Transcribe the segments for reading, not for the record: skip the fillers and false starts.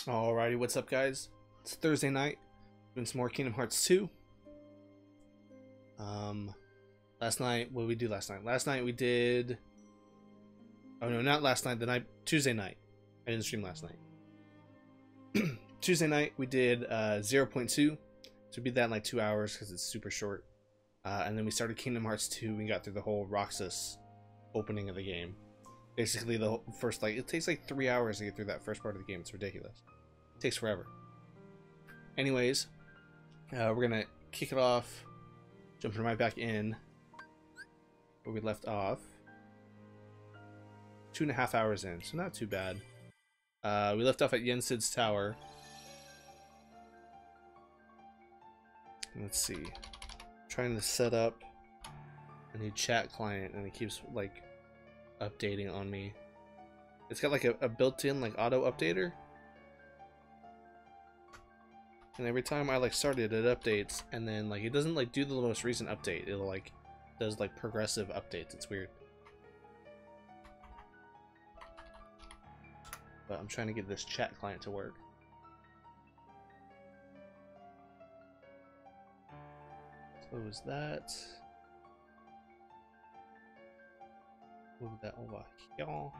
Alrighty, what's up, guys? It's Thursday night. Doing some more Kingdom Hearts 2. Last night, what did we do last night? Last night we did... Oh no, not last night, Tuesday night. I didn't stream last night. Tuesday night we did 0.2. So we beat that in like 2 hours because it's super short. And then we started Kingdom Hearts 2 and got through the whole Roxas opening of the game. Basically the first, like, it takes like 3 hours to get through that first part of the game. It's ridiculous. It takes forever. Anyways, we're gonna kick it off, jumping right back in where we left off. 2.5 hours in, so not too bad. We left off at Yensid's tower. Let's see. Trying to set up a new chat client, and it keeps like updating on me. It's got like a built-in like auto updater, and every time I like start it, it updates, and then like it doesn't like do the most recent update. It'll like does like progressive updates. It's weird. But I'm trying to get this chat client to work. Close that. Move that over here.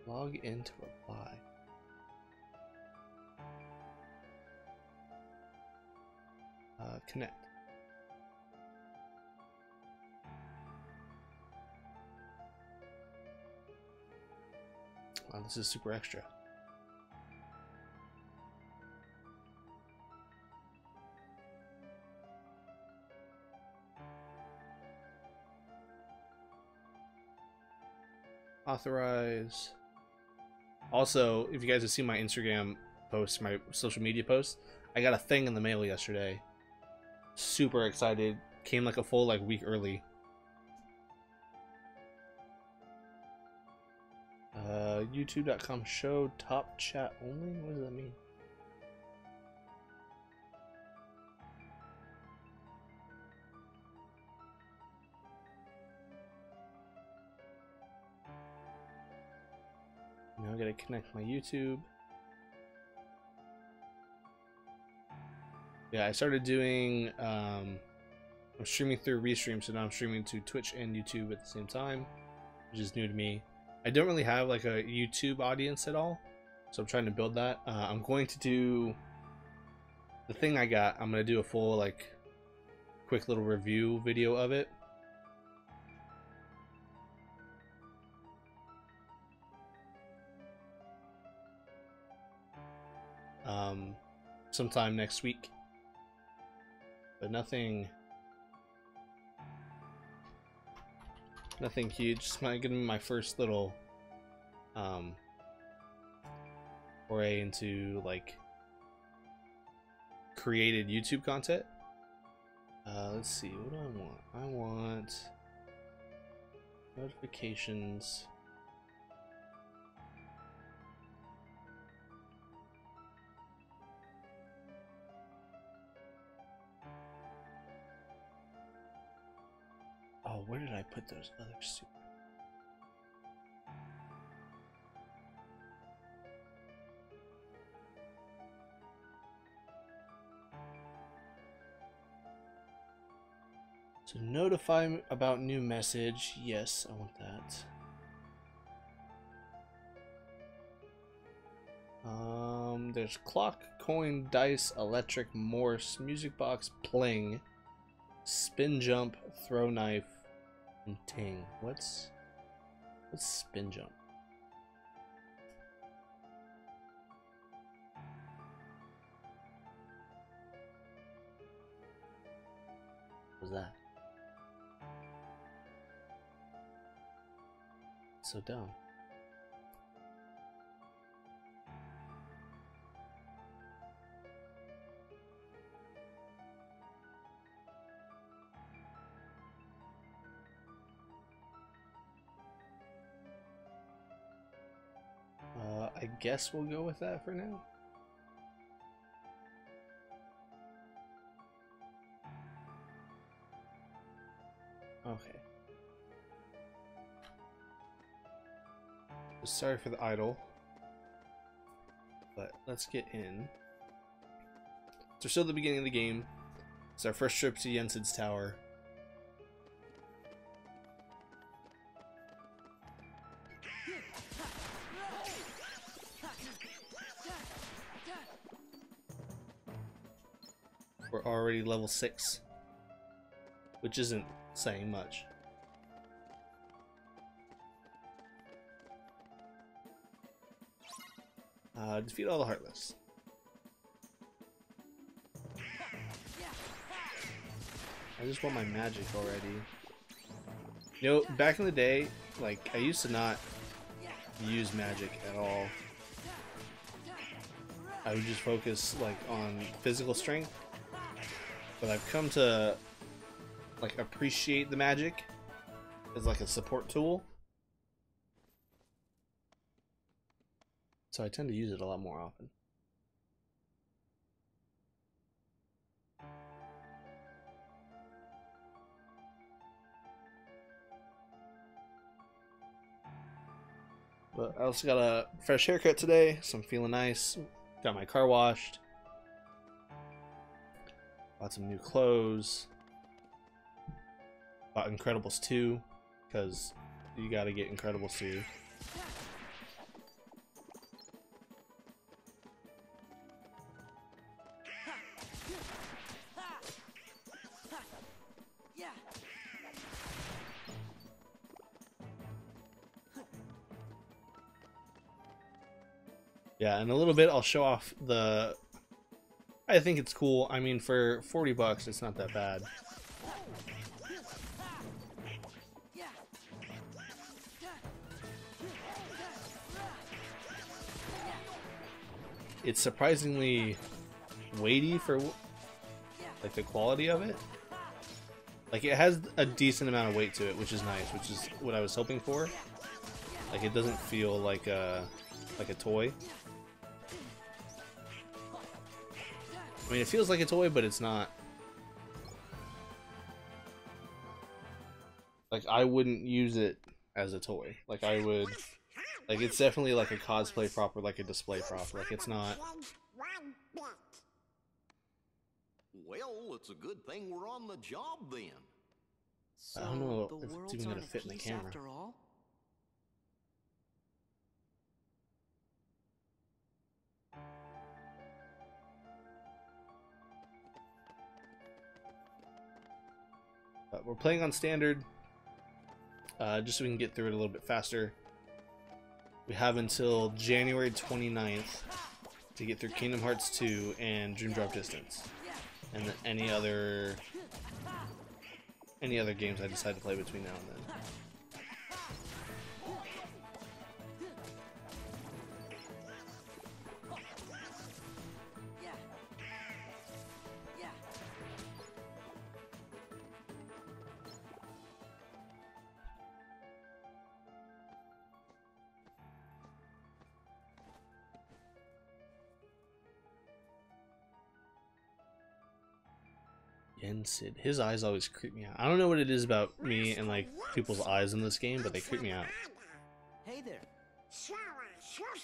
Log in to reply. Connect. Wow, this is super extra. Authorize. Also, if you guys have seen my Instagram posts, my social media posts, I got a thing in the mail yesterday. Super excited. Came like a full like week early. YouTube.com show top chat only? What does that mean? Now I gotta connect my YouTube. Yeah, I started doing I'm streaming through Restream, so now I'm streaming to Twitch and YouTube at the same time, which is new to me. I don't really have like a YouTube audience at all, so I'm trying to build that. I'm going to do the thing I got. I'm gonna do a full like quick little review video of it. Sometime next week, but nothing huge. Just gonna be my first little foray into like created YouTube content. Let's see, what do I want? I want notifications. Oh, where did I put those other super? So notify about new message. Yes, I want that. There's clock, coin, dice, electric, Morse, music box, pling, spin jump, throw knife, and ting. What's spin jump? What's that? So dumb. I guess we'll go with that for now. Okay. Sorry for the idle, but let's get in. So we're still at the beginning of the game. It's our first trip to Yensid's tower. We're already level 6, which isn't saying much. Defeat all the Heartless. I just want my magic already. You know, back in the day, like, I used to not use magic at all. I would just focus, like, on physical strength. But I've come to, like, appreciate the magic as, like, a support tool. So I tend to use it a lot more often. But I also got a fresh haircut today, so I'm feeling nice. Got my car washed. Bought some new clothes. Bought Incredibles 2, because you gotta get Incredibles 2. Yeah, in a little bit I'll show off the... I think it's cool. I mean, for 40 bucks, it's not that bad. It's surprisingly weighty for like the quality of it. Like, it has a decent amount of weight to it, which is nice, which is what I was hoping for. Like, it doesn't feel like a toy. I mean, it feels like a toy, but it's not. Like, I wouldn't use it as a toy. Like, I would... Like, it's definitely like a cosplay prop or like a display prop. Like, it's not... Well, it's a good thing we're on the job then. I don't know if it's even going to fit in the camera. After all? We're playing on standard, just so we can get through it a little bit faster. We have until January 29th to get through Kingdom Hearts 2 and Dream Drop Distance, and then any other games I decide to play between now and then. Yensid. His eyes always creep me out. I don't know what it is about me and like people's eyes in this game, but they creep me out. Hey there.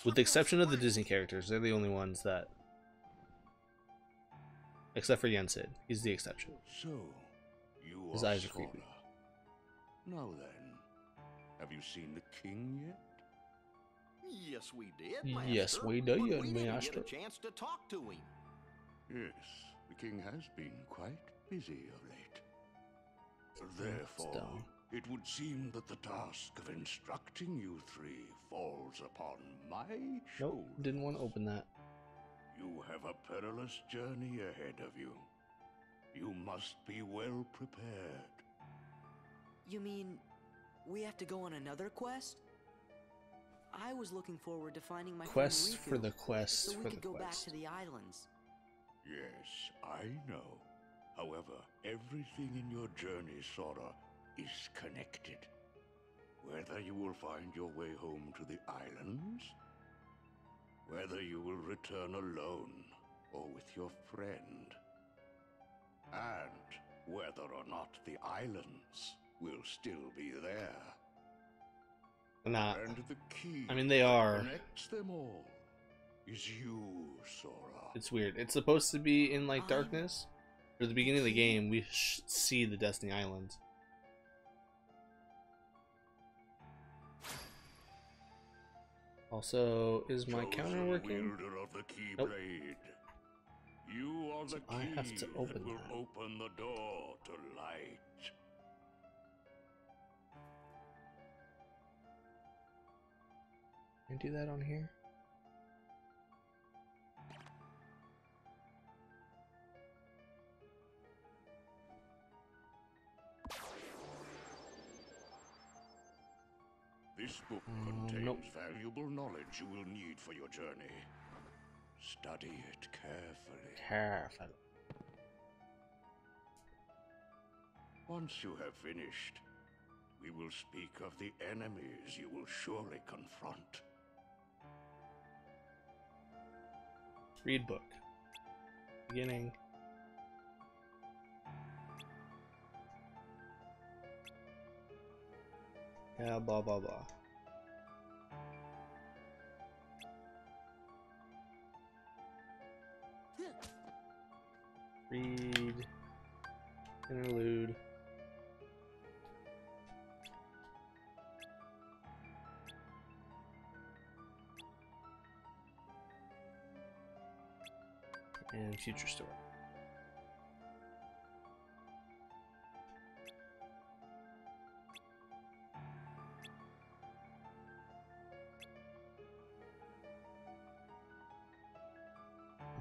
With the exception of the Disney characters, they're the only ones that... Except for Yensid. He's the exception. So, you His eyes are creepy. Now then, have you seen the king yet? Yes, we did, Master. Yes, we did, But we didn't Master. get a chance to talk to him. Yes, the king has been quite busy of late. Therefore, dumb. it would seem that the task of instructing you three falls upon my shoulders. Nope, didn't want to open that. You have a perilous journey ahead of you. You must be well prepared. You mean we have to go on another quest? I was looking forward to finding my Quest friend Riku, for the quest so we for could the go back quest. to the islands. Yes, I know. However, everything in your journey, Sora, is connected. Whether you will find your way home to the islands, whether you will return alone or with your friend, and whether or not the islands will still be there. Not. And the key I mean, they that are. connects them all is you, Sora. It's weird. It's supposed to be in like I'm darkness. Or at the beginning of the game, we see the Destiny Islands. Also, is my counter Chosen working? wielder of the Nope. Keyblade. You are the So I have key to that open will that. open the door to light. Can I do that on here? This book contains nope. valuable knowledge you will need for your journey. Study it carefully. Careful. Once you have finished, we will speak of the enemies you will surely confront. Read book. Beginning. Yeah, blah blah blah. Read. Interlude. And future story.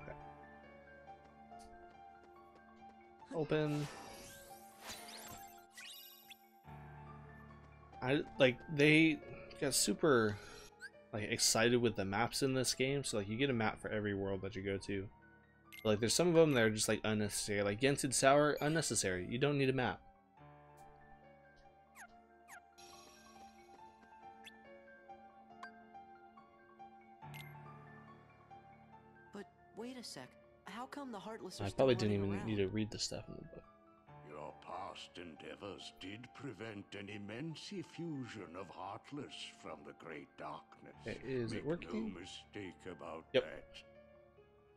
Okay. Open. They got super like excited with the maps in this game, so like you get a map for every world that you go to. But, like there's some of them that are just like unnecessary, like Yensid Sour, unnecessary. You don't need a map. But wait a sec. How come the Heartless are I still probably didn't running even around? need to read the stuff in the book. Your past endeavors did prevent an immense effusion of Heartless from the Great Darkness. Is it Make working? no mistake about Yep. that.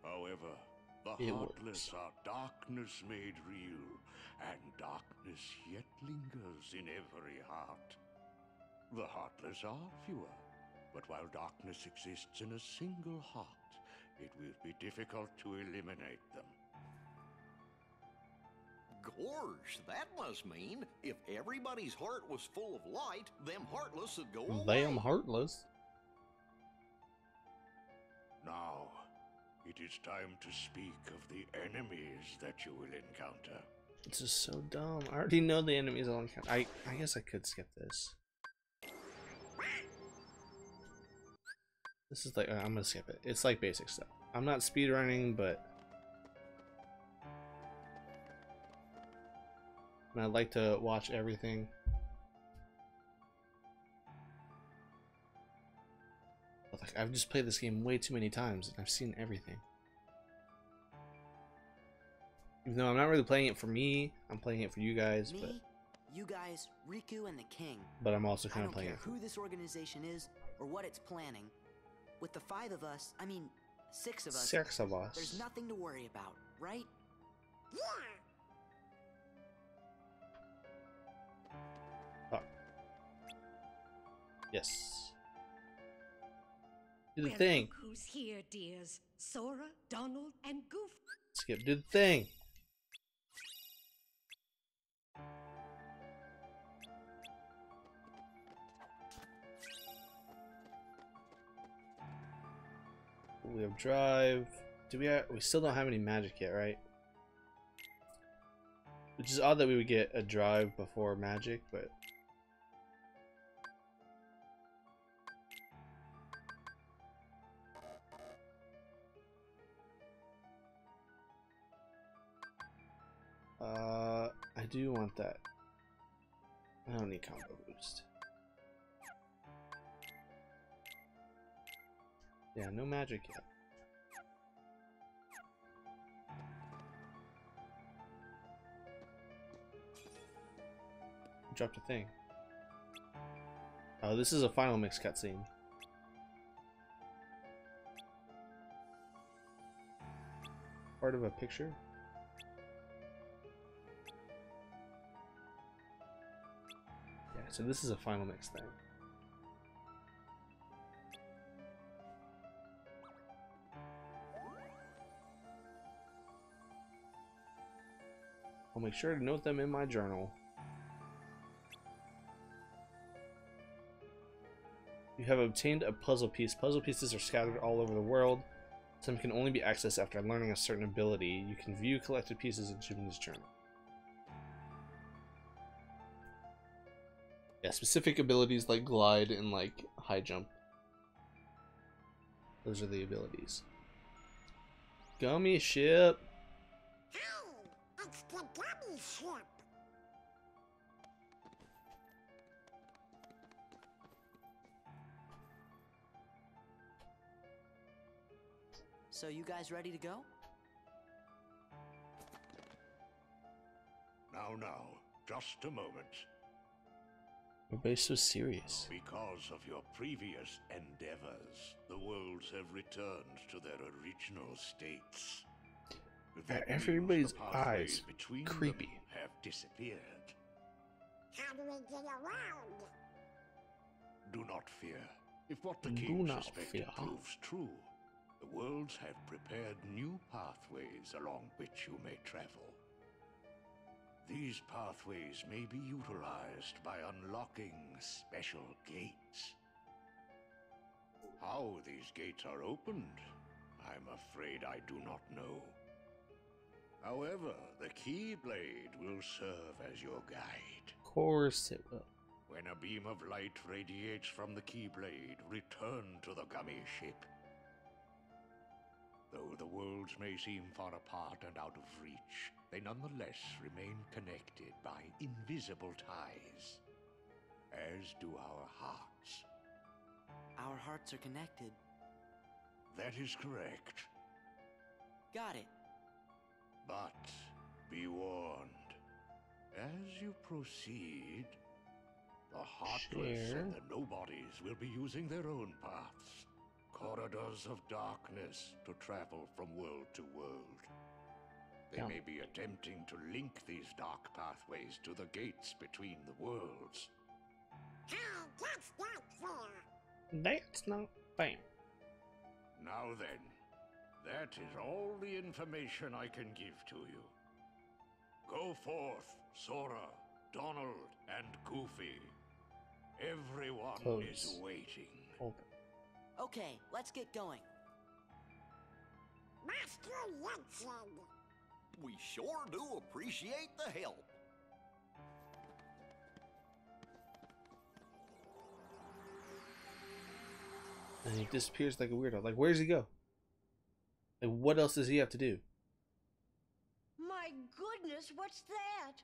However, the It Heartless works. are darkness made real, and darkness yet lingers in every heart. The Heartless are fewer, but while darkness exists in a single heart, it will be difficult to eliminate them. Gorge, that must mean if everybody's heart was full of light, them heartless would go They away. am heartless. Now, it is time to speak of the enemies that you will encounter. It's just so dumb. I already know the enemies I'll encounter. I guess I could skip this. This is like, I'm gonna skip it. It's like basic stuff. I'm not speedrunning, but and I like to watch everything. But like, I've just played this game way too many times, and I've seen everything. Even though I'm not really playing it for me, I'm playing it for you guys. Me, you guys, Riku, and the King. But I'm also I kind of don't playing care it for who this organization is or what it's planning. With the 5 of us, I mean 6 of us, 6 of us. there's nothing to worry about, right? Oh. Yes. Do the Well, thing. look who's here, dears. Sora, Donald, and Goof. Skip. Do the thing. We have drive. Do we still don't have any magic yet, right? Which is odd that we would get a drive before magic, but I do want that. I don't need combo boost. Yeah, no magic yet. Dropped a thing. Oh, this is a final mix cutscene. Part of a picture? Yeah, so this is a final mix thing. I'll make sure to note them in my journal. You have obtained a puzzle piece. Puzzle pieces are scattered all over the world. Some can only be accessed after learning a certain ability. You can view collected pieces in Jimmy's journal. Yeah, specific abilities like glide and like high jump. Those are the abilities. Gummy ship. Hi, it's the gummy ship. So you guys ready to go? Now, just a moment. Everybody's so serious. Because of your previous endeavors, the worlds have returned to their original states. That means Everybody's the pathways eyes between creepy. them have disappeared. How do we get around? Do not fear. If what the Do king not suspected fear. proves true, the worlds have prepared new pathways along which you may travel. These pathways may be utilized by unlocking special gates. How these gates are opened, I'm afraid I do not know. However, the Keyblade will serve as your guide. Of course it will. When a beam of light radiates from the Keyblade, return to the gummy ship. Though the worlds may seem far apart and out of reach, they nonetheless remain connected by invisible ties, as do our hearts. Our hearts are connected. That is correct. Got it. But be warned, as you proceed, the heartless Share. and the nobodies will be using their own paths, corridors of darkness to travel from world to world. They Yeah. may be attempting to link these dark pathways to the gates between the worlds. Hey, that's not fair. That's not fair. Now then, that is all the information I can give to you. Go forth, Sora, Donald, and Goofy. Everyone Close. is waiting. Open. Okay, let's get going. Master Jensen. We sure do appreciate the help. And he disappears like a weirdo. Like, where does he go? Like, what else does he have to do? My goodness, what's that?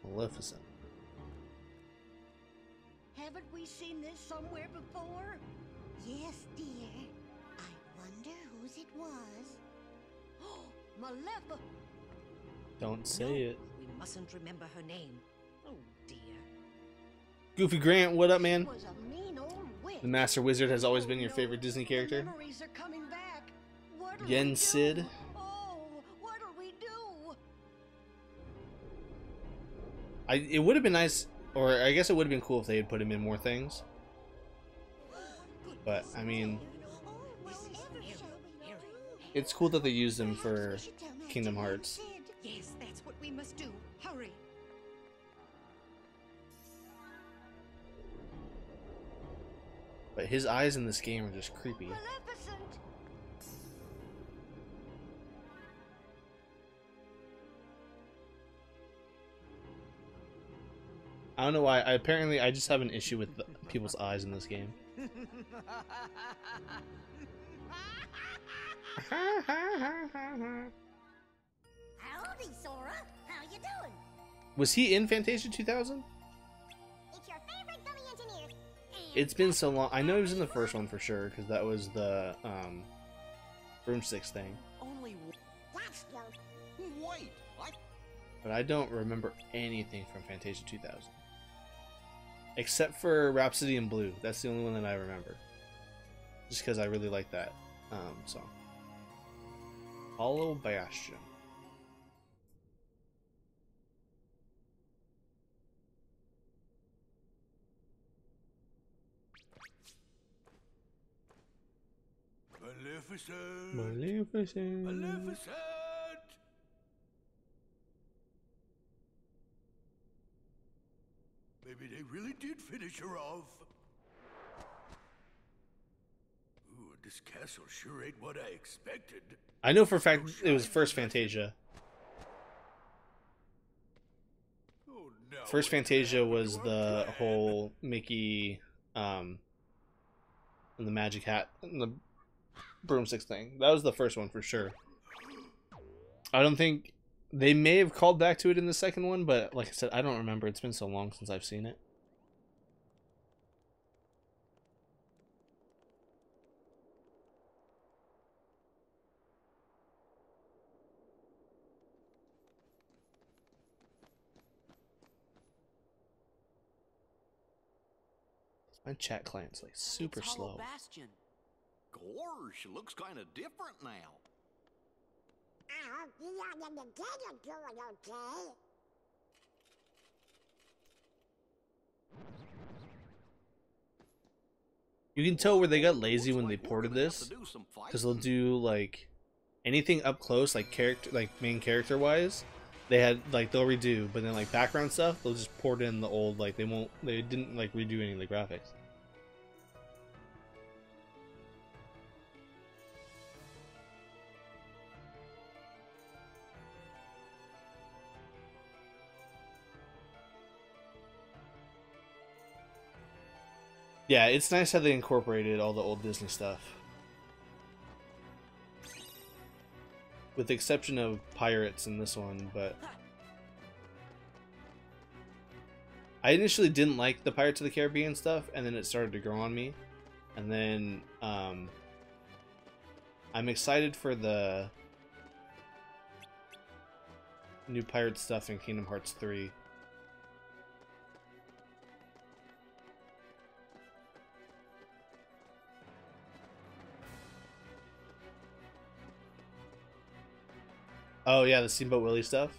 Maleficent. Haven't we seen this somewhere before? Yes, dear. I wonder whose it was. Maleficent! Don't say it. We mustn't remember her name. Oh dear. Goofy Grant, what up, man? She was a mean old witch. The Master Wizard has always been your favorite Disney character. The memories are coming back. What'll Yen we do? Sid. Oh, what'll we do? It would have been nice, or I guess it would have been cool if they had put him in more things. But, I mean, Oh, well, ever shall we do? it's cool that they used him for We should tell Master Kingdom Hearts. Sid. Yes, that's what we must do. Hurry. But his eyes in this game are just creepy. Maleficent! I don't know why. Apparently, I just have an issue with people's eyes in this game. Howdy, Sora. How you doing? Was he in Fantasia 2000? It's your favorite gummy engineer. And It's been so long. I know he was in the first one for sure, because that was the broomsticks thing. Only That's no. Wait, But I don't remember anything from Fantasia 2000. Except for Rhapsody in Blue. That's the only one that I remember. Just because I really like that song. Hollow Bastion. Maleficent! Maleficent. Maleficent! Maybe they really did finish her off. Ooh, this castle sure ain't what I expected. I know for a fact it was first Fantasia. Oh, no. First Fantasia was the whole Mickey and the magic hat and the broomsticks thing. That was the first one for sure. I don't think they may have called back to it in the second one, but like I said, I don't remember. It's been so long since I've seen it. My chat client's like super it's Hollow slow. Bastion. Gorsh, looks kind of different now. I hope you and the kid are doing okay. You can tell where they got lazy when they Looks like ported we're gonna have this, to do some because they'll fighting. do like anything up close, like character, like main character wise. They had like they'll redo, but then like background stuff, they'll just port in the old. Like they didn't like redo any of the graphics. Yeah, it's nice how they incorporated all the old Disney stuff. With the exception of pirates in this one, but I initially didn't like the Pirates of the Caribbean stuff, and then it started to grow on me. And then I'm excited for the new pirate stuff in Kingdom Hearts 3. Oh yeah, the Steamboat Willie stuff.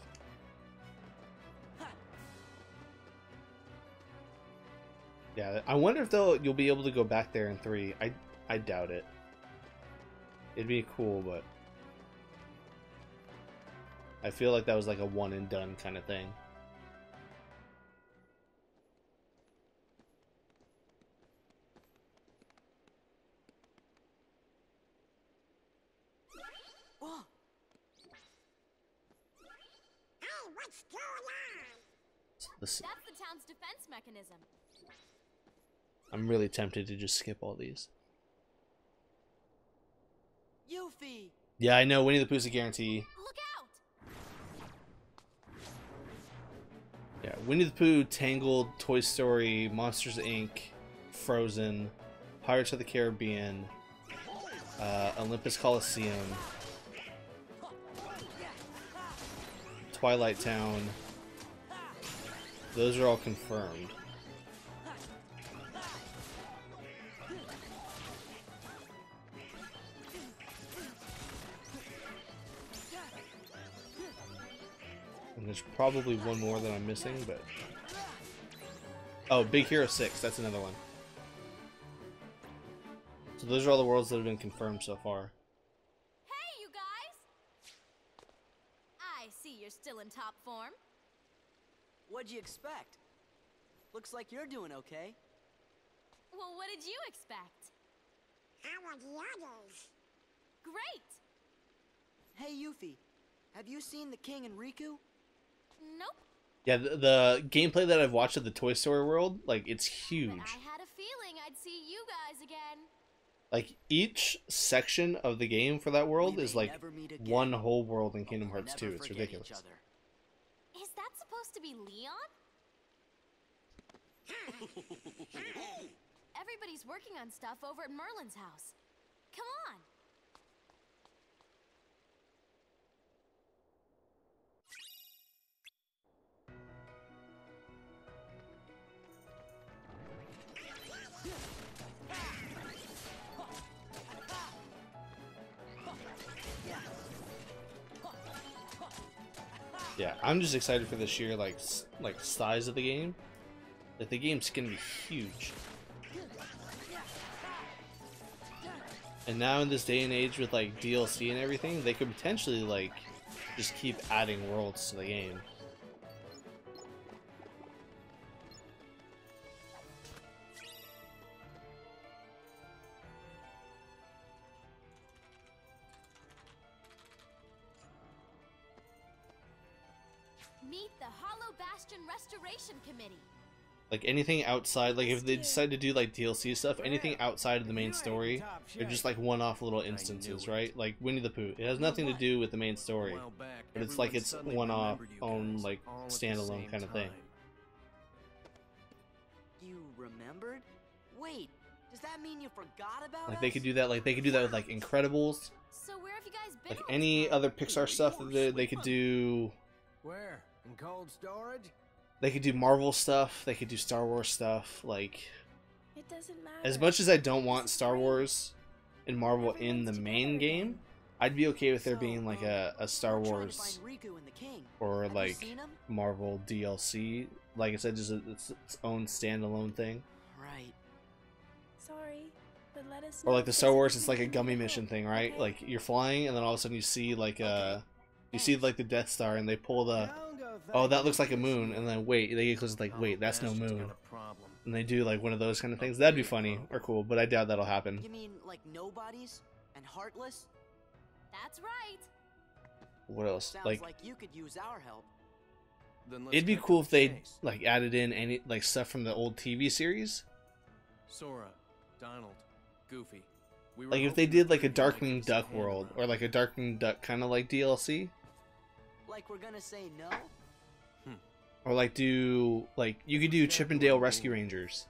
Yeah, I wonder if you'll be able to go back there in 3. I doubt it. It'd be cool, but I feel like that was like a one and done kind of thing. Whoa. Hey, what's going on? This, That's the town's defense mechanism. I'm really tempted to just skip all these. Yuffie! Yeah, I know. Winnie the Pooh's a guarantee. Look out! Yeah, Winnie the Pooh, Tangled, Toy Story, Monsters Inc., Frozen, Pirates of the Caribbean, Olympus Coliseum, Twilight Town. Those are all confirmed. And there's probably one more that I'm missing, but... Oh, Big Hero 6, that's another one. So those are all the worlds that have been confirmed so far. Hey, you guys! I see you're still in top form. What'd you expect? Looks like you're doing okay. Well, what did you expect? How are the others? Great! Hey, Yuffie, have you seen the King and Riku? Nope. Yeah, the gameplay that I've watched of the Toy Story world, like, it's huge. But I had a feeling I'd see you guys again. Like, each section of the game for that world We is may like never meet again, one whole world in but Kingdom we'll Hearts never 2. It's forget ridiculous. each other. Is that supposed to be Leon? Everybody's working on stuff over at Merlin's house. Come on. Yeah, I'm just excited for the sheer like size of the game. Like the game's gonna be huge. And now in this day and age with like DLC and everything, they could potentially like just keep adding worlds to the game. Meet the Hollow Bastion Restoration Committee. Like anything outside, like if they decide to do like DLC stuff, anything outside of the main story, they're just like one-off little instances, right? Like Winnie the Pooh, it has nothing to do with the main story, but it's like it's one-off, own like standalone kind of thing. You remembered? Wait, does that mean you forgot about Like us? they could do that, like they could do that with like Incredibles, So where have you guys been? like all any this time? other Pixar stuff that they could do. Where? In cold storage? They could do Marvel stuff, they could do Star Wars stuff, like It doesn't matter. as much as I don't want Star Wars and Marvel in the main game, I'd be okay with there being like a Star We're trying to Wars find Riku and the king. or Have you like seen him? Marvel DLC. Like I said, just its own standalone thing. Right. Sorry, but let us Or know like the if Star there's Wars, it's anything like a we can gummy do. mission thing, right? Okay? Like you're flying and then all of a sudden you see like you see like the Death Star and they pull the oh that looks like a moon and then wait they get close like wait that's no moon and they do like one of those kind of things. That'd be funny or cool, but I doubt that'll happen. You mean like nobodies and heartless? That's right. What else? Sounds Like like you could use our help. Then let's it'd be cut to cool the if they chase. like added in any like stuff from the old TV series. Sora, Donald, Goofy. We were Like if they hoping did the like a three of you Darkwing could Duck handle world it. or like a Darkwing Duck kind of like DLC. Like we're gonna say no? Or like do like you could do Chippendale Rescue Rangers,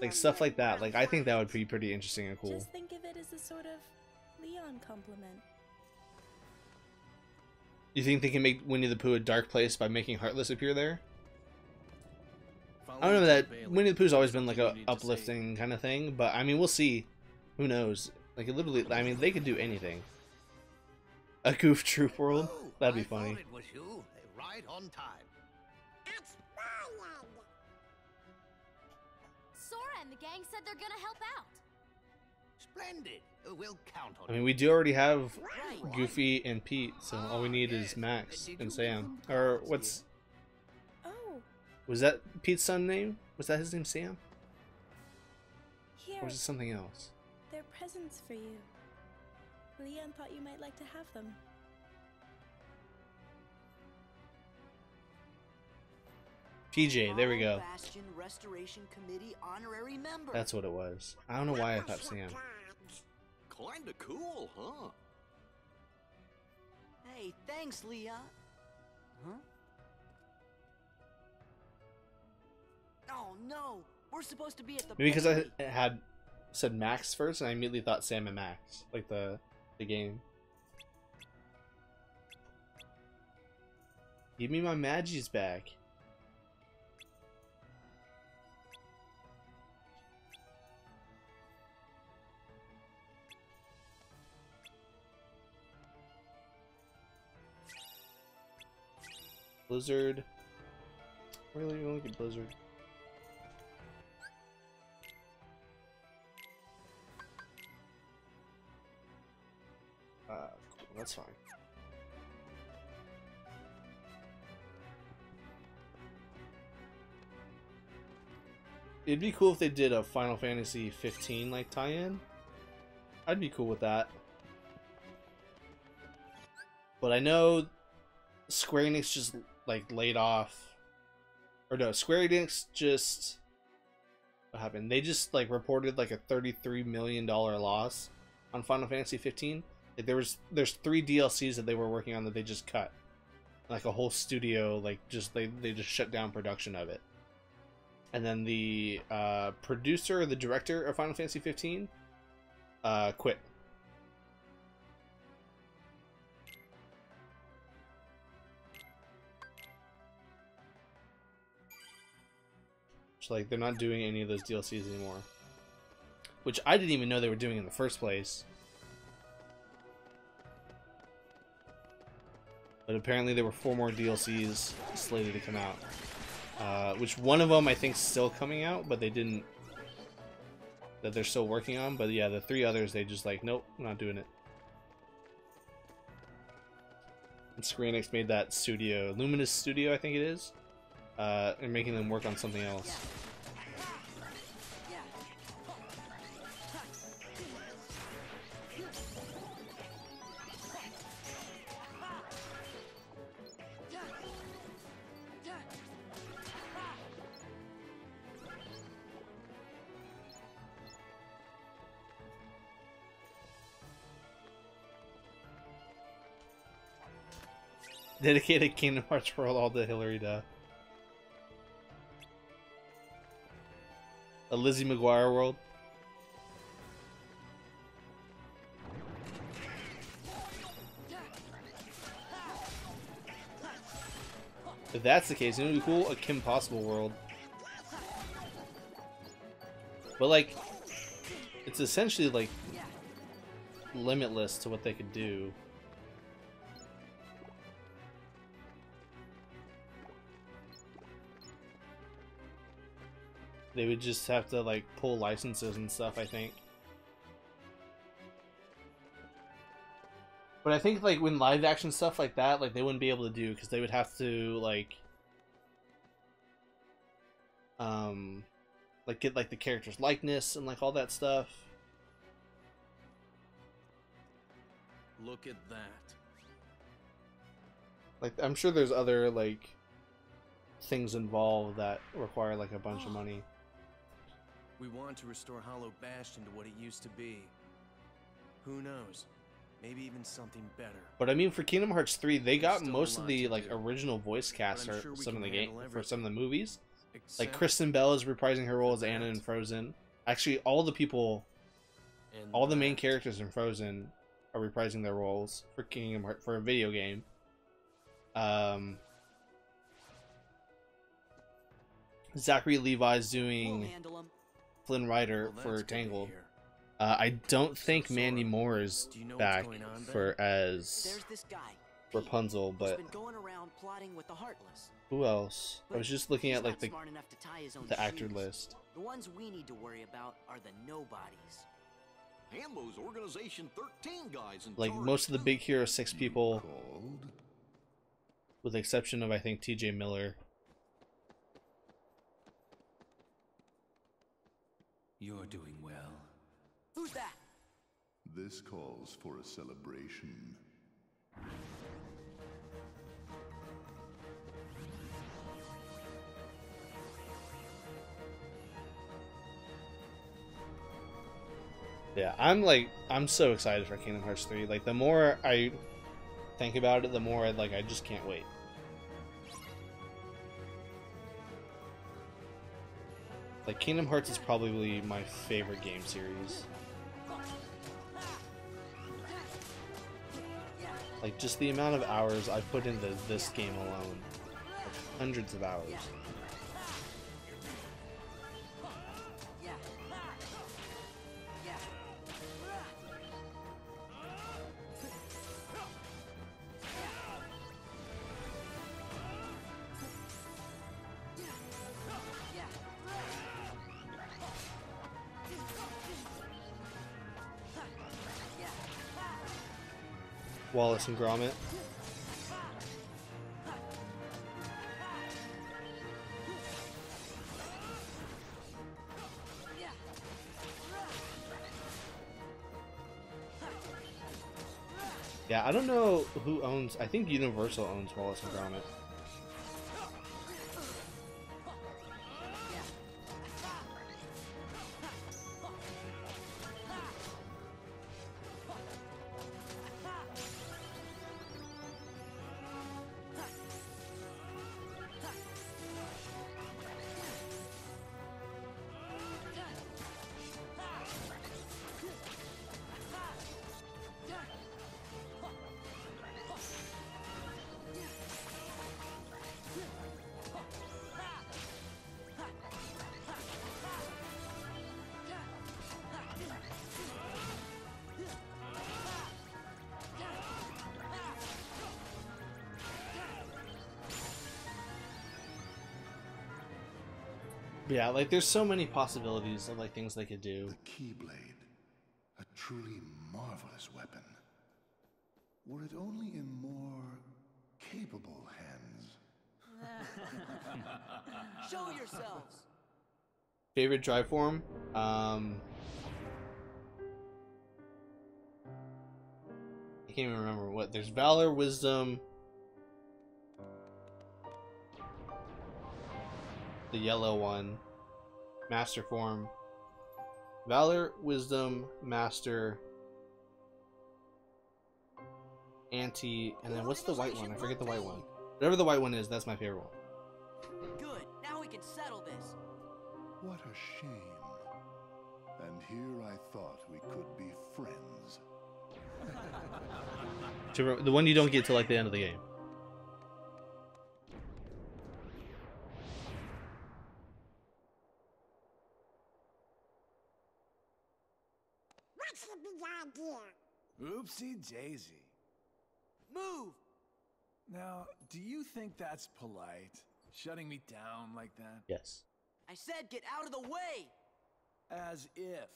like stuff like that. Like I think that would be pretty interesting and cool. Just think of it as a sort of Leon compliment. You think they can make Winnie the Pooh a dark place by making Heartless appear there? I don't know that Winnie the Pooh's always been like a uplifting kind of thing, but I mean we'll see. Who knows? Like it literally, I mean they could do anything. A Goof Troop world, that'd be funny. It was you, right on time. Sora and the gang said they're gonna help out. Splendid. We'll count on I mean we do already have Right. Goofy and Pete, so all we need is Max and Sam. Or what's Oh, was that Pete's son name? Was that his name Sam? here. Or was it something else? They're presents for you. Leon thought you might like to have them. PJ, there we go. Hollow Bastion Restoration Committee honorary member. That's what it was. I don't know why I thought Sam. Kinda cool, huh? Hey, thanks, Leon. Huh? Oh no, we're supposed to be at the Maybe because I party. had said Max first, and I immediately thought Sam and Max, like the game. Give me my Magis back. Blizzard. Really, only get Blizzard. Cool, that's fine. It'd be cool if they did a Final Fantasy 15 like tie-in. I'd be cool with that. But I know Square Enix just like laid off, or no, Square Enix just what happened? They just like reported like a $33 million loss on Final Fantasy 15. Like there's 3 DLCs that they were working on that they just cut. Like a whole studio, like just they just shut down production of it. And then the producer or the director of Final Fantasy 15 quit. So like they're not doing any of those DLCs anymore. Which I didn't even know they were doing in the first place. But apparently there were 4 more DLCs slated to come out. Which one of them I think is still coming out, but they didn't... that they're still working on. But yeah, the 3 others, they just like, nope, I'm not doing it. And Square Enix made that studio, Luminous Studio I think it is, and making them work on something else. Dedicated Kingdom Hearts world all to Hilary Duff. A Lizzie McGuire world. If that's the case, it would be cool. A Kim Possible world. But like, it's essentially like limitless to what they could do. They would just have to like pull licenses and stuff, I think. But I think like when live action stuff like that, like they wouldn't be able to do because they would have to like get like the character's likeness and like all that stuff. Look at that. Like I'm sure there's other like things involved that require like a bunch of money. We want to restore Hollow Bastion to what it used to be. Who knows? Maybe even something better. But I mean, for Kingdom Hearts 3, they got most of the like original voice cast for some of the game, for some of the movies. Like Kristen Bell is reprising her role as Anna in Frozen. Actually, all the people, all the main characters in Frozen are reprising their roles for Kingdom Hearts for a video game. Zachary Levi's doing Flynn Rider for Tangled. I don't think Mandy Moore is back for as Rapunzel, but who else? I was just looking at like the actor list. The ones we need to worry about are the nobodies. Hambo's Organization 13 guys in Like charge. most of the Big Hero 6 people, with the exception of I think TJ Miller. You're doing well. Who's that? This calls for a celebration. Yeah, I'm so excited for Kingdom Hearts 3. Like the more I think about it, the more I just can't wait. Like Kingdom Hearts is probably my favorite game series. Like just the amount of hours I put into this game alone, like hundreds of hours. Wallace and Gromit. Yeah, I don't know who owns. I think Universal owns Wallace and Gromit. Yeah, like there's so many possibilities of like things they could do. The Keyblade, a truly marvelous weapon. Were it only in more capable hands. Show yourselves. Favorite drive form? I can't even remember what. There's Valor, Wisdom, the yellow one, Master form, Valor, Wisdom, Master, Anti, and then what's the white one? I forget the white one. Whatever the white one is, that's my favorite one. Good. Now we can settle this. What a shame. And here I thought we could be friends. The one you don't get till like the end of the game. What's the big idea? Oopsie daisy. Move! Now, do you think that's polite? Shutting me down like that? Yes. I said get out of the way! As if.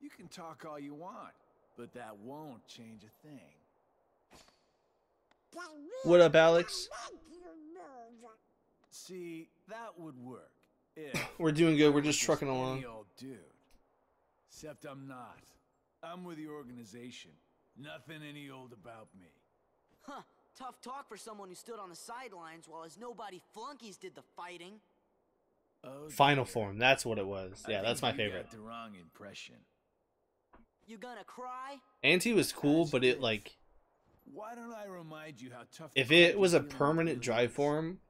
You can talk all you want, but that won't change a thing. What up, Alex? See, that would work. If We're doing good. We're just trucking along. any old dude. Except I'm not. I'm with the organization. Nothing any old about me. Huh. Tough talk for someone who stood on the sidelines while his nobody flunkies did the fighting. Oh, Final form. That's what it was. I Yeah, that's my think you favorite. got the wrong impression. You gonna cry? Anti was cool, but it like Why don't I remind you how tough? if it was a permanent drive form,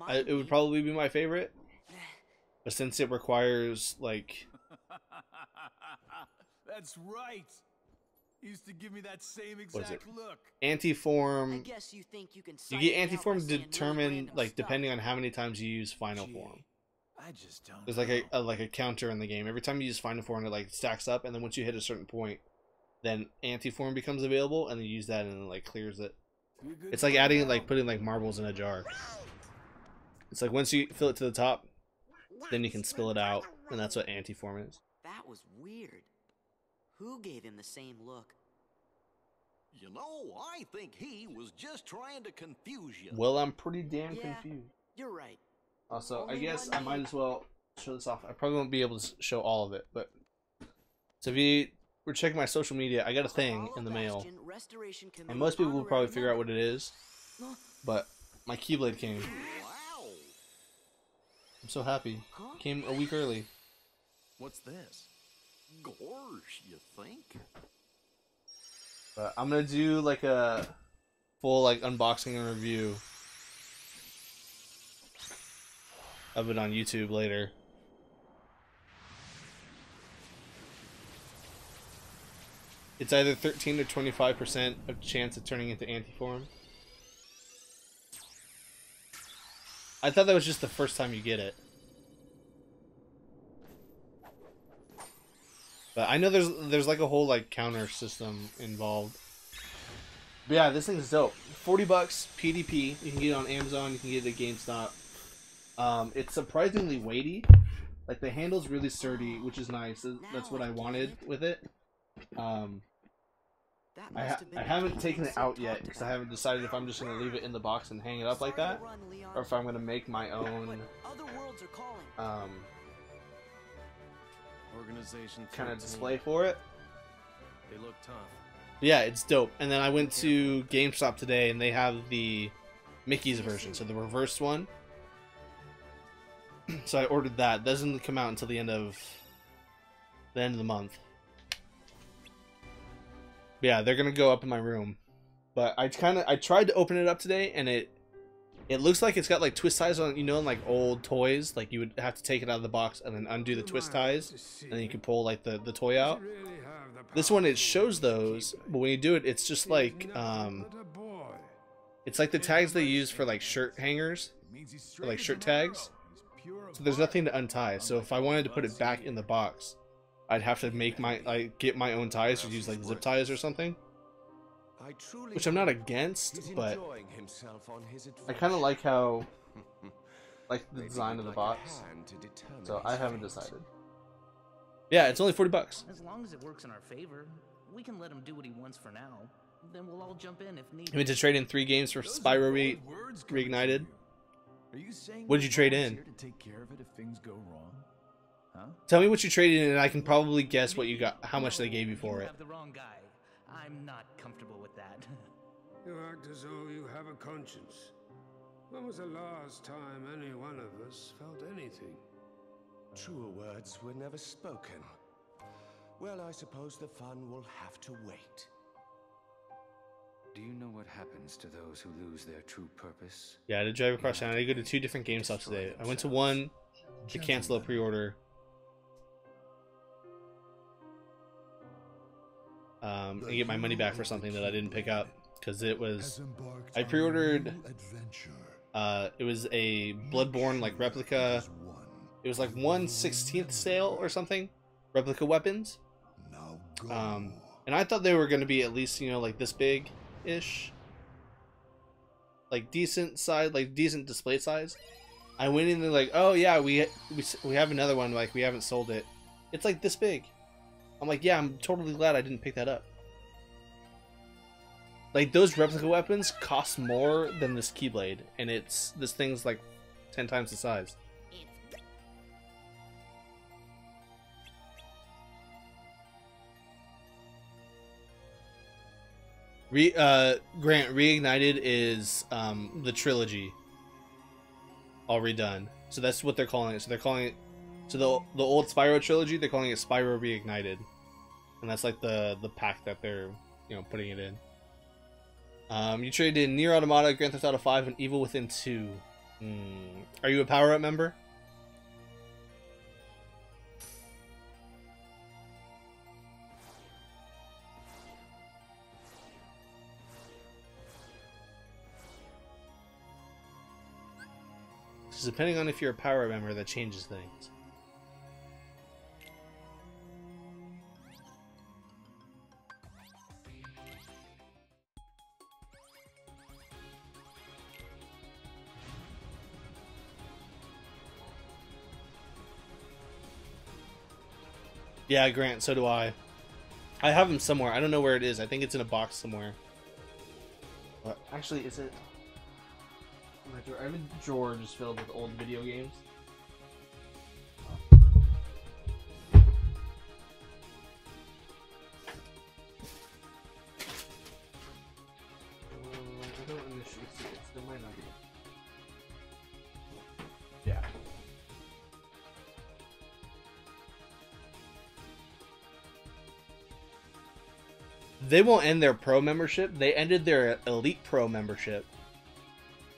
it would probably be my favorite. But since it requires like That's right. He used to give me that same what is it? exact look. Anti-form. I guess you think you can You psych get me out anti-form by saying really determined random like stuff. depending on how many times you use final form. I just don't There's like a counter in the game. Every time you use final form, it like stacks up, and then once you hit a certain point, then anti-form becomes available, and you use that, and it like clears it. It's like adding like putting like marbles in a jar. It's like once you fill it to the top, then you can spill it out, and that's what anti-form is. That was weird. Who gave him the same look? You know, I think he was just trying to confuse you. Well, I'm pretty damn Yeah. confused. You're right. Also, I Only guess one I might name. as well show this off. I probably won't be able to show all of it, but so if you were checking my social media, I got a thing in the mail, Bastion Restoration Committee and most people will probably honorary figure out member. what it is. But my Keyblade came. Wow. I'm so happy. It came a week early. What's this? Gorge, you think? But I'm gonna do like a full like unboxing and review of it on YouTube later. It's either 13 or 25% of chance of turning into anti-form. I thought that was just the first time you get it. But I know there's like a whole like counter system involved. But yeah, this thing's dope. $40 PDP. You can get it on Amazon. You can get it at GameStop. It's surprisingly weighty. Like the handle's really sturdy, which is nice. That's what I wanted with it. I haven't taken it out yet because I haven't decided if I'm just gonna leave it in the box and hang it up like that, or if I'm gonna make my own Organization kind of 13. display for it. They look tough. Yeah, it's dope. And then I went to GameStop today, and they have the Mickey's version, so the reversed one. So I ordered that. Doesn't come out until the end of the month. But yeah, they're gonna go up in my room. But I tried to open it up today, and it looks like it's got like twist ties on, you know, in like old toys. Like you would have to take it out of the box and then undo the twist ties, and then you can pull like the toy out. This one, it shows those, but when you do it, it's just like it's like the tags they use for like shirt hangers, or like shirt tags. So there's nothing to untie. So if I wanted to put it back in the box, I'd have to make get my own ties, or use like zip ties or something. Which I'm not against, but I kind of like how like the Maybe design you'd of the like a box. hand to determine So its I haven't fate. decided. Yeah, it's only $40. As long as it works in our favor, we can let him do what he wants for now. Then we'll all jump in if needed. You meant to trade in 3 games for Spyro Reignited? Are you saying What did you trade in? here to take care of it if things go wrong? Huh? Tell me what you traded in, and I can probably guess what you got, how much they gave you for You it. have the wrong guy. I'm not comfortable with that. You act as though you have a conscience. When was the last time any one of us felt anything? Truer words were never spoken. Well, I suppose the fun will have to wait. Do you know what happens to those who lose their true purpose? Yeah, I did drive across town. I did go to 2 different GameStops today. I went to one to cancel a pre-order. And get my money back for something that I didn't pick up because it was I pre-ordered it was a Bloodborne like replica. It was like 1/16th scale or something, replica weapons. And I thought they were going to be at least, you know, like this big ish, like decent size, like decent display size. I went in and like, oh yeah, we have another one, like we haven't sold it. It's like this big. I'm like, yeah, I'm totally glad I didn't pick that up. Like, those replica weapons cost more than this Keyblade, and this thing's like 10 times the size. Grant, Reignited is the trilogy all redone. So that's what they're calling it. So they're calling it, so the old Spyro trilogy, they're calling it Spyro Reignited. And that's like the pack that they're, you know, putting it in. You traded in Nier Automata, Grand Theft Auto 5, and Evil Within 2. Are you a Power Up member? So depending on if you're a Power Up member, that changes things. Yeah, Grant, so do I. I have them somewhere. I don't know where it is. I think it's in a box somewhere. But actually, is it? I have a drawer just filled with old video games. I don't initially see it. There might not be. Yeah. They won't end their Pro membership. They ended their Elite Pro membership.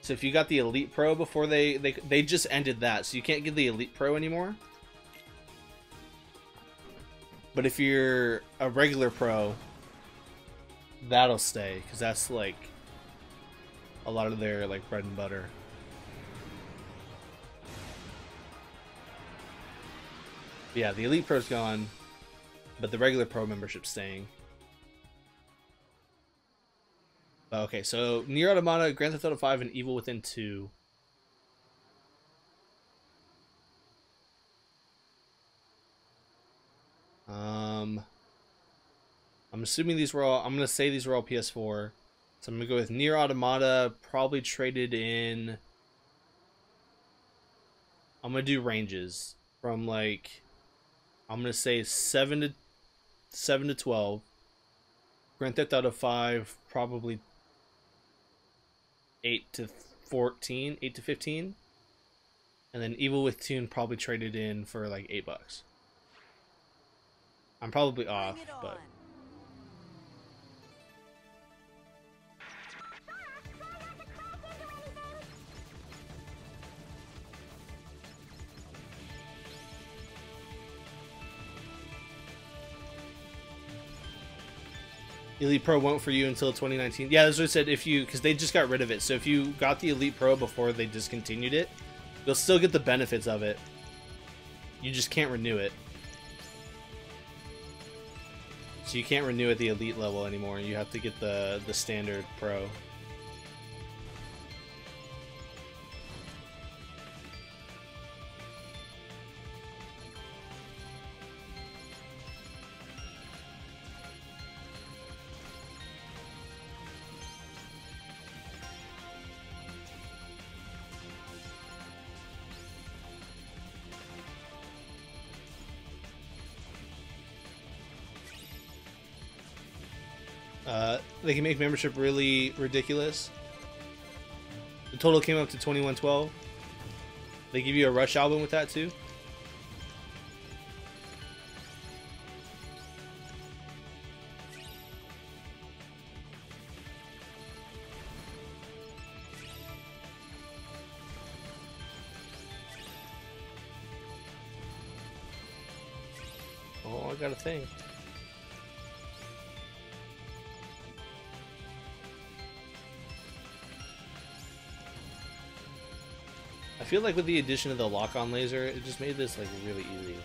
So if you got the Elite Pro before they just ended that. So you can't get the Elite Pro anymore. But if you're a regular Pro, that'll stay. Because that's like a lot of their like bread and butter. But yeah, the Elite Pro's gone. But the regular Pro membership's staying. Okay, so Nier Automata, Grand Theft Auto 5, and Evil Within 2. I'm assuming these were all. I'm gonna say these were all PS4. So I'm gonna go with Nier Automata. Probably traded in. I'm gonna do ranges from like. I'm gonna say 7 to 12. Grand Theft Auto 5 probably 8 to 14, 8 to 15, and then Evil Within probably traded in for like $8. I'm probably off, but Elite Pro won't for you until 2019. Yeah, that's what I said. If you, because they just got rid of it. So if you got the Elite Pro before they discontinued it, you'll still get the benefits of it. You just can't renew it. So you can't renew at the Elite level anymore. You have to get the standard Pro. They can make membership really ridiculous. The total came up to $21.12. They give you a Rush album with that too. Oh, I got a thing. I feel like with the addition of the lock-on laser, it just made this like really easy.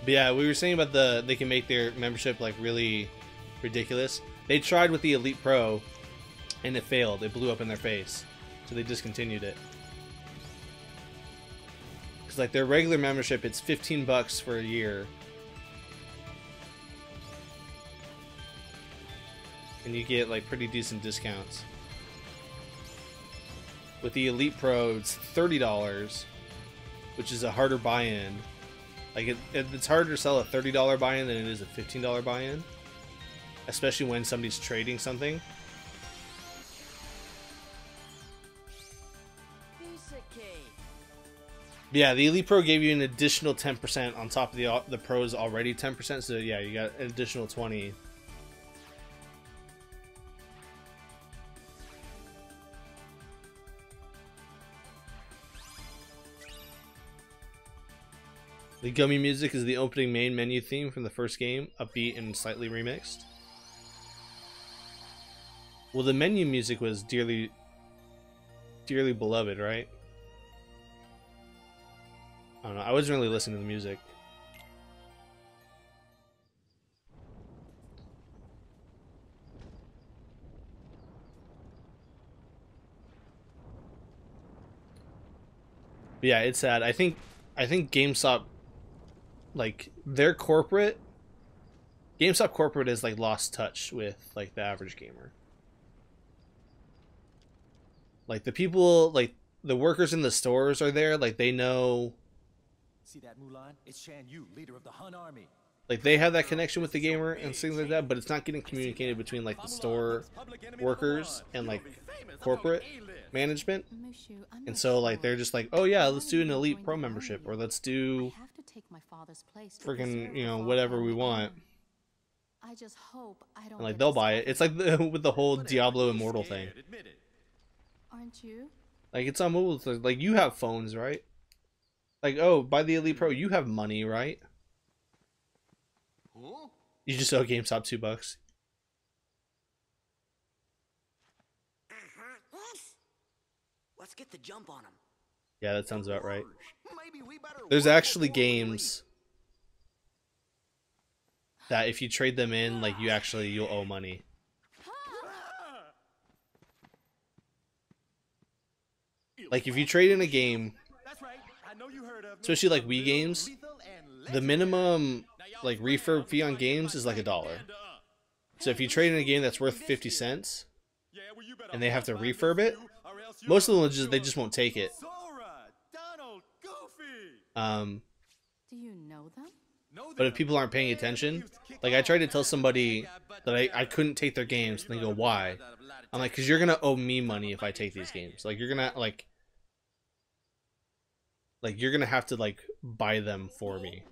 But yeah, we were saying about they can make their membership like really ridiculous. They tried with the Elite Pro and it failed. It blew up in their face. So they discontinued it. Cuz like their regular membership, it's $15 for a year. And you get like pretty decent discounts. With the Elite Pro, it's $30, which is a harder buy-in. Like it's harder to sell a $30 buy-in than it is a $15 buy-in, especially when somebody's trading something. Yeah, the Elite Pro gave you an additional 10% on top of the Pro's already 10%. So yeah, you got an additional 20. The Gummy music is the opening main menu theme from the first game, upbeat and slightly remixed. Well, the menu music was dearly beloved, right? I don't know. I wasn't really listening to the music. But yeah, it's sad. I think GameStop, like their corporate, GameStop corporate is like lost touch with like the average gamer. Like the people, like the workers in the stores are there, like they know. See that, Mulan? It's Shan Yu, leader of the Hun army. Like they have that connection with the gamer and things like that, but it's not getting communicated between like the store workers and like corporate management. And so like they're just like, oh yeah, let's do an Elite Pro membership, or let's do freaking, you know, whatever we want. I just hope I don't. And like they'll buy it. It's like with the whole Diablo Immortal thing. Aren't you? Like it's on mobile. Like you have phones, right? Like, oh, buy the Elite Pro, you have money, right? Huh? You just owe GameStop $2. Let's get the jump on him. Yeah, that sounds about right. There's actually games that if you trade them in, like you'll owe money. Like if you trade in a game, especially like Wii games, the minimum like refurb fee on games is like $1. So if you trade in a game that's worth 50 cents and they have to refurb it, most of them they just won't take it. Do you know them? But if people aren't paying attention, like I tried to tell somebody that I couldn't take their games, and they go, why? I'm like, because you're gonna owe me money if I take these games. Like you're gonna like you're gonna have to like buy them for me.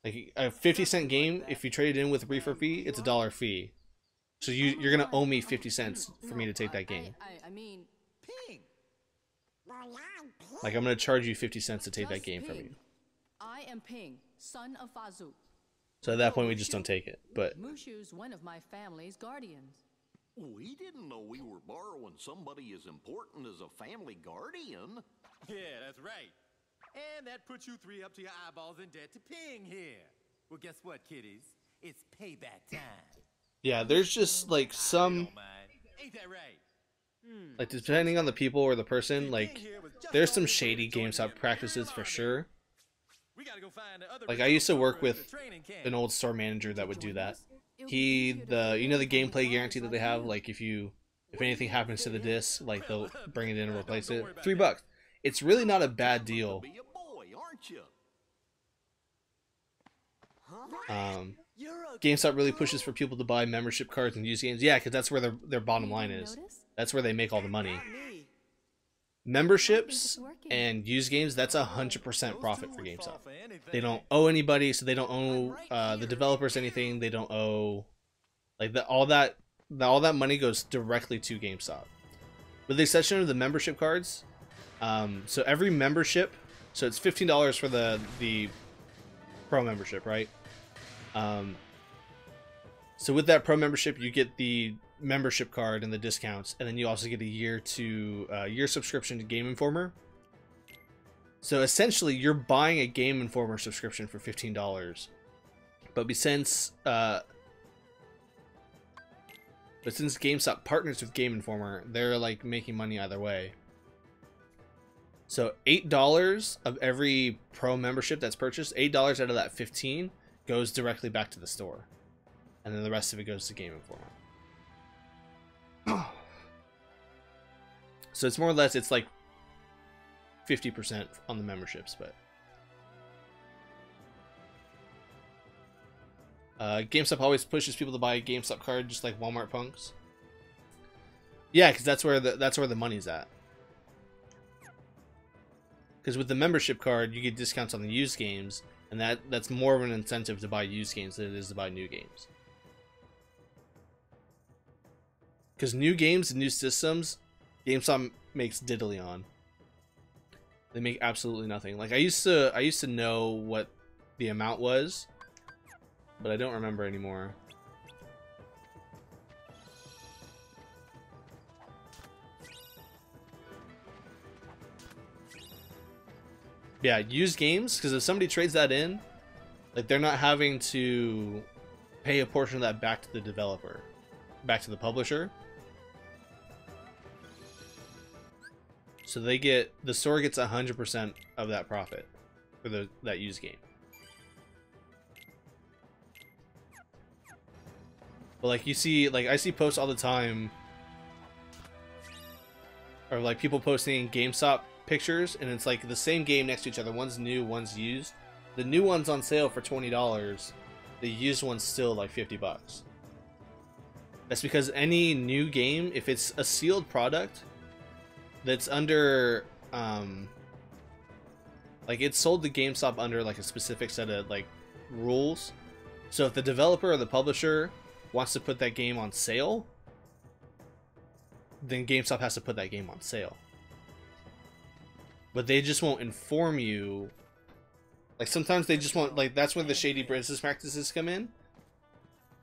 Like a 50-cent game, if you trade it in with a refurb fee, it's $1 fee. So you're gonna owe me 50 cents for me to take that game. I mean, Ping. Like I'm gonna charge you 50 cents to take that game from you. I am Ping, son of Fazu. So at that point, we just don't take it. But Mushu's one of my family's guardians. We didn't know we were borrowing somebody as important as a family guardian. Yeah, that's right. And that puts you three up to your eyeballs in debt to Ping here. Well, guess what, kiddies? It's payback time. yeah, there's just like some, Ain't that right? like depending on the people or the person, like there's some shady GameStop practices for sure. Like I used to work with an old store manager that would do that. you know the gameplay guarantee that they have, like if anything happens to the disc, like they'll bring it in and replace it. $3. It's really not a bad deal. GameStop really pushes for people to buy membership cards and use games. Yeah, because that's where their bottom line is. That's where they make all the money. Memberships and used games, that's 100% profit for GameStop. They don't owe anybody, so they don't owe the developers anything. They don't owe, like, all that money goes directly to GameStop, with the exception of the membership cards. So every membership, so it's $15 for the pro membership, right? So with that pro membership, you get the membership card and the discounts, and then you also get a year subscription to Game Informer. So essentially, you're buying a Game Informer subscription for $15. But since GameStop partners with Game Informer, they're like making money either way. So $8 of every pro membership that's purchased, $8 out of that 15 goes directly back to the store, and then the rest of it goes to Game Informer. So it's more or less, it's like 50% on the memberships, but GameStop always pushes people to buy a GameStop card, just like Walmart punks. Yeah, because that's where the money's at. Because with the membership card, you get discounts on the used games, and that's more of an incentive to buy used games than it is to buy new games. Because new games and new systems, GameStop makes diddly on. They make absolutely nothing. Like I used to know what the amount was, but I don't remember anymore. Yeah, used games, because if somebody trades that in, like they're not having to pay a portion of that back to the developer, back to the publisher. So the store gets 100% of that profit for that used game. But like you see, like I see posts all the time, or like people posting GameStop pictures, and it's like the same game next to each other. One's new, one's used. The new one's on sale for $20. The used one's still like $50. That's because any new game, if it's a sealed product that's under like it's sold to GameStop under like a specific set of like rules. So if the developer or the publisher wants to put that game on sale, then GameStop has to put that game on sale. But they just won't inform you. Like sometimes they just won't, like that's where the shady business practices come in.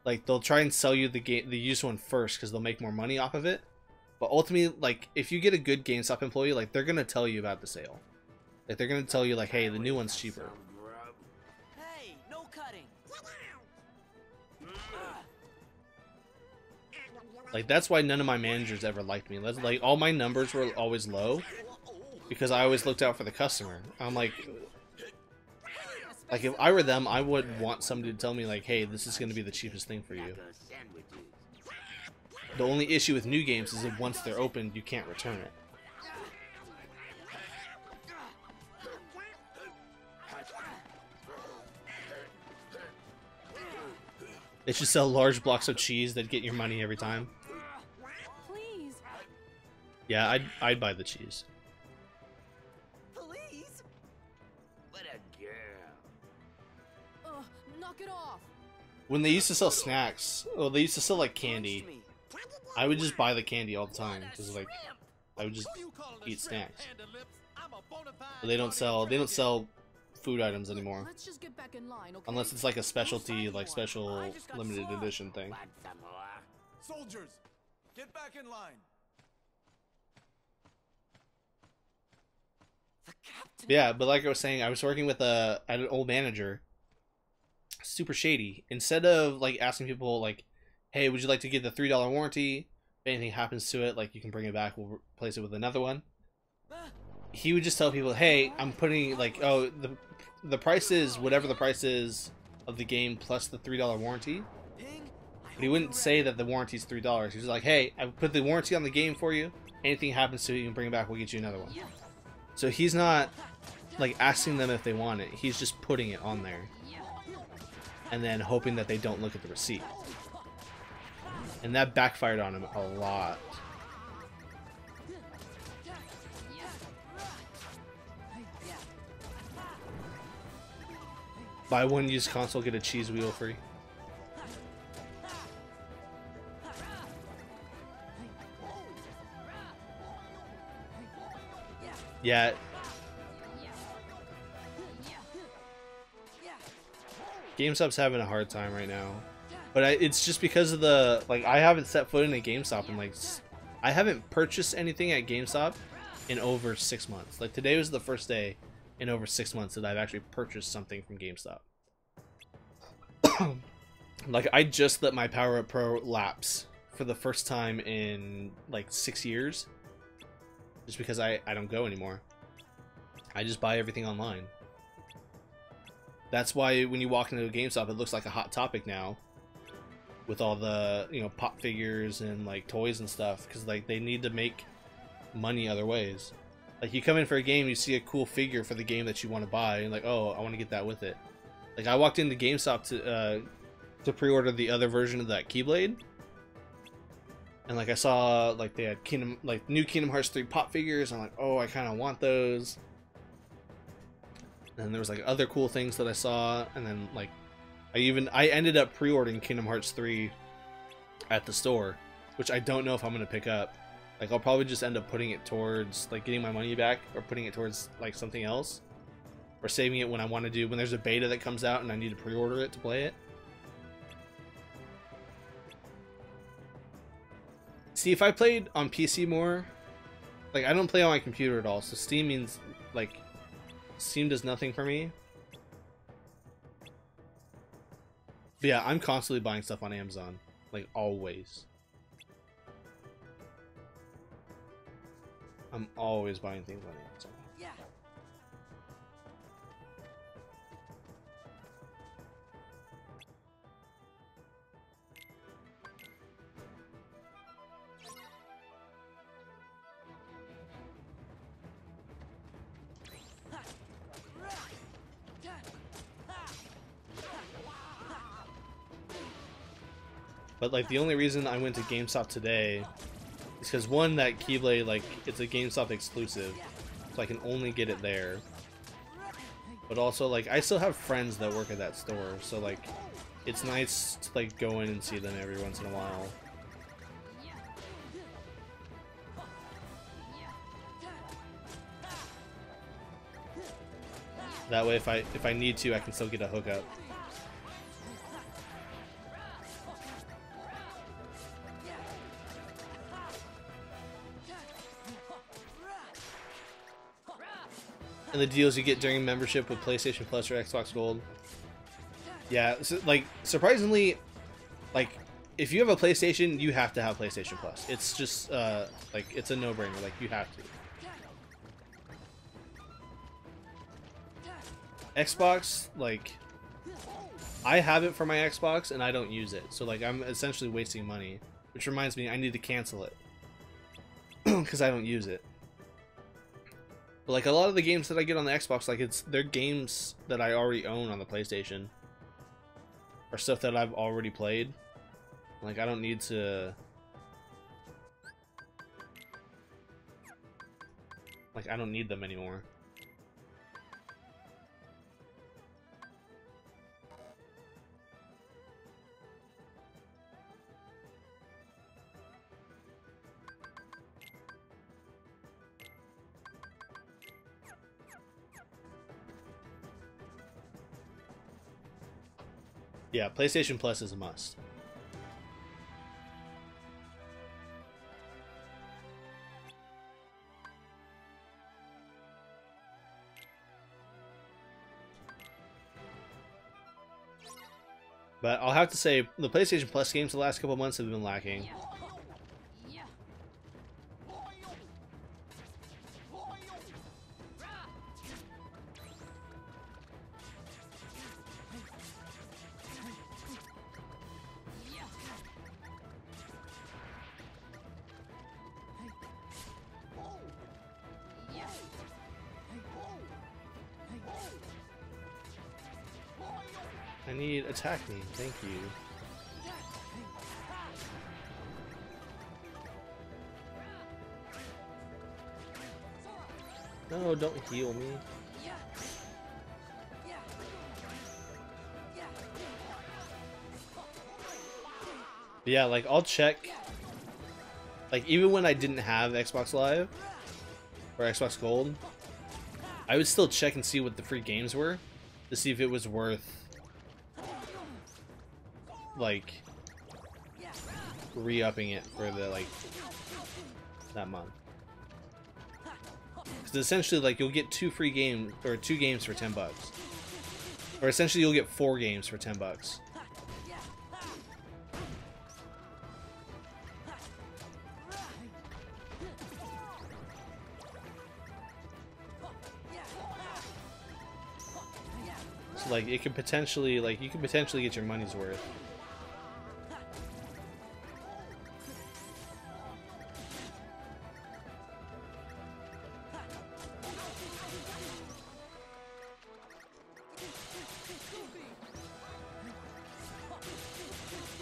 Like they'll try and sell you the used one first because they'll make more money off of it. But ultimately, like if you get a good GameStop employee, like they're gonna tell you about the sale. Like they're gonna tell you like, hey, the new one's cheaper. Hey, no cutting. Like that's why none of my managers ever liked me. Like all my numbers were always low because I always looked out for the customer. I'm like if I were them, I would want somebody to tell me like, hey, this is gonna be the cheapest thing for you. The only issue with new games is that once they're opened, you can't return it. They should sell large blocks of cheese that get your money every time. Please. Yeah, I'd buy the cheese. Please. What a girl. Knock it off. When they used to sell snacks, well, they used to sell like candy. I would just buy the candy all the time because like I would just eat snacks. But they don't sell food items anymore. Let's just get back in line, okay? Unless it's like a specialty, like special limited edition thing. Soldiers, get back in line. Yeah, but like I was saying, I was working with an old manager. Super shady. Instead of like asking people like, hey, would you like to get the $3 warranty? If anything happens to it, like you can bring it back, we'll replace it with another one. He would just tell people, hey, I'm putting like, oh, the price is whatever the price is of the game plus the $3 warranty. But he wouldn't say that the warranty's $3. He was like, hey, I put the warranty on the game for you. Anything happens to it, you can bring it back, we'll get you another one. So he's not like asking them if they want it. He's just putting it on there. And then hoping that they don't look at the receipt. And that backfired on him a lot. Buy one used console, get a cheese wheel free. Yeah. GameStop's having a hard time right now. But it's just because of the, like, I haven't set foot in a GameStop in, like, I haven't purchased anything at GameStop in over 6 months. Like, today was the first day in over 6 months that I've actually purchased something from GameStop. Like, I just let my Power Up Pro lapse for the first time in, like, 6 years. Just because I don't go anymore. I just buy everything online. That's why when you walk into a GameStop, it looks like a hot topic now. With all the, you know, pop figures and, like, toys and stuff. Because, like, they need to make money other ways. Like, you come in for a game, you see a cool figure for the game that you want to buy. And, like, oh, I want to get that with it. Like, I walked into GameStop to pre-order the other version of that Keyblade. And, like, I saw, like, they had new Kingdom Hearts 3 pop figures. I'm like, oh, I kind of want those. And there was, like, other cool things that I saw. And then, like, I ended up pre-ordering Kingdom Hearts 3 at the store, which I don't know if I'm going to pick up. Like, I'll probably just end up putting it towards, like, getting my money back, or putting it towards, like, something else. Or saving it when I want to do, when there's a beta that comes out and I need to pre-order it to play it. See, if I played on PC more, like, I don't play on my computer at all, so Steam means, like, Steam does nothing for me. But yeah, I'm constantly buying stuff on Amazon. Like, always. I'm always buying things on Amazon. Yeah. But, like, the only reason I went to GameStop today is because, one, that Keyblade, like, it's a GameStop exclusive, so I can only get it there. But also, like, I still have friends that work at that store, so, like, it's nice to, like, go in and see them every once in a while. That way, if I need to, I can still get a hookup. And the deals you get during membership with PlayStation Plus or Xbox Gold. Yeah, so, like, surprisingly, like, if you have a PlayStation, you have to have PlayStation Plus. It's just, like, it's a no-brainer. Like, you have to. Xbox, like, I have it for my Xbox, and I don't use it. So, like, I'm essentially wasting money. Which reminds me, I need to cancel it. Because I don't use it. But, like, a lot of the games that I get on the Xbox, like, they're games that I already own on the PlayStation. Or stuff that I've already played. Like, I don't need to... Like, I don't need them anymore. Yeah, PlayStation Plus is a must. But I'll have to say, the PlayStation Plus games the last couple months have been lacking. I need attack me. Thank you. No, don't heal me. But yeah, like I'll check. Like even when I didn't have Xbox Live or Xbox Gold, I would still check and see what the free games were to see if it was worth like re-upping it for the like that month. Because essentially like you'll get 2 free games or 2 games for $10. Or essentially you'll get 4 games for $10. So like it could potentially like you could potentially get your money's worth.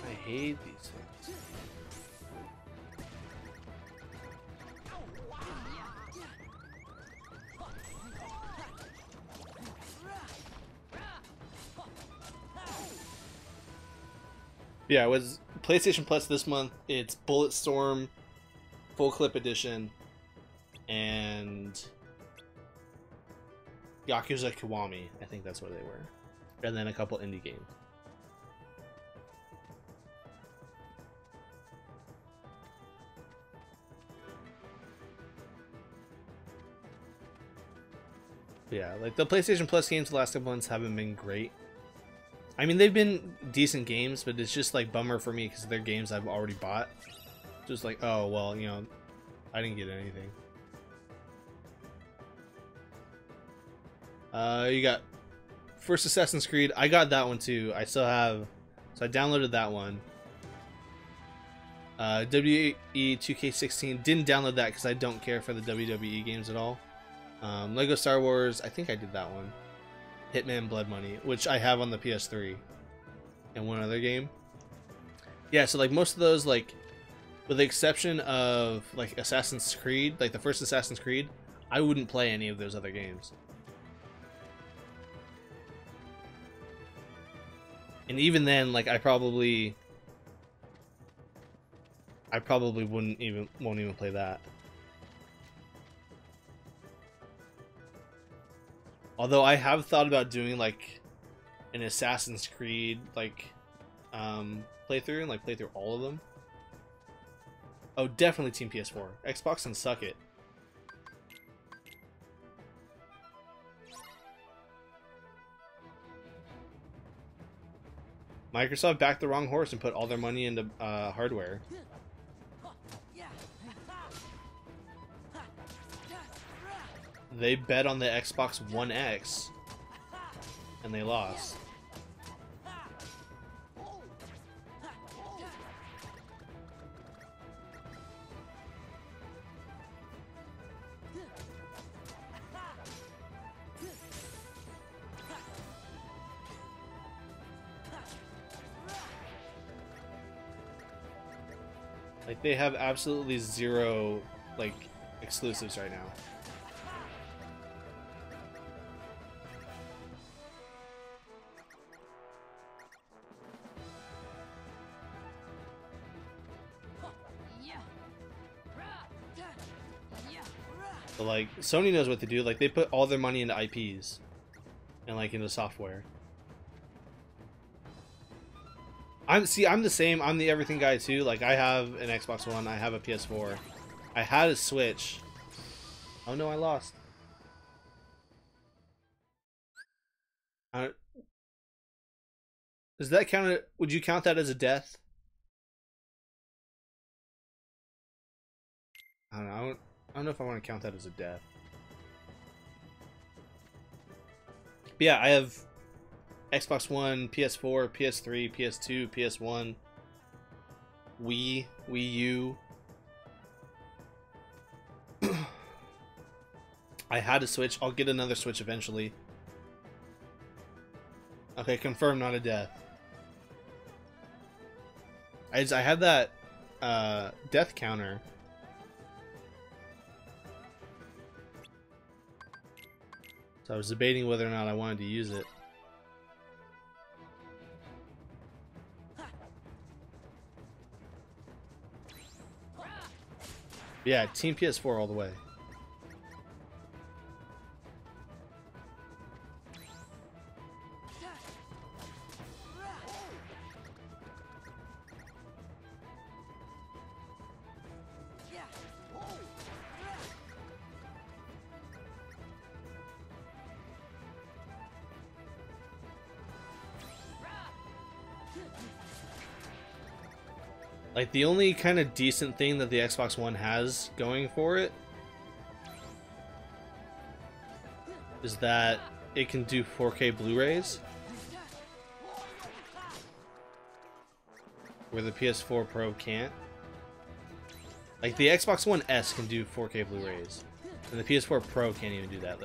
I hate these things. Yeah, it was PlayStation Plus this month. It's Bulletstorm Full Clip Edition and Yakuza Kiwami. I think that's what they were. And then a couple indie games. Yeah, like the PlayStation Plus games the last couple months haven't been great. I mean, they've been decent games, but it's just like bummer for me because they're games I've already bought. Just like, oh, well, you know, I didn't get anything. You got first Assassin's Creed. I got that one too. I still have, so I downloaded that one. WWE 2K16. Didn't download that because I don't care for the WWE games at all. Lego Star Wars. I think I did that one. Hitman Blood Money, which I have on the PS3, and one other game. Yeah, so like most of those, like with the exception of like Assassin's Creed, like the first Assassin's Creed, I wouldn't play any of those other games. And even then, like I probably won't even play that. Although I have thought about doing like an Assassin's Creed like playthrough and like play through all of them. Oh, definitely Team PS4. Xbox can suck it. Microsoft backed the wrong horse and put all their money into hardware. They bet on the Xbox One X, and they lost. Like, they have absolutely zero, like, exclusives right now. But like Sony knows what to do. Like they put all their money into IPs and like into software. I'm the same. I'm the everything guy too. Like I have an Xbox One. I have a PS4. I had a Switch. Oh no, I lost. Does that count? Would you count that as a death? I don't know. I don't know if I want to count that as a death. But yeah, I have Xbox One, PS4, PS3, PS2, PS1, Wii, Wii U. I had a Switch. I'll get another Switch eventually. Okay, confirmed, not a death. I had that death counter. So I was debating whether or not I wanted to use it. Yeah, Team PS4 all the way. Like, the only kind of decent thing that the Xbox One has going for it is that it can do 4K Blu-rays, where the PS4 Pro can't. Like, the Xbox One S can do 4K Blu-rays, and the PS4 Pro can't even do that.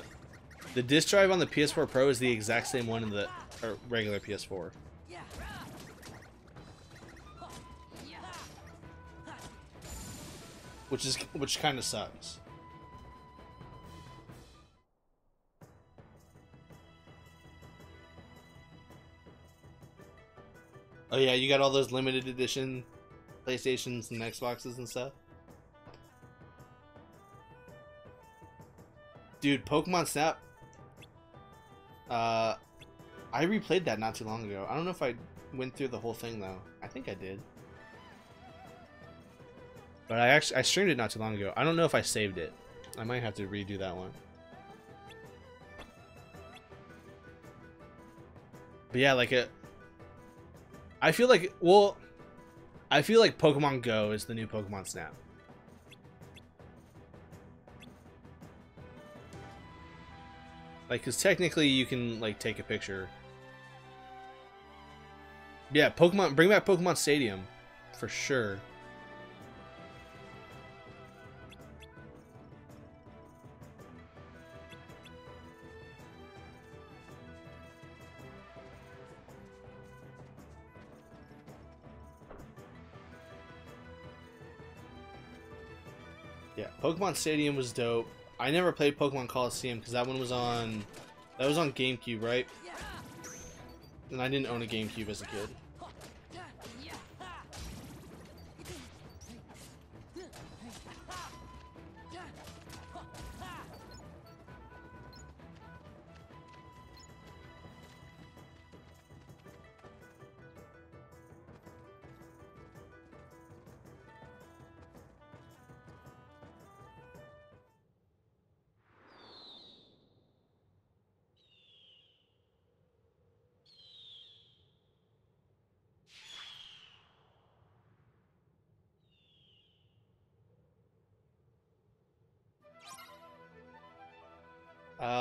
The disc drive on the PS4 Pro is the exact same one in the regular PS4. Which kind of sucks. Oh yeah, you got all those limited edition PlayStations and Xboxes and stuff. Dude, Pokemon Snap. I replayed that not too long ago. I don't know if I went through the whole thing though. I think I did. But I streamed it not too long ago. I don't know if I saved it. I might have to redo that one. But yeah, like I feel like Pokemon Go is the new Pokemon Snap. Like, cause technically you can like take a picture. Yeah, bring back Pokemon Stadium for sure. Yeah, Pokemon Stadium was dope. I never played Pokemon Coliseum because that one was on GameCube, right? And I didn't own a GameCube as a kid.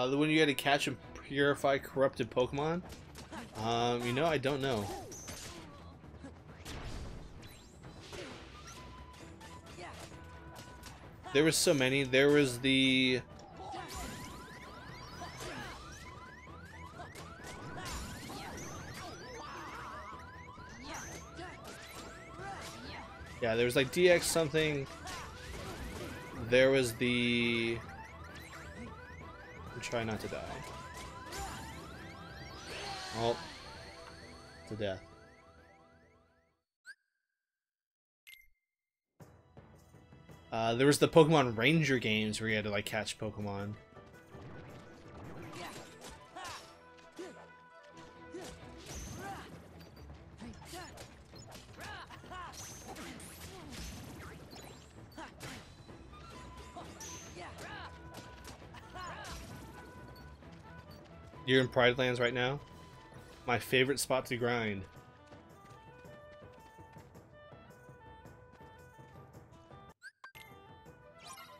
The one you got to catch and purify corrupted Pokemon? You know, I don't know. There was so many. There was the... Yeah, there was like DX something. There was the... Try not to die. Oh, to death. There was the Pokemon Ranger games where you had to like catch Pokemon. You're in Pride Lands right now? My favorite spot to grind.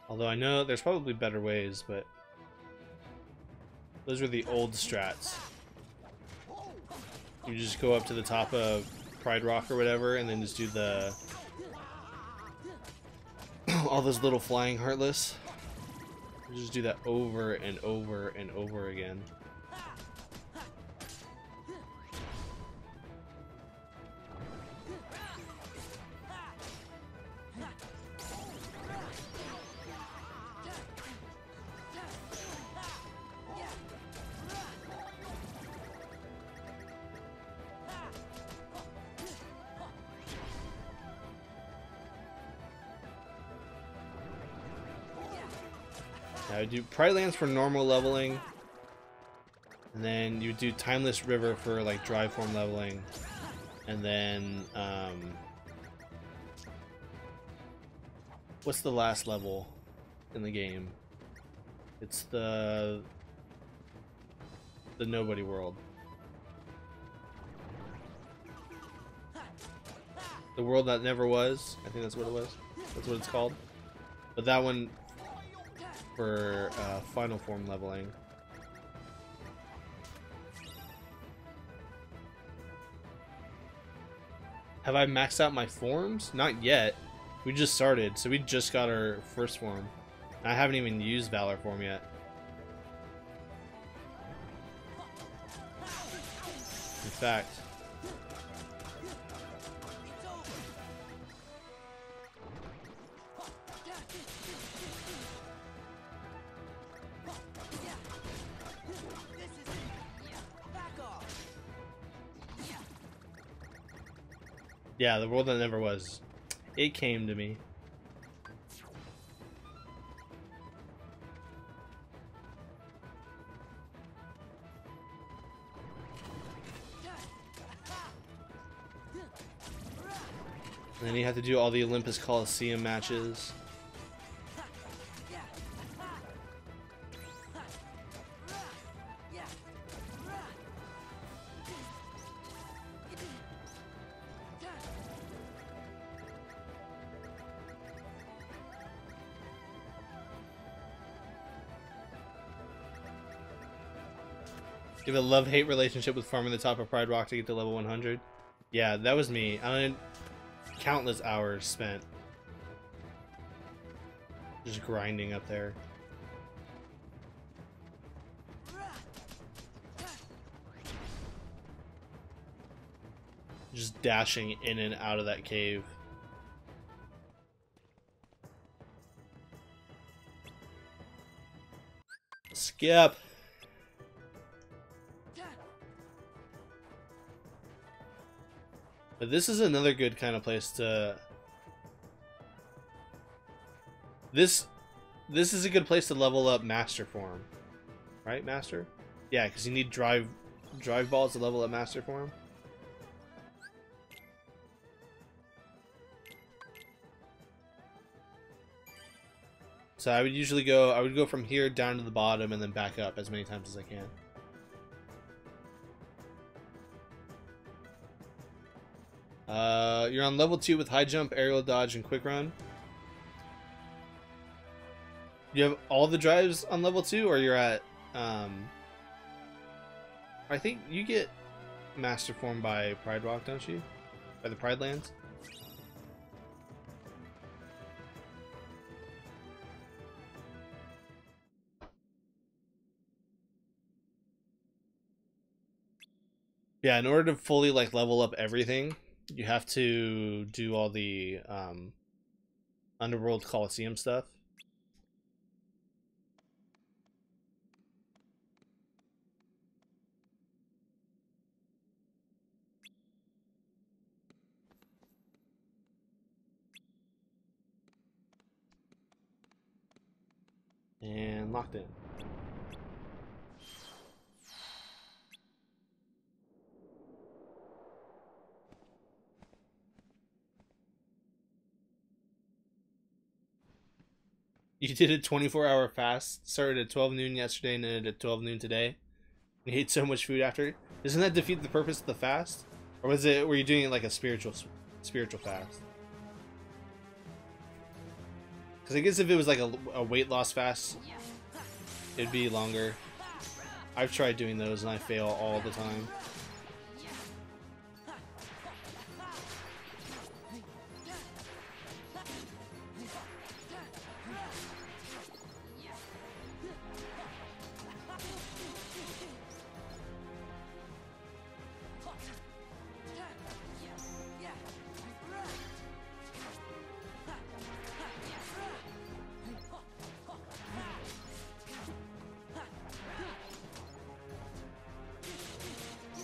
Although I know there's probably better ways, but those were the old strats. You just go up to the top of Pride Rock or whatever, and then just do the all those little flying Heartless. You just do that over and over and over again. I would do Pride Lands for normal leveling, and then you do Timeless River for like drive form leveling, and then what's the last level in the game? It's the Nobody World. The World That Never Was. I think that's what it was. That's what it's called. But that one for final form leveling. Have I maxed out my forms? Not yet. We just started, so we just got our first form. I haven't even used Valor form yet. In fact, yeah, the World That Never Was. It came to me. And then you have to do all the Olympus Coliseum matches. You have a love-hate relationship with farming the top of Pride Rock to get to level 100. Yeah, that was me. I mean, countless hours spent just grinding up there. Just dashing in and out of that cave. Skip. But this is another good kind of place to... This is a good place to level up Master Form. Right, Master? Yeah, because you need drive balls to level up Master Form. So I would usually go from here down to the bottom and then back up as many times as I can. You're on level 2 with high jump, aerial dodge, and quick run. You have all the drives on level 2, or you're at I think you get Master Form by Pride Rock, don't you? By the Pride Lands? Yeah, in order to fully like level up everything, you have to do all the Underworld Coliseum stuff. And locked in. You did a 24-hour fast. Started at 12 noon yesterday and ended at 12 noon today. You ate so much food after. Doesn't that defeat the purpose of the fast? Or were you doing it like a spiritual fast? Because I guess if it was like a weight loss fast, it'd be longer. I've tried doing those and I fail all the time.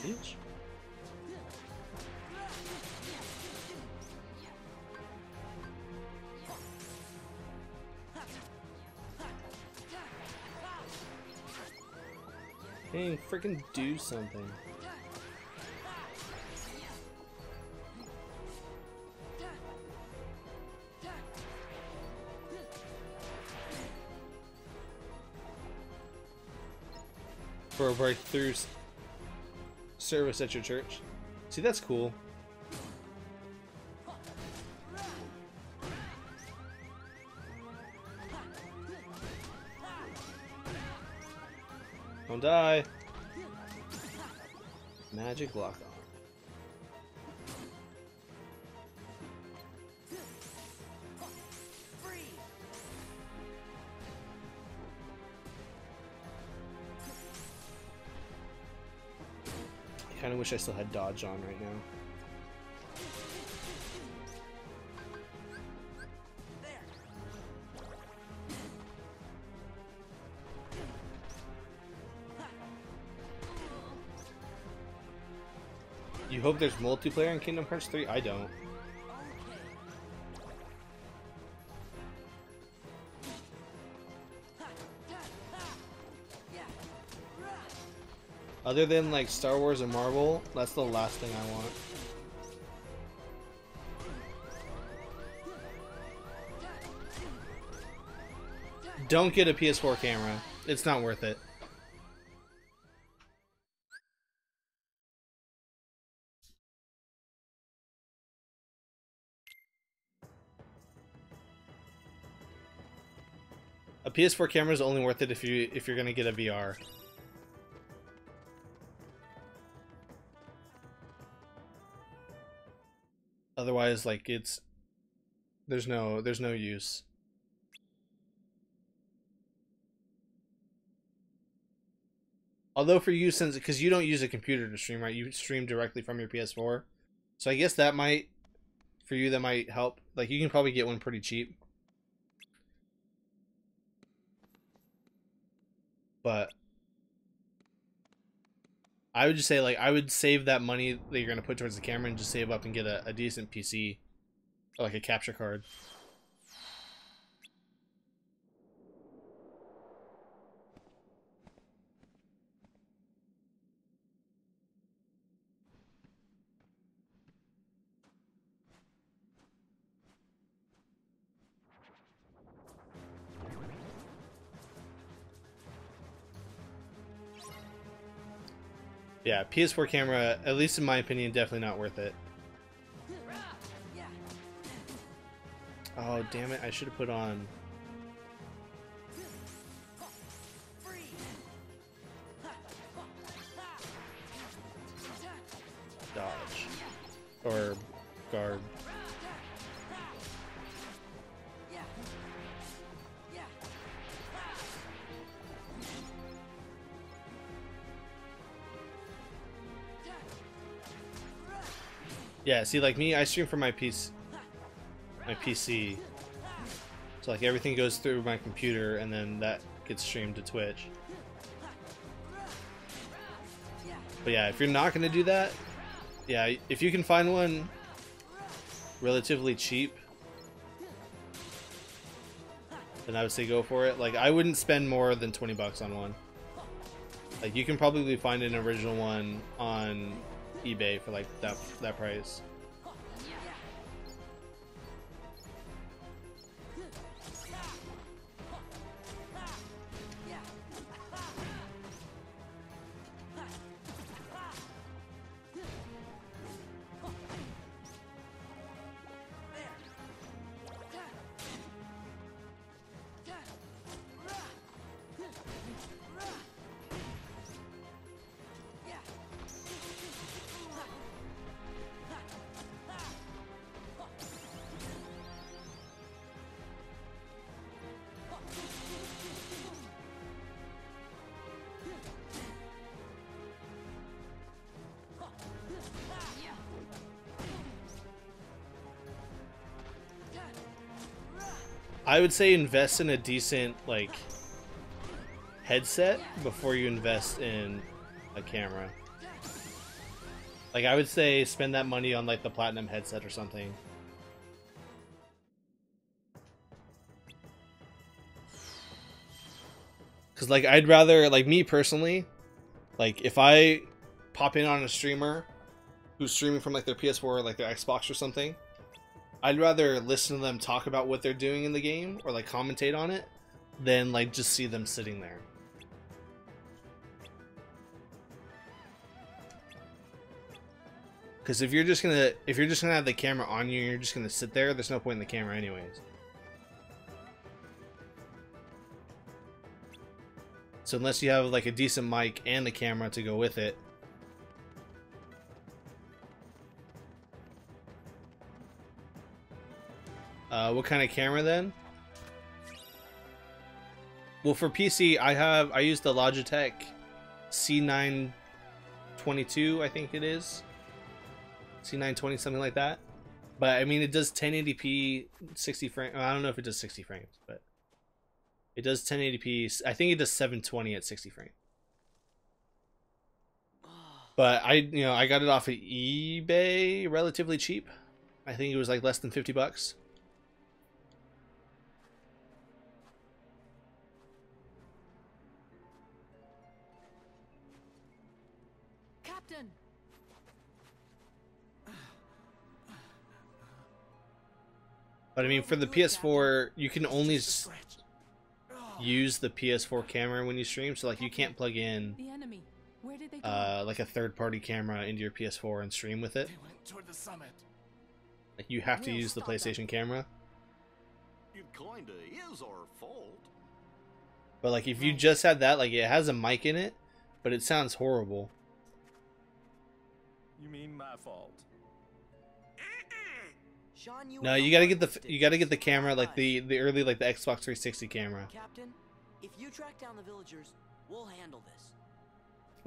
Bitch. Dang, freaking do something. For a breakthrough service at your church. See, that's cool. Don't die. Magic lock on. I kind of wish I still had dodge on right now. You hope there's multiplayer in Kingdom Hearts 3? I don't. Other than like Star Wars and Marvel, that's the last thing I want. Don't get a PS4 camera. It's not worth it. A PS4 camera is only worth it if you're gonna get a VR. Otherwise, like there's no use. Although for you, since because you don't use a computer to stream, right? You stream directly from your PS4, so I guess that might, for you, that might help. Like you can probably get one pretty cheap. But I would just say, like, I would save that money that you're gonna put towards the camera and just save up and get a decent PC or like a capture card. Yeah, PS4 camera, at least in my opinion, definitely not worth it. Oh, damn it. I should have put on... dodge. Or guard. Yeah, see, like me, I stream from my PC. So like everything goes through my computer and then that gets streamed to Twitch. But yeah, if you're not gonna do that, yeah, if you can find one relatively cheap, then I would say go for it. Like I wouldn't spend more than 20 bucks on one. Like you can probably find an original one on eBay for like that price. I would say invest in a decent like headset before you invest in a camera. Like I would say spend that money on like the platinum headset or something. Cause like I'd rather, like me personally, Like, if I pop in on a streamer who's streaming from like their PS4 or like their Xbox or something, I'd rather listen to them talk about what they're doing in the game or like commentate on it than like just see them sitting there. Because if you're just gonna have the camera on you and you're just gonna sit there, there's no point in the camera anyways. So unless you have like a decent mic and a camera to go with it. What kind of camera then? Well, for PC, I use the Logitech C922, I think it is. C920, something like that. But I mean, it does 1080p 60 frames. I don't know if it does 60 frames, but it does 1080p. I think it does 720 at 60 frames. But I got it off of eBay relatively cheap. I think it was like less than $50. Captain. But I mean, for the PS4, you can only use the PS4 camera when you stream. So like, you can't plug in The enemy. Where did they go? like a third-party camera into your PS4 and stream with it. They went toward the summit. Like, you have to use the PlayStation camera. It kinda is our fault. But like, if you just had that, like, it has a mic in it, but it sounds horrible. You mean my fault? Sean, No, you gotta get the camera, like the early, like the Xbox 360 camera, Captain, if you track down the villagers, we'll handle this.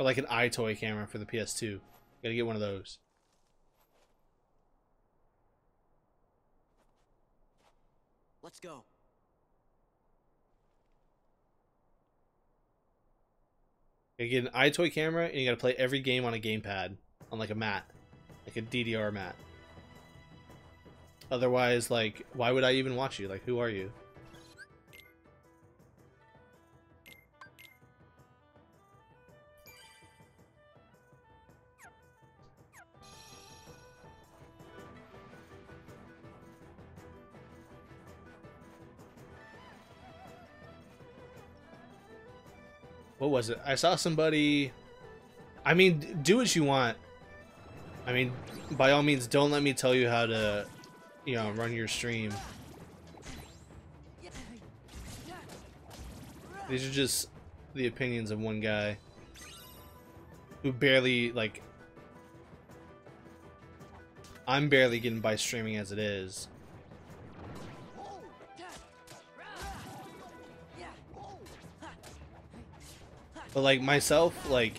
or like an iToy camera for the PS2. You gotta get one of those. Let's go. You gotta get an iToy camera, and you gotta play every game on a gamepad, on like a mat, like a DDR mat. Otherwise, like, why would I even watch you? Like, who are you? What was it? I saw somebody... I mean, do what you want. I mean, by all means, don't let me tell you how to, run your stream. These are just the opinions of one guy who barely, like... I'm barely getting by streaming as it is. But like myself, like,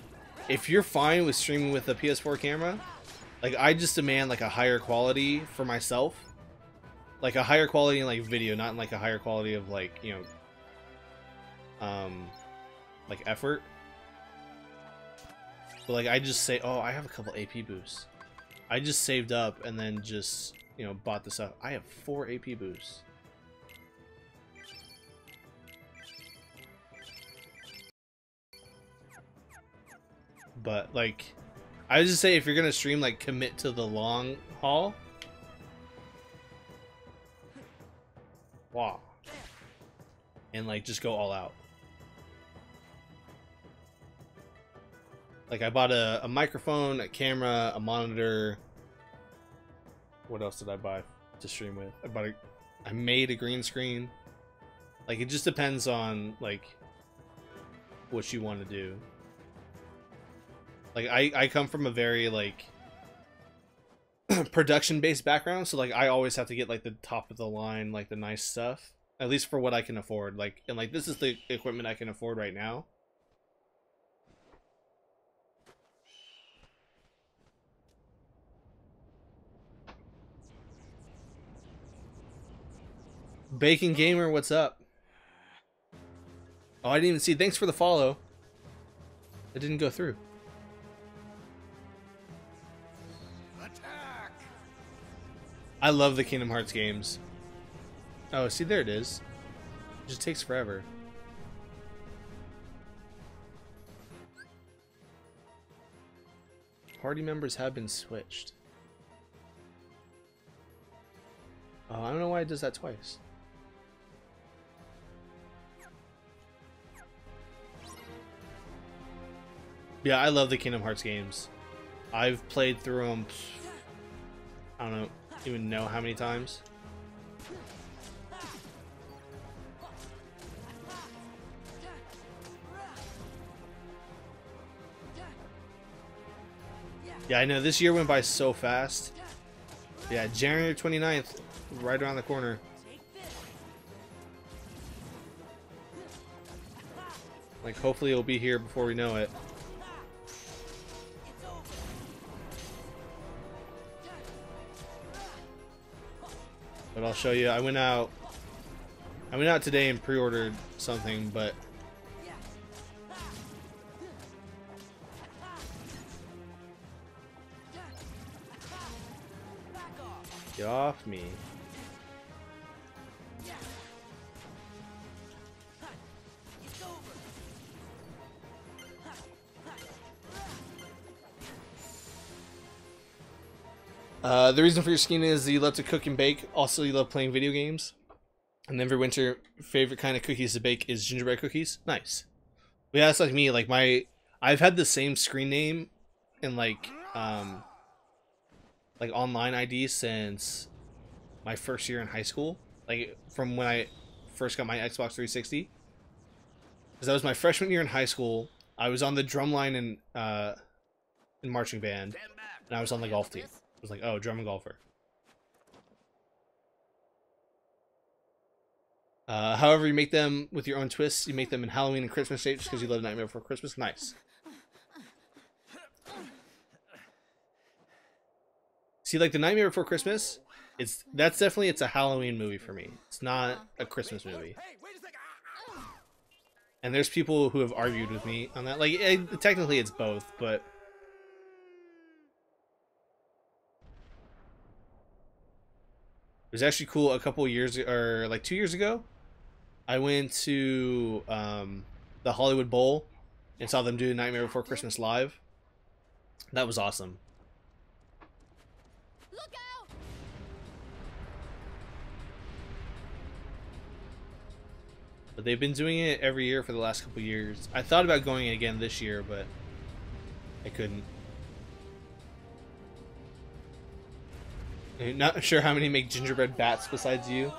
if you're fine with streaming with a PS4 camera, like, I just demand like a higher quality for myself, like a higher quality in like video, not in like a higher quality of like, like effort. But like, I just say, oh, I have a couple AP boosts. I just saved up and then just, bought this up. I have 4 AP boosts. But like, I would just say, if you're gonna stream, like, commit to the long haul. Wow. And like, just go all out. Like, I bought a microphone, a camera, a monitor. What else did I buy to stream with? I made a green screen. Like, it just depends on like what you want to do. Like, I come from a very, like, production-based background, so, like, I always have to get, like, the top of the line, like, the nice stuff. At least for what I can afford. Like, and, like, this is the equipment I can afford right now. Bacon Gamer, what's up? Oh, I didn't even see. Thanks for the follow. It didn't go through. I love the Kingdom Hearts games. Oh, see, there it is. It just takes forever. Party members have been switched. Oh, I don't know why it does that twice. Yeah, I love the Kingdom Hearts games. I've played through them, I don't even know how many times. Yeah, I know, this year went by so fast. Yeah, January 29th, right around the corner. Like, hopefully it'll be here before we know it. But I'll show you. I went out today and pre-ordered something, but get off me. The reason for your skin is you love to cook and bake. Also, you love playing video games. And every winter, favorite kind of cookies to bake is gingerbread cookies. Nice. Yeah, that's like me. Like I've had the same screen name and like online ID since my first year in high school. Like from when I first got my Xbox 360. Because that was my freshman year in high school. I was on the drum line in marching band, and I was on the golf team. It was like, oh, drum and golfer. However, you make them with your own twists. You make them in Halloween and Christmas shapes because you love Nightmare Before Christmas. Nice. See, like the Nightmare Before Christmas, that's definitely a Halloween movie for me. It's not a Christmas movie. And there's people who have argued with me on that. Like, technically it's both, but it was actually cool. A couple years, or like 2 years ago, I went to the Hollywood Bowl and saw them do Nightmare Before Christmas live. That was awesome. Look out! But they've been doing it every year for the last couple years. I thought about going again this year, but I couldn't. I'm not sure how many make gingerbread bats besides you.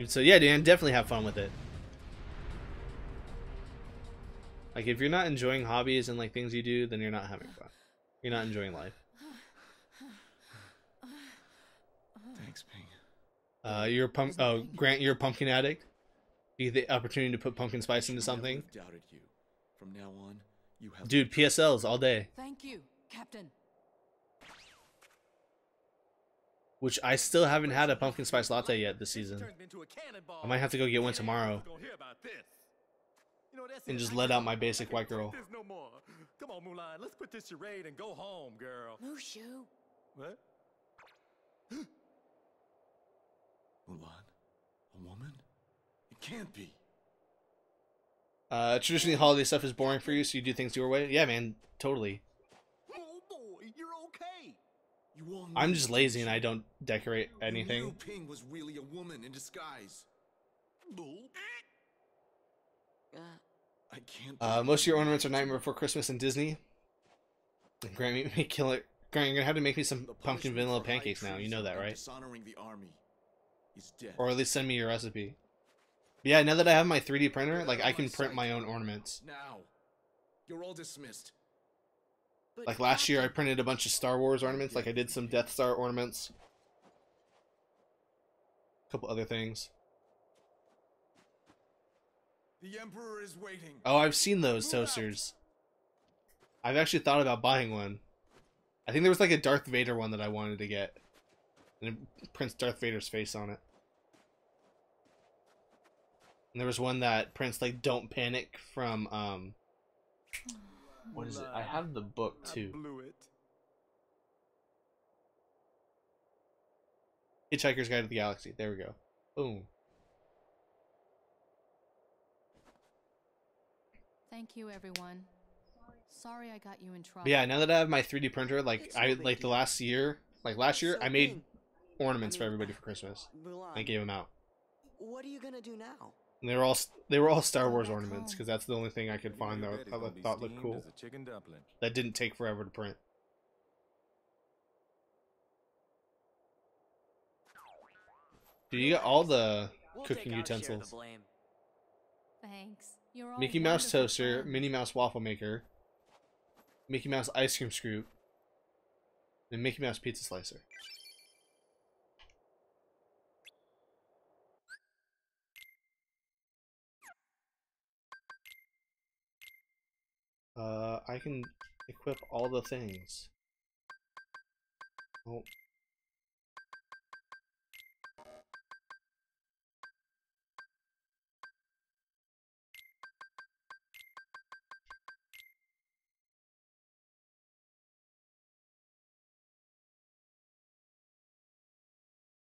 So yeah, Dan, definitely have fun with it. Like, if you're not enjoying hobbies and like things you do, then you're not having fun. You're not enjoying life. Thanks, Ping. You're a oh, Grant, you're a pumpkin addict. You get the opportunity to put pumpkin spice into something. Doubted you. From now on, you have. Dude, PSLs all day. Thank you, Captain. Which I still haven't had a pumpkin spice latte yet this season. I might have to go get one tomorrow. And just let out my basic white girl. Come on, Mulan, let's quit this charade and go home, girl. Mushu. What? Mulan, a woman? It can't be. Traditionally, holiday stuff is boring for you, so you do things your way. Yeah, man, totally. Oh boy, you're okay. You all I'm just lazy and I don't decorate You anything. knew Ping was really a woman in disguise. I can't. Most of your ornaments are Nightmare Before Christmas and Disney. And Grant, me kill it. Grant, you're gonna have to make me some pumpkin vanilla pancakes now. You know that, right? Dishonoring the army is death. Or at least send me your recipe. But yeah, now that I have my 3D printer, like I can print my own ornaments. Now, you're all dismissed. Like last year, I printed a bunch of Star Wars ornaments. Like I did some Death Star ornaments. A couple other things. The Emperor is waiting. Oh, I've seen those toasters. I've actually thought about buying one. I think there was like a Darth Vader one that I wanted to get. And it prints Darth Vader's face on it. And there was one that prints like Don't Panic from what is it? I have the book too. Blew it. Hitchhiker's Guide to the Galaxy. There we go. Boom. Thank you, everyone. Sorry I got you in trouble. But yeah, now that I have my 3D printer, like the last year, like last year, I made ornaments for everybody for Christmas. I gave them out. What are you gonna do now? And they were all Star Wars ornaments because that's the only thing I could find that I thought looked cool. That didn't take forever to print. Dude, you got all the cooking utensils. Thanks. You're all Mickey Mouse wonderful toaster, friends. Minnie Mouse waffle maker, Mickey Mouse ice cream scoop, and Mickey Mouse pizza slicer. I can equip all the things. Oh.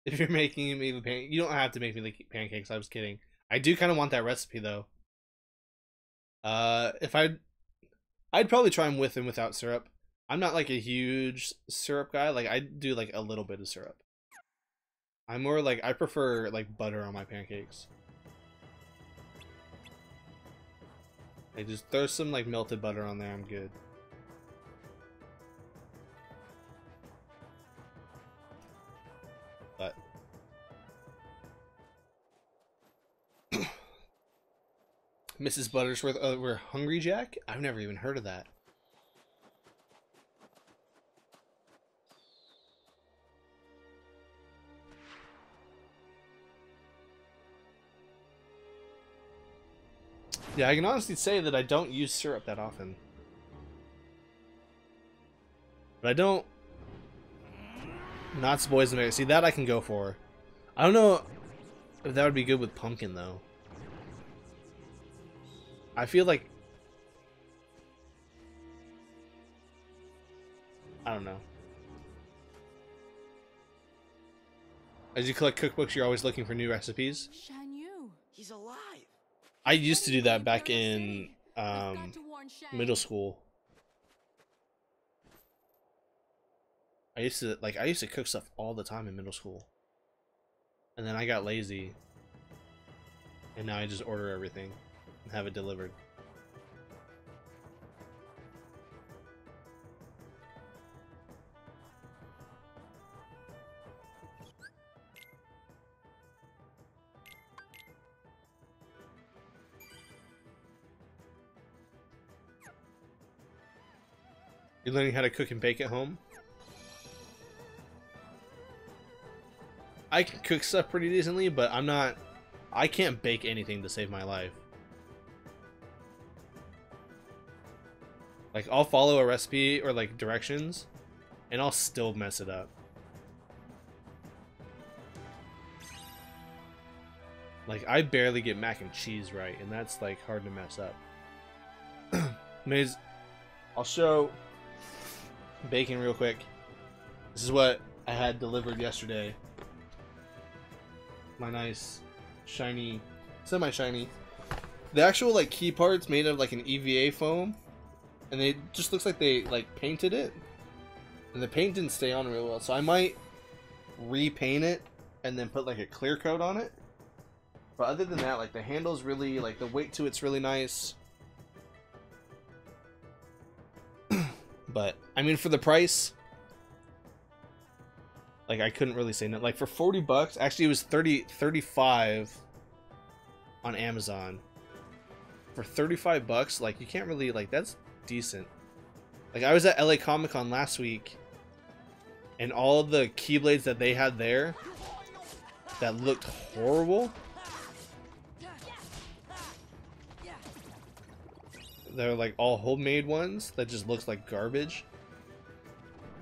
If you're making me pancakes, you don't have to make me like pancakes. I was kidding. I do kind of want that recipe though. If I'd probably try them with and without syrup. I'm not like a huge syrup guy. Like I do like a little bit of syrup. I'm more like I prefer like butter on my pancakes. I just throw some like melted butter on there. I'm good. But Mrs. Buttersworth, we're Hungry Jack? I've never even heard of that. Yeah, I can honestly say that I don't use syrup that often. But I don't... Knott's Boysenberry. See, that I can go for. I don't know if that would be good with pumpkin, though. I feel like... I don't know. As you collect cookbooks, you're always looking for new recipes. Shan Yu, he's alive. I used to do that back in middle school. I used to cook stuff all the time in middle school. And then I got lazy. And now I just order everything and have it delivered. You're learning how to cook and bake at home? I can cook stuff pretty decently, but I can't bake anything to save my life. Like, I'll follow a recipe or like directions, and I'll still mess it up. Like, I barely get mac and cheese right, and that's like hard to mess up. I'll show bacon real quick. This is what I had delivered yesterday. My nice shiny, semi-shiny. The actual like key part's made of like an EVA foam, and it just looks like they like painted it, and the paint didn't stay on real well. So I might repaint it and then put like a clear coat on it. But other than that, like the handle's really like the weight to it's really nice. But I mean, for the price, like I couldn't really say no. Like for 40 bucks, actually it was 35 on Amazon. For 35 bucks, like you can't really, like, that's decent. Like I was at LA Comic Con last week, and all of the keyblades that they had there that looked horrible, they're like all homemade ones that just looks like garbage.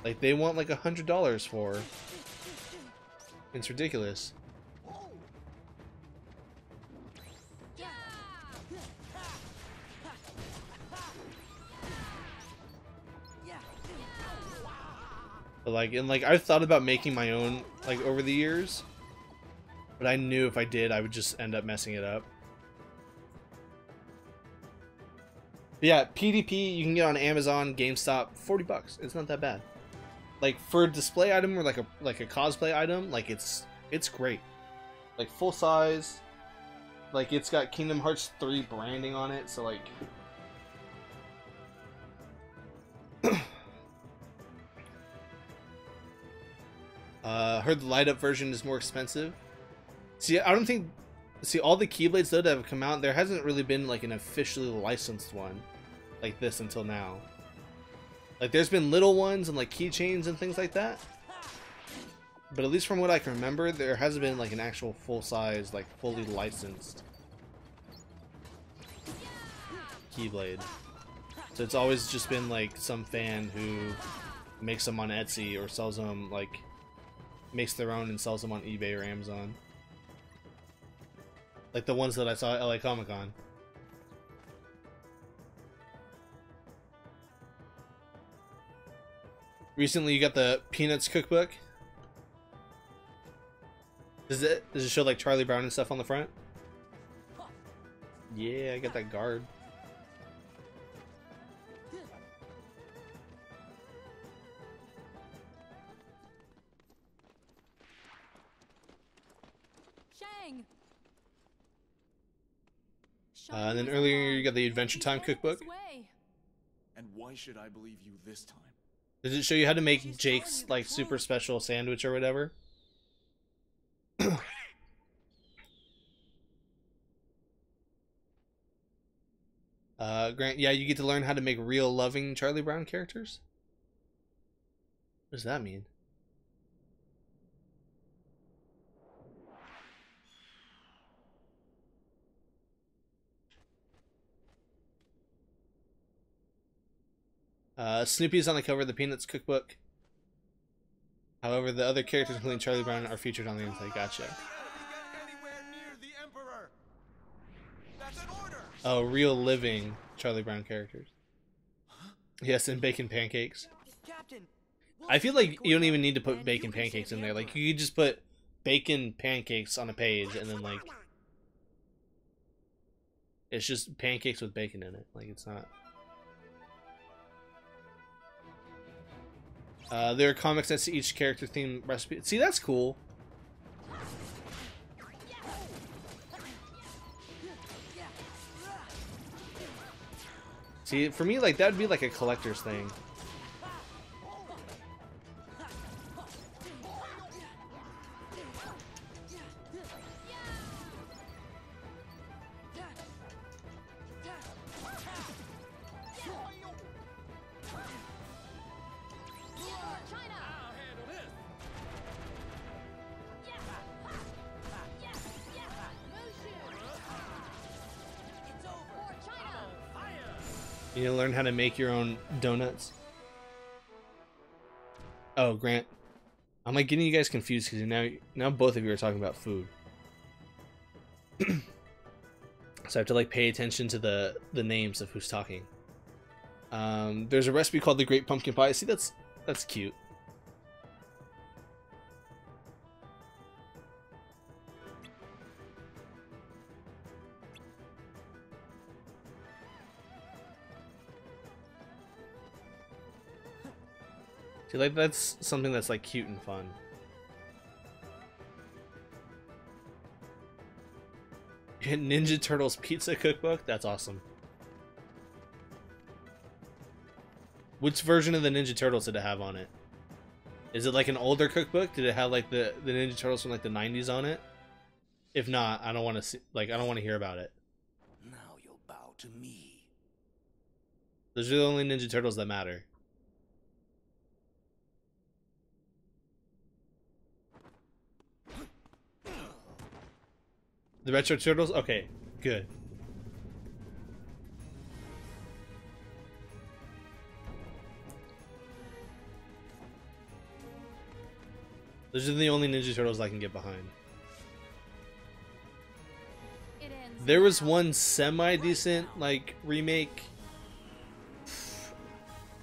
Like they want like $100 for. It's ridiculous. But like, and like I've thought about making my own like over the years, but I knew if I did, I would just end up messing it up. But yeah, PDP you can get on Amazon, GameStop, $40. It's not that bad. Like for a display item or like a cosplay item, like it's great. Like full size. Like it's got Kingdom Hearts 3 branding on it, so like heard the light up version is more expensive. See, I don't think all the Keyblades though that have come out, there hasn't really been like an officially licensed one like this until now. Like there's been little ones and like keychains and things like that. But at least from what I can remember, there hasn't been like an actual full-size, like fully licensed Keyblade. So it's always just been like some fan who makes them on Etsy or sells them, like makes their own and sells them on eBay or Amazon. Like the ones that I saw at LA Comic Con. Recently you got the Peanuts cookbook. Does it show like Charlie Brown and stuff on the front? Yeah, I got that guard. Shang. And then earlier you got the Adventure Time cookbook. And why should I believe you this time? Does it show you how to make Jake's like super special sandwich or whatever? Grant, yeah, you get to learn how to make real loving Charlie Brown characters. What does that mean? Snoopy's on the cover of the Peanuts cookbook. However, the other characters, including Charlie Brown, are featured on the inside. Gotcha. Oh, real living Charlie Brown characters. Yes, and bacon pancakes. I feel like you don't even need to put bacon pancakes in there. Like, you could just put bacon pancakes on a page and then, like, it's just pancakes with bacon in it. Like, it's not... there are comics next to each character theme recipe. See, that's cool. See, for me, like, that would be like a collector's thing. You know, learn how to make your own donuts. Oh, Grant, I'm like getting you guys confused because now both of you are talking about food. So I have to like pay attention to the names of who's talking. There's a recipe called the Great Pumpkin Pie. See, that's cute. See, like, that's something that's like cute and fun. Ninja Turtles pizza cookbook? That's awesome. Which version of the Ninja Turtles did it have on it? Is it like an older cookbook? Did it have like the Ninja Turtles from like the 90s on it? If not, I don't want to see, like, I don't want to hear about it. Now you'll bow to me. Those are the only Ninja Turtles that matter. The Retro Turtles? Okay, good. Those are the only Ninja Turtles I can get behind. There was one semi-decent, like, remake.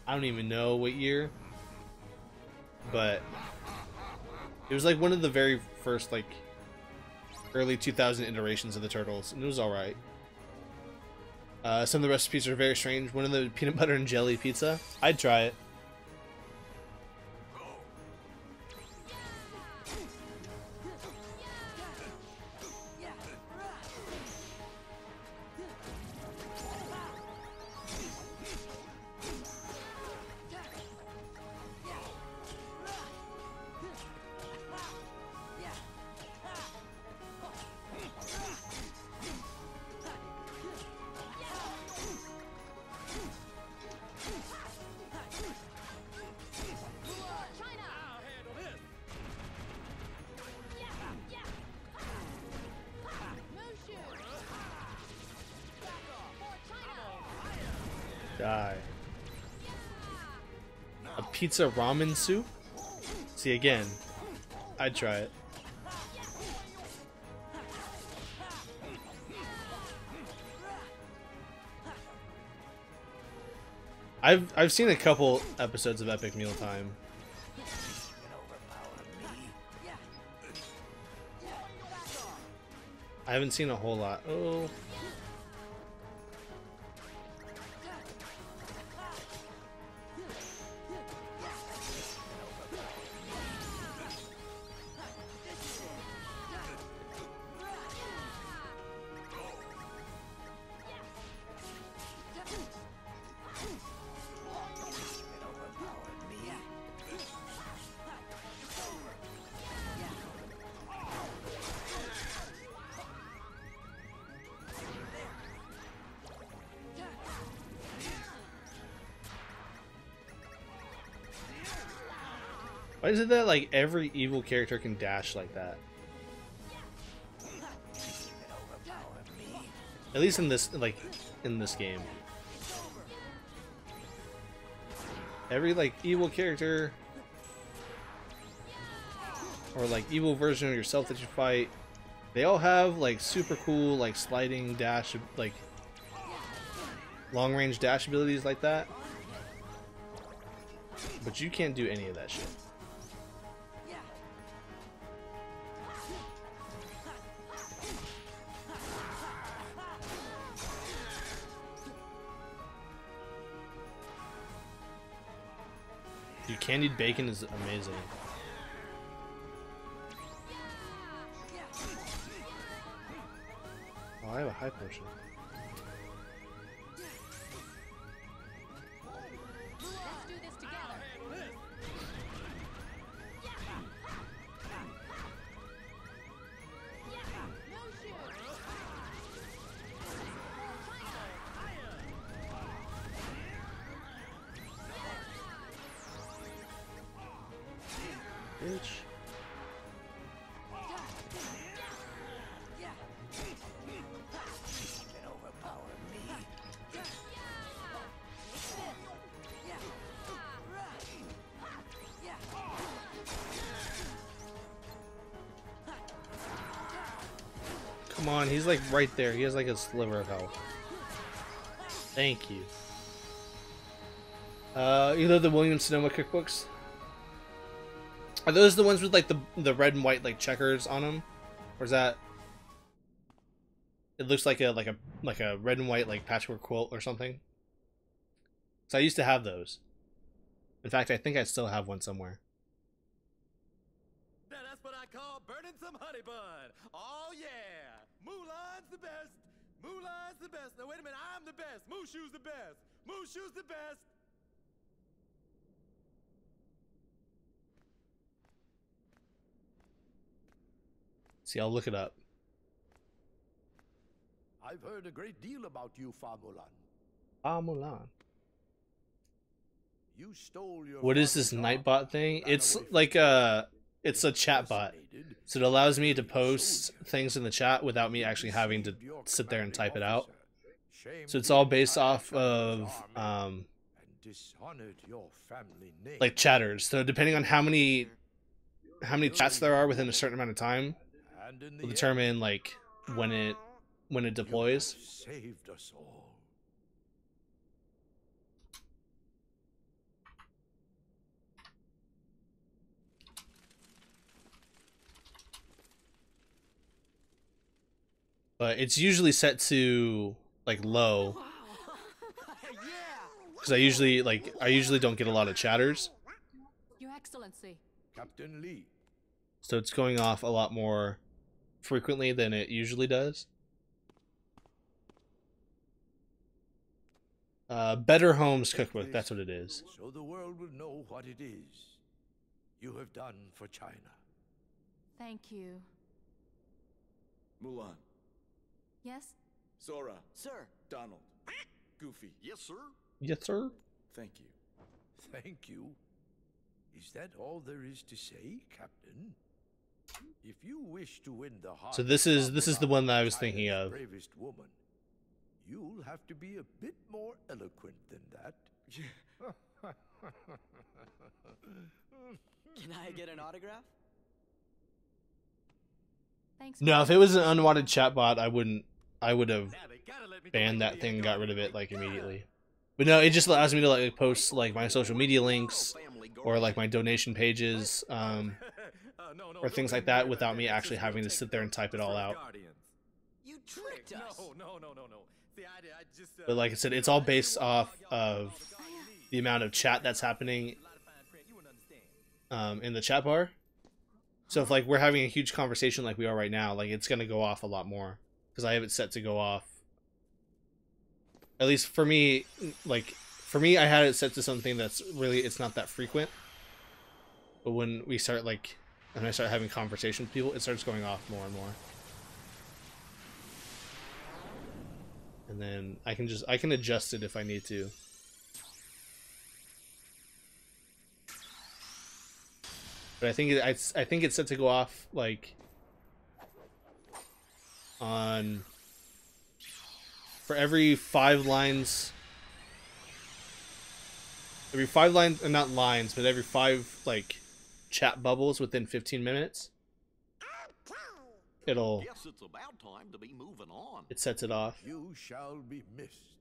I don't even know what year. But it was like one of the very first, like, early 2000 iterations of the Turtles, and it was alright. Some of the recipes are very strange. One of the peanut butter and jelly pizza. I'd try it. Die. A pizza ramen soup? See, again, I'd try it. I've seen a couple episodes of Epic Mealtime. I haven't seen a whole lot. Oh. Why is it that like every evil character can dash like that? At least in this game. Every like evil character or like evil version of yourself that you fight, they all have like super cool like sliding dash, like long range dash abilities like that. But you can't do any of that shit. Dude, candied bacon is amazing. Oh, I have a high potion. Let's do this together. Bitch. Come on, he's like right there. He has like a sliver of health. Thank you. You know the Williams Sonoma cookbooks? Are those the ones with like the red and white like checkers on them, or is that? It looks like a red and white like patchwork quilt or something. So I used to have those. In fact, I think I still have one somewhere. Now that's what I call burning some honey bun. Oh yeah, Mulan's the best. Mulan's the best. Now wait a minute, I'm the best. Mushu's the best. Mushu's the best. See, I'll look it up. I've heard a great deal about you, Famulan. Mulan. You stole your What is this Nightbot thing? It's like it's a chat bot. So it allows me to post things in the chat without me actually having to sit there and type it out. So it's all based off of like chatters. So depending on how many chats there are within a certain amount of time will determine like when it deploys. Saved us all. But it's usually set to like low because I usually don't get a lot of chatters. Your Excellency. Captain Lee. So it's going off a lot more frequently than it usually does. Better Homes Cookbook, that's what it is. So the world will know what it is you have done for China. Thank you. Mulan. Yes? Sora. Sir. Donald. Goofy. Yes, sir. Yes, sir. Thank you. Thank you. Is that all there is to say, Captain? If you wish to win the heart So this is the one that I was thinking of. Bravest woman, you'll have to be a bit more eloquent than that. Can I get an autograph? Thanks. No, if it was an unwanted chatbot, I would have banned that thing and got rid of it like immediately. But no, it just allows me to like post like my social media links or like my donation pages, or things like that without me actually having to sit there and type it all out. You tricked us. No. But like I said, it's all based off of the amount of chat that's happening in the chat bar. So if like we're having a huge conversation like we are right now, like it's gonna go off a lot more because I have it set to go off. At least for me, like for me, I had it set to something that's really it's not that frequent. But when we start like, when I start having conversations with people, it starts going off more and more. And then I can adjust it if I need to. But I think it's set to go off like on for every 5 lines. Every 5 lines, not lines, but every 5 like chat bubbles within 15 minutes. It'll. Guess it's about time to be moving on. It sets it off. You shall be missed.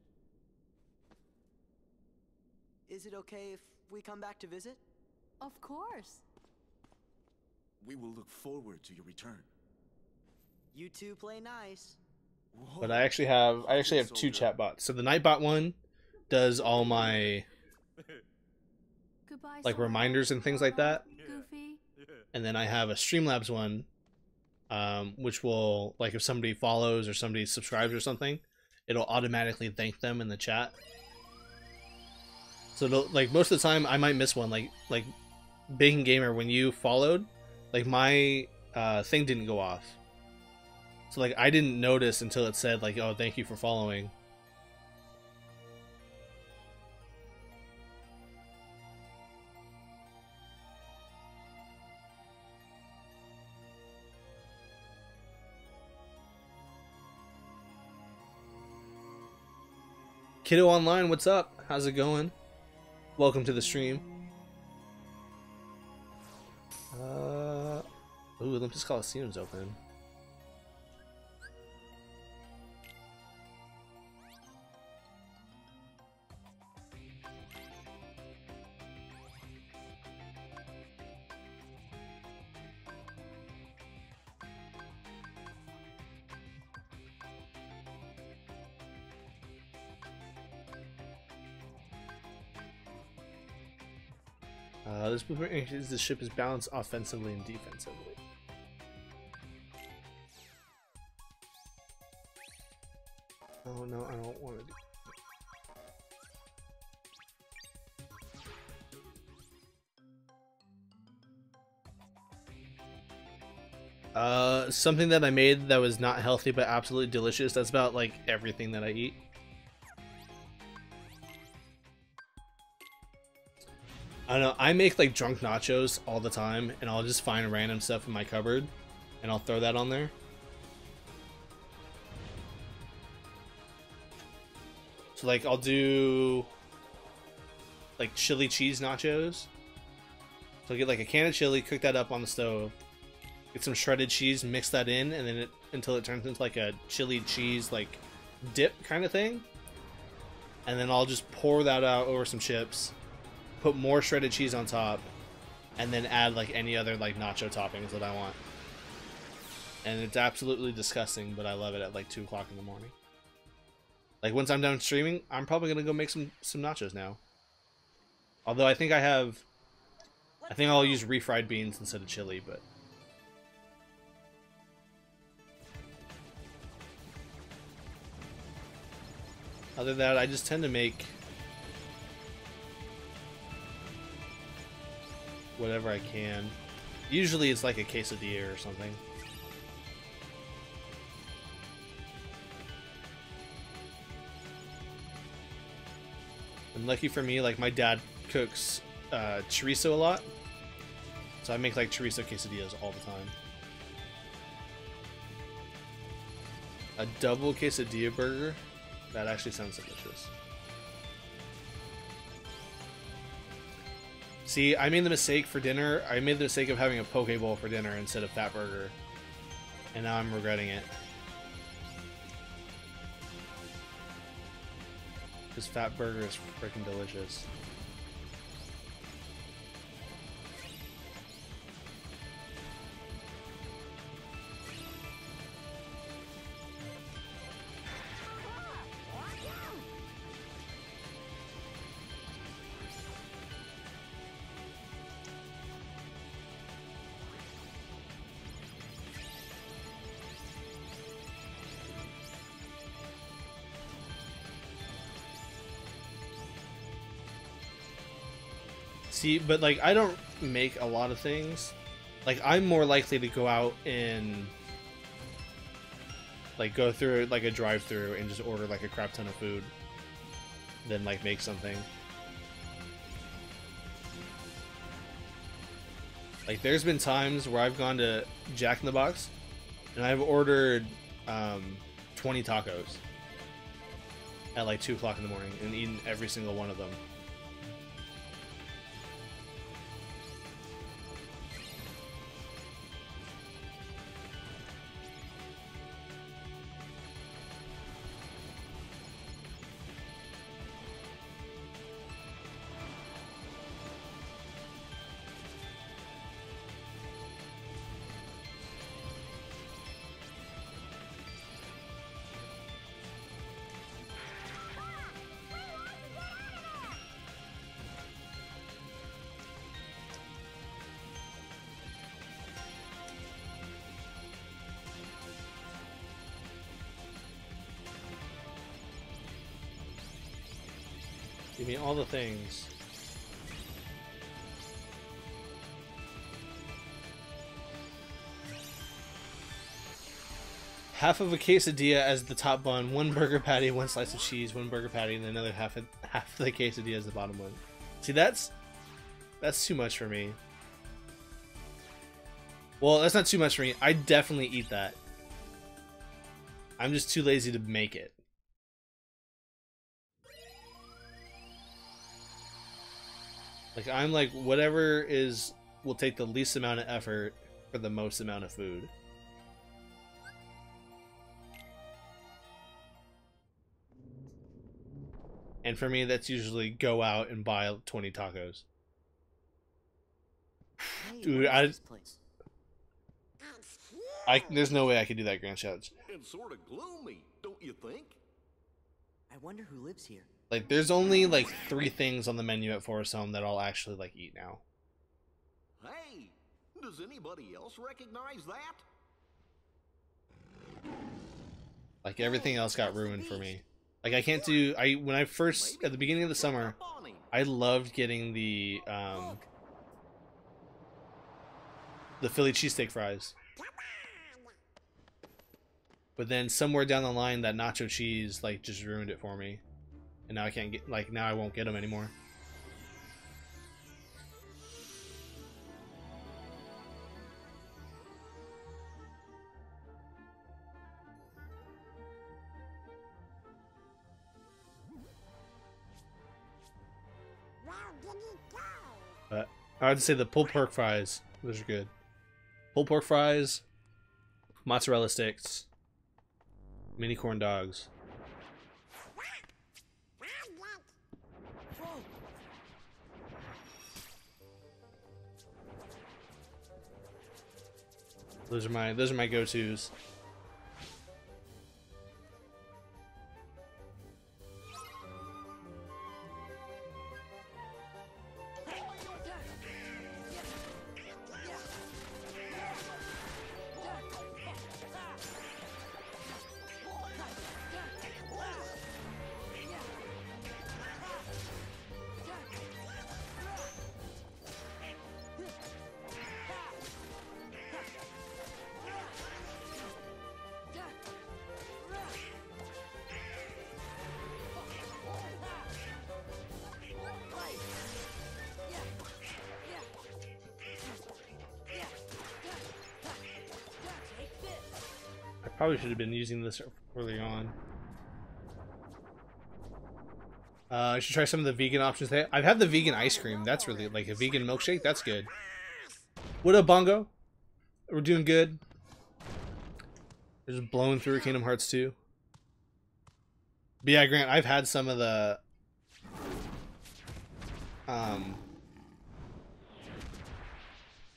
Is it okay if we come back to visit? Of course. We will look forward to your return. You two play nice. Whoa. But I actually have 2 chatbots. So the Nightbot one does all my Goodbye, like Sora. reminders and things like that. Goofy. And then I have a Streamlabs one, which will, like, if somebody follows or somebody subscribes or something, it'll automatically thank them in the chat. So like most of the time I might miss one, like Bacon Gamer, when you followed, like my thing didn't go off. So like I didn't notice until it said like, oh, thank you for following. Kiddo Online, what's up? How's it going? Welcome to the stream. Ooh, Olympus Coliseum's open. This blueprint indicates the ship is balanced offensively and defensively. Oh no, I don't want to do. Something that I made that was not healthy but absolutely delicious. That's about like everything that I eat. I don't know, I make like drunk nachos all the time, and I'll just find random stuff in my cupboard and I'll throw that on there. So like I'll do like chili cheese nachos. So I'll get like a can of chili, cook that up on the stove, get some shredded cheese, mix that in, and then until it turns into like a chili cheese like dip kind of thing. And then I'll just pour that out over some chips, put more shredded cheese on top, and then add like any other like nacho toppings that I want. And it's absolutely disgusting, but I love it at like 2 o'clock in the morning. Like once I'm done streaming, I'm probably gonna go make some nachos now. Although I think I'll use refried beans instead of chili, but other than that, I just tend to make whatever I can. Usually it's like a quesadilla or something. And lucky for me, like my dad cooks chorizo a lot, so I make like chorizo quesadillas all the time. A double quesadilla burger? That actually sounds delicious. See, I made the mistake for dinner. I made the mistake of having a poke bowl for dinner instead of Fat Burger, and now I'm regretting it. Because Fat Burger is freaking delicious. See, but like I don't make a lot of things. Like I'm more likely to go out and like go through like a drive-through and just order like a crap ton of food than like make something. Like there's been times where I've gone to Jack in the Box and I've ordered 20 tacos at like 2 o'clock in the morning and eaten every single one of them. Give me all the things. Half of a quesadilla as the top bun, 1 burger patty, 1 slice of cheese, 1 burger patty, and another half of the quesadilla as the bottom one. See, that's too much for me. Well, that's not too much for me. I definitely eat that. I'm just too lazy to make it. Like I'm like whatever will take the least amount of effort for the most amount of food. And for me that's usually go out and buy 20 tacos. Hey, Dude, there's no way I could do that, Grand Shouts. It's sort of gloomy, don't you think? I wonder who lives here. Like, there's only, like, 3 things on the menu at Forest Home that I'll actually, like, eat now. Hey, does anybody else recognize that? Like, everything else got ruined for me. Like, I can't do... When I first... At the beginning of the summer, I loved getting the Philly cheesesteak fries. But then somewhere down the line, that nacho cheese, like, just ruined it for me. And now I can't get, like, now I won't get them anymore. But I would say the pulled pork fries, those are good. Pulled pork fries, mozzarella sticks, mini corn dogs. Those are my go-tos. Probably should have been using this earlier on. I should try some of the vegan options there. I've had the vegan ice cream. That's really, like, a vegan milkshake. That's good. What up, Bongo? We're doing good. We're just blowing through Kingdom Hearts 2. But yeah, Grant, I've had some of the... I've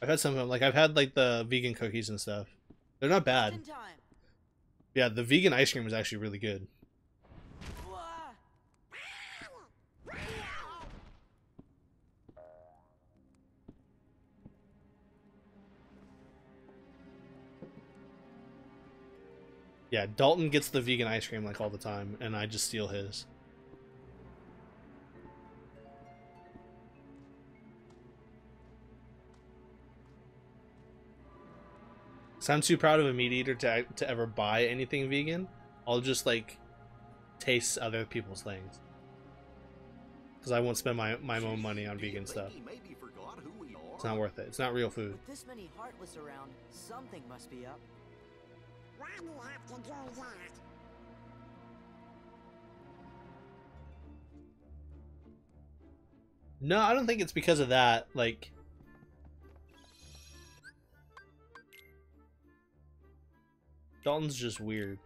had some of them. Like, I've had, like, the vegan cookies and stuff. They're not bad. Yeah, the vegan ice cream was actually really good. Yeah, Dalton gets the vegan ice cream like all the time, and I just steal his. So I'm too proud of a meat eater to ever buy anything vegan. I'll just like taste other people's things. Because I won't spend my own money on vegan stuff. It's not worth it. It's not real food. With this many Heartless around, something must be up. Why do you have to do that? No, I don't think it's because of that. Like, Dalton's just weird.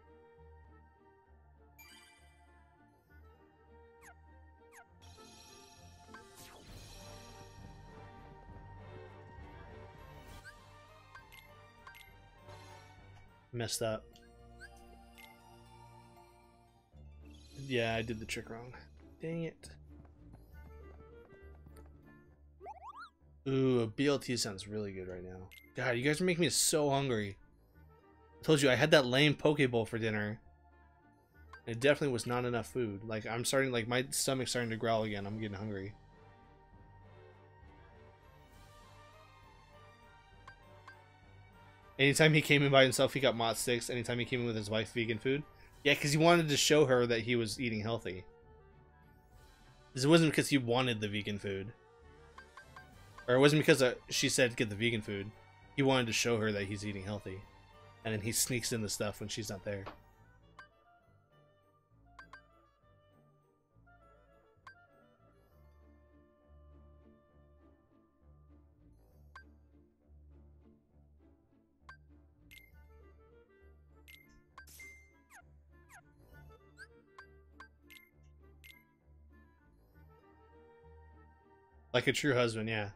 Messed up. Yeah, I did the trick wrong. Dang it. Ooh, a BLT sounds really good right now. God, you guys are making me so hungry. I told you, I had that lame Poke Bowl for dinner. It definitely was not enough food. Like, I'm starting, like, my stomach's starting to growl again. I'm getting hungry. Anytime he came in by himself, he got Mott Sticks. Anytime he came in with his wife, vegan food. Yeah, because he wanted to show her that he was eating healthy. It wasn't because he wanted the vegan food. Or it wasn't because she said get the vegan food. He wanted to show her that he's eating healthy. And then he sneaks in the stuff when she's not there. Like a true husband, yeah.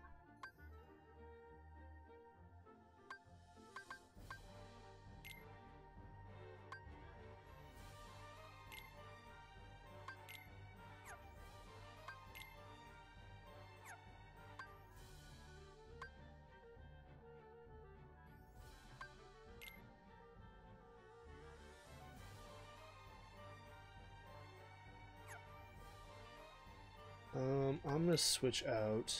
I'm gonna switch out.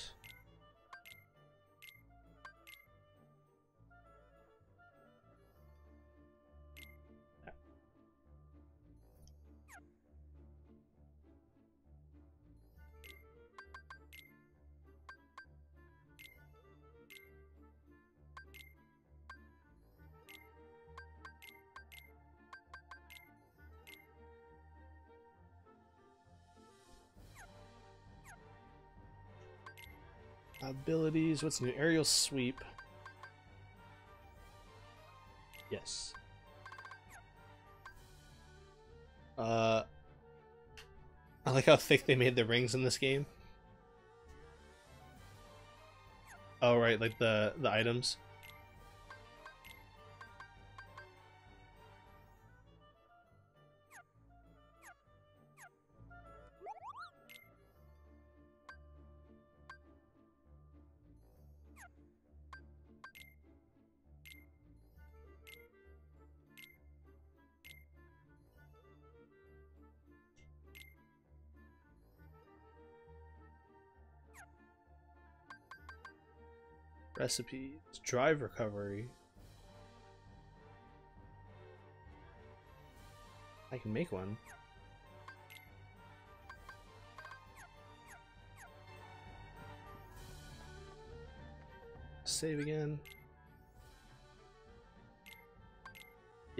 Abilities, what's new? Aerial sweep. Yes. I like how thick they made the rings in this game. Oh right, like the items. Recipes. Drive recovery. I can make one. Save again.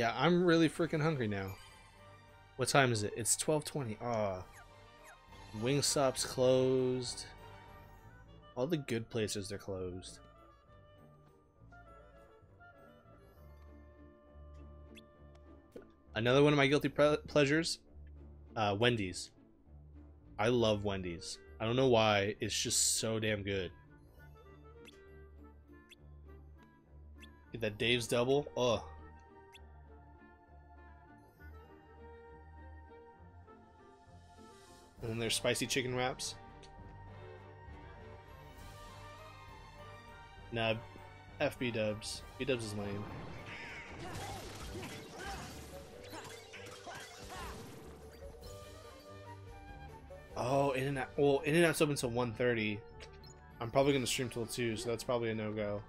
Yeah, I'm really freaking hungry now. What time is it? It's 12:20. Ah, Wingstop's closed. All the good places, they're closed. Another one of my guilty pleasures, Wendy's. I love Wendy's. I don't know why. It's just so damn good. Get that Dave's double. Ugh. And then there's spicy chicken wraps. Nah, F B-dubs. B-dubs is lame. Oh, In-N-Out. Well, In-N-Out's open till 1:30. I'm probably gonna stream till 2, so that's probably a no-go.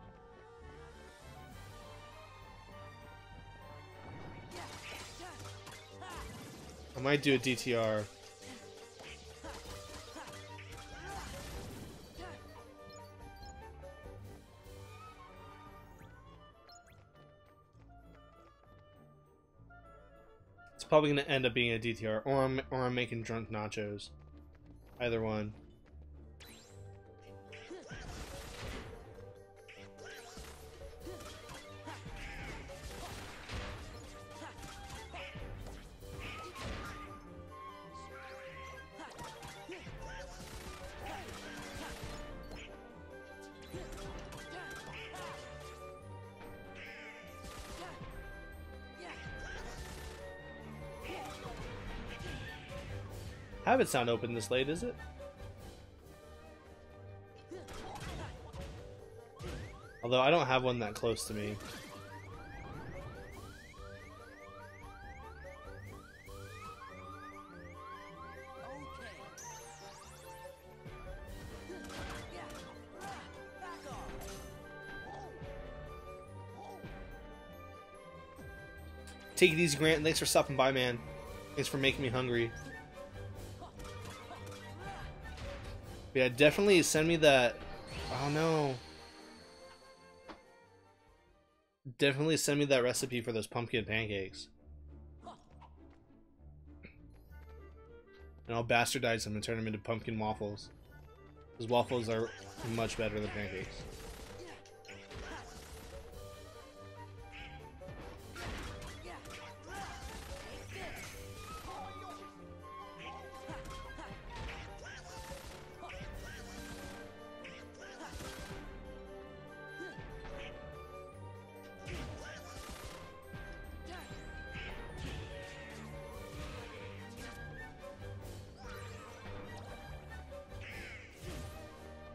I might do a DTR. It's probably gonna end up being a DTR, or I'm making drunk nachos. Either one. Habit's not open this late, is it? Although I don't have one that close to me. Take it easy, Grant. Thanks for stopping by, man. Thanks for making me hungry. Yeah, definitely send me that. Oh no. Definitely send me that recipe for those pumpkin pancakes. And I'll bastardize them and turn them into pumpkin waffles. Because waffles are much better than pancakes.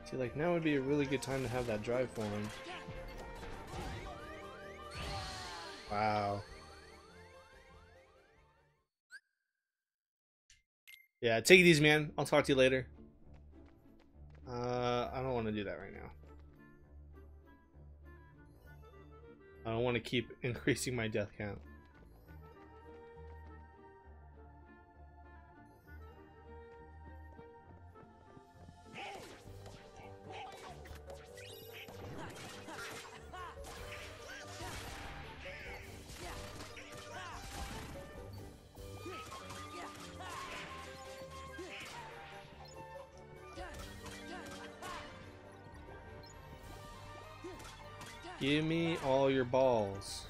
See, like, now would be a really good time to have that drive form. Wow. Yeah, take it easy, man. I'll talk to you later. I don't want to do that right now. I don't want to keep increasing my death count. Give me all your balls.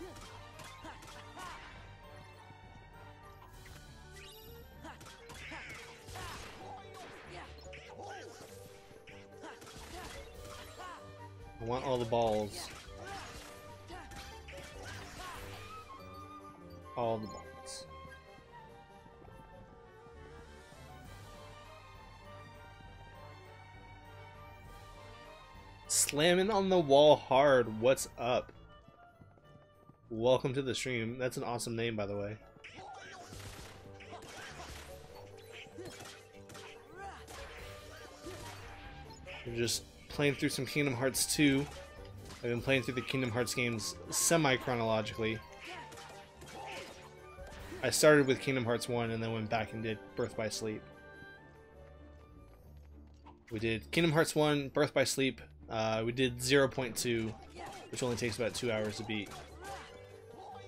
I want all the balls. All the balls. Slamming on the wall hard. What's up? Welcome to the stream. That's an awesome name, by the way. We're just playing through some Kingdom Hearts 2. I've been playing through the Kingdom Hearts games semi-chronologically. I started with Kingdom Hearts 1 and then went back and did Birth by Sleep. We did Kingdom Hearts 1, Birth by Sleep. We did 0.2, which only takes about 2 hours to beat.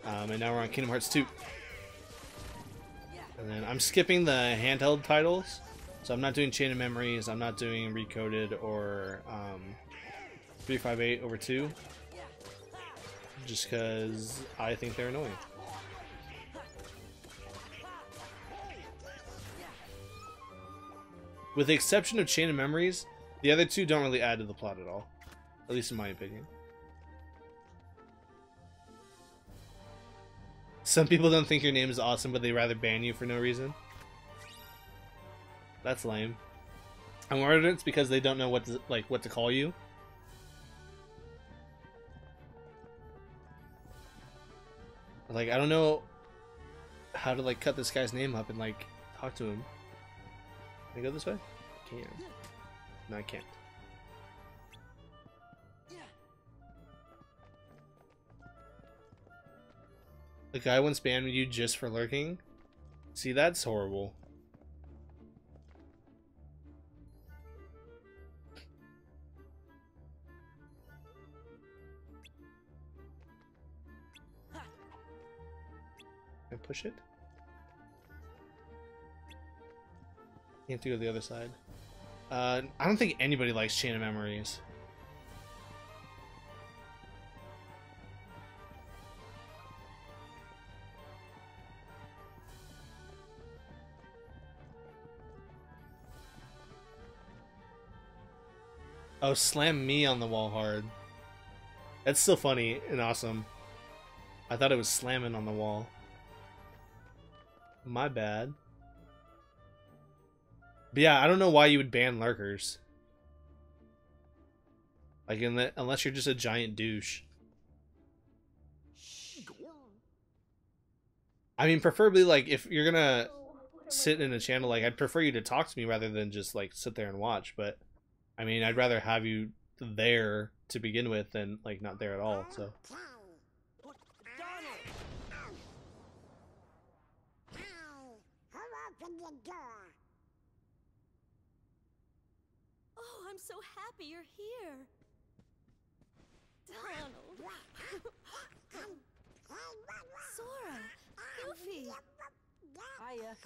And now we're on Kingdom Hearts 2. And then I'm skipping the handheld titles. So I'm not doing Chain of Memories, I'm not doing Recoded or 358 over 2. Just because I think they're annoying. With the exception of Chain of Memories, the other two don't really add to the plot at all. At least in my opinion. Some people don't think your name is awesome, but they'd rather ban you for no reason. That's lame. I'm worried it's because they don't know what to call you. Like, I don't know how to cut this guy's name up and talk to him. Can I go this way? I can. No, I can't. The guy once banned you just for lurking? See, that's horrible. Can I push it? You have to go to the other side. I don't think anybody likes Chain of Memories. Oh, slam me on the wall hard. That's still funny and awesome. I thought it was slamming on the wall. My bad. But yeah, I don't know why you would ban lurkers. Unless you're just a giant douche. I mean, preferably, if you're gonna sit in a channel, I'd prefer you to talk to me rather than just, sit there and watch. But, I mean, I'd rather have you there to begin with than, not there at all, so... Oh, I'm so happy you're here. Donald. Sora. Goofy. Hiya.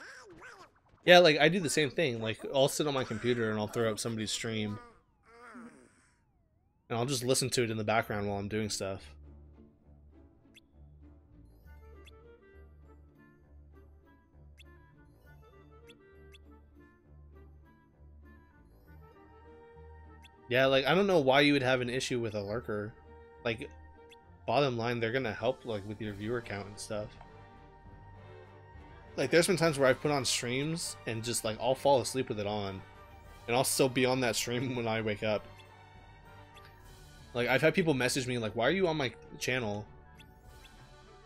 Yeah, I do the same thing. I'll sit on my computer and I'll throw up somebody's stream. And I'll just listen to it in the background while I'm doing stuff. Yeah, I don't know why you would have an issue with a lurker. Bottom line, they're gonna help, with your viewer count and stuff. There's been times where I've put on streams and just, I'll fall asleep with it on. And I'll still be on that stream when I wake up. I've had people message me, why are you on my channel?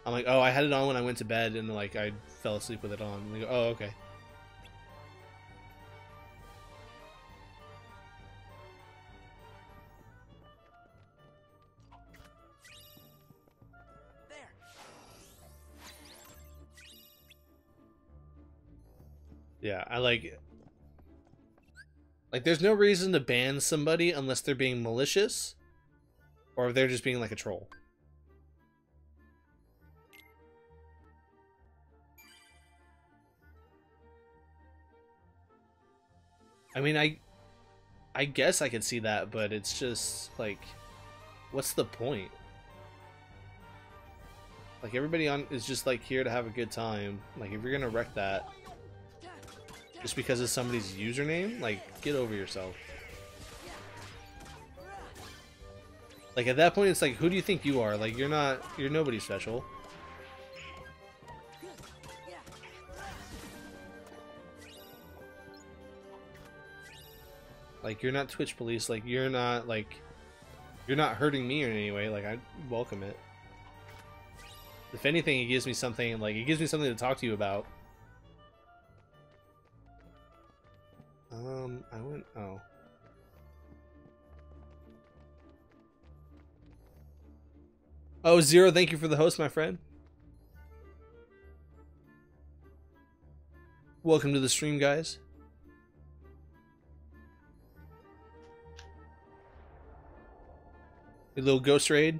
I'm like, oh, I had it on when I went to bed and, I fell asleep with it on. And they go, oh, okay. Yeah, I there's no reason to ban somebody unless they're being malicious or if they're just being a troll. I mean, I guess I could see that, but it's just what's the point? Everybody on is just here to have a good time. If you're gonna wreck that just because of somebody's username, get over yourself. At that point, it's who do you think you are? You're nobody special. You're not Twitch police. You're not hurting me in any way. I welcome it. If anything, it gives me something. It gives me something to talk to you about. I went. Oh. Oh, Zero, thank you for the host, my friend. Welcome to the stream, guys. A little ghost raid.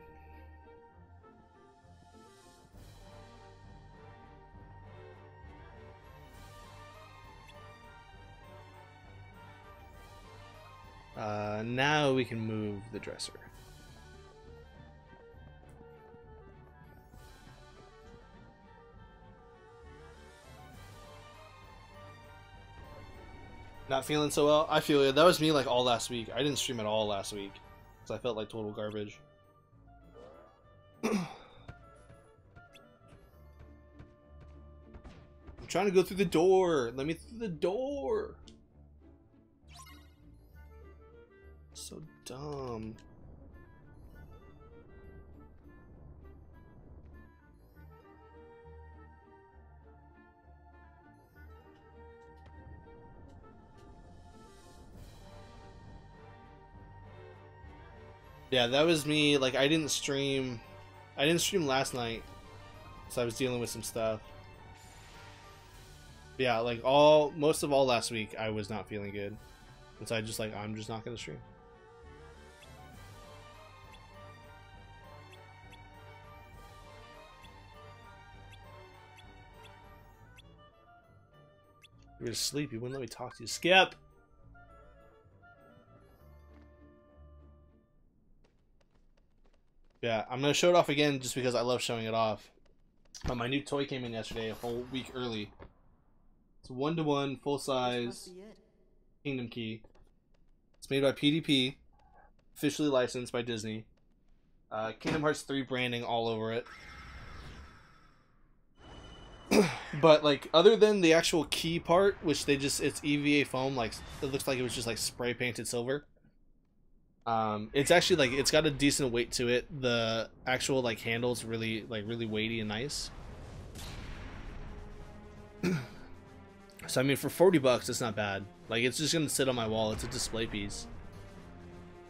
we can move the dresser. Not feeling so well? I feel it. That was me like all last week. I didn't stream at all last week because I felt like total garbage. I'm trying to go through the door. Let me through the door. So dumb. Yeah, that was me. Like, I didn't stream last night, so I was dealing with some stuff. Yeah, like most of all last week, I was not feeling good, and so I'm just not gonna stream. You were asleep. You wouldn't let me talk to you. Skip. Yeah, I'm gonna show it off again just because I love showing it off. But my new toy came in yesterday, a whole week early. It's 1-to-1, full size Kingdom Key. It's made by PDP, officially licensed by Disney. Kingdom Hearts 3 branding all over it. But like, other than the actual key part, which it's EVA foam, like it looks like it was just like spray painted silver. It's actually like, it's got a decent weight to it. The actual like handle's really weighty and nice. So I mean, for $40 it's not bad. Like, it's just gonna sit on my wall. It's a display piece.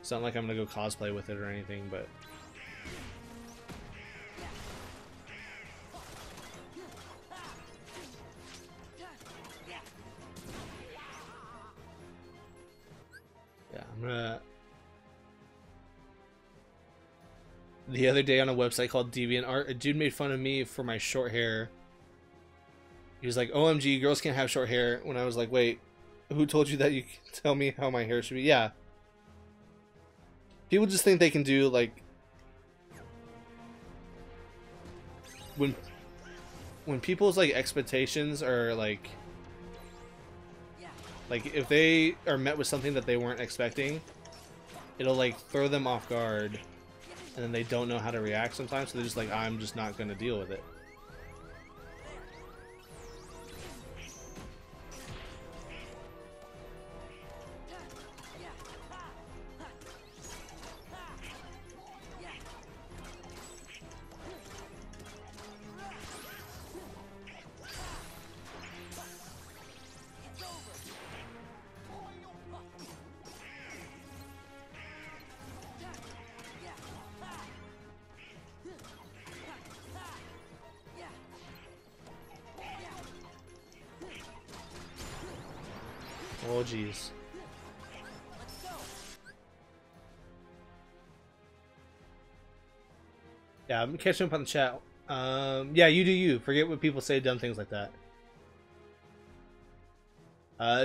It's not like I'm gonna go cosplay with it or anything, but yeah, I'm gonna. The other day on a website called DeviantArt, a dude made fun of me for my short hair. He was like, OMG, girls can't have short hair. When I was like, wait, who told you that? You can tell me how my hair should be? Yeah. People just think they can do, like, when people's, like, expectations are, like, if they are met with something that they weren't expecting, it'll, like, throw them off guard. And then they don't know how to react sometimes, so they're just like, I'm just not going to deal with it. Oh, jeez. Yeah, I'm catching up on the chat. Yeah, you do you. Forget what people say, dumb things like that.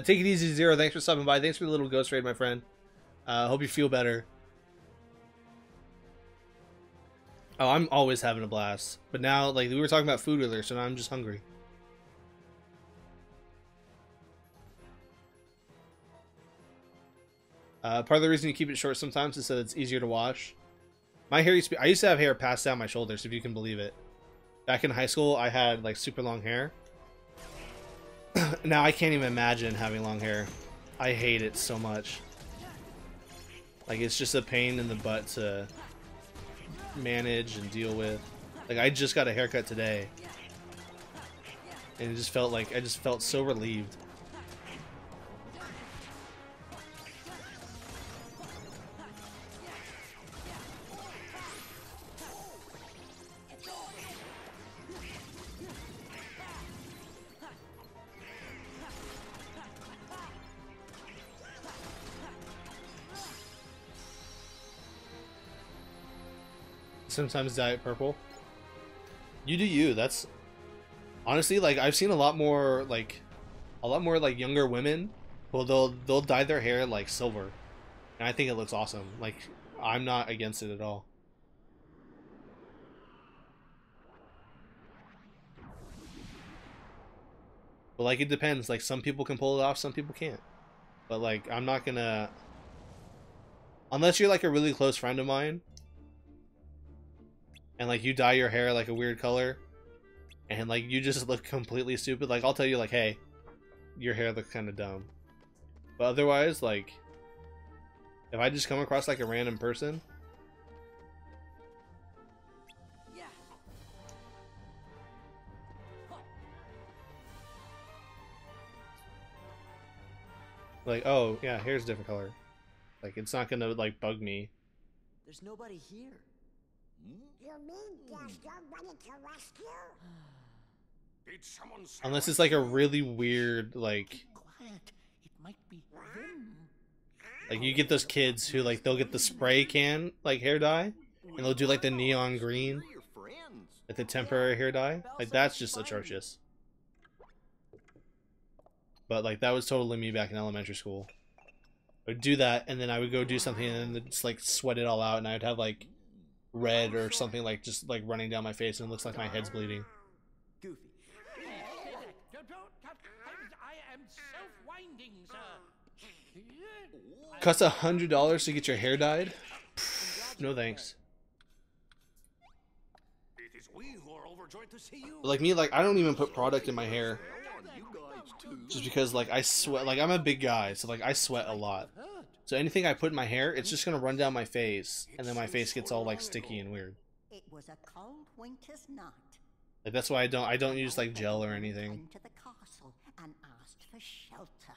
Take it easy, Zero. Thanks for stopping by. Thanks for the little ghost raid, my friend. Hope you feel better. Oh, I'm always having a blast. But now, like, we were talking about food earlier, so now I'm just hungry. Part of the reason you keep it short sometimes is so that it's easier to wash. My hair I used to have hair passed down my shoulders, if you can believe it. Back in high school, I had like super long hair. Now I can't even imagine having long hair. I hate it so much. Like, it's just a pain in the butt to manage and deal with. Like, I just got a haircut today, and it just felt like, I just felt so relieved. Sometimes Diet Purple. You do you. That's honestly, like, I've seen a lot more like younger women. Well, they'll dye their hair like silver, And I think it looks awesome. Like, I'm not against it at all. But like, it depends. Like, some people can pull it off, some people can't. But like, I'm not gonna, unless you're like a really close friend of mine and like you dye your hair like a weird color and like you just look completely stupid, like I'll tell you like, hey, your hair looks kind of dumb. But otherwise, like, if I just come across like a random person, like, oh yeah, hair's a different color, like it's not gonna like bug me. There's nobody here. You mean there's nobody to rescue? Did someone say Unless it's like a really weird, like, Quiet. It might be them. like you get those kids who like they'll get the spray can like hair dye and they'll do like the neon green, like the temporary hair dye. Like that's just atrocious. But like that was totally me back in elementary school. I would do that and then I would go do something and then just like sweat it all out and I would have like red or something like just like running down my face and it looks like my head's bleeding. Goofy. I am self-winding, sir. Costs $100 to get your hair dyed? Pfft, no thanks. It is we who are overjoyed to see you. But like me, like I don't even put product in my hair. Just because like I sweat, like I'm a big guy, so like I sweat a lot. So anything I put in my hair, it's just gonna run down my face, and then my face gets all like sticky and weird. It was a cold winter's night. Like that's why I don't use like gel or anything. Went to the castle and asked for shelter.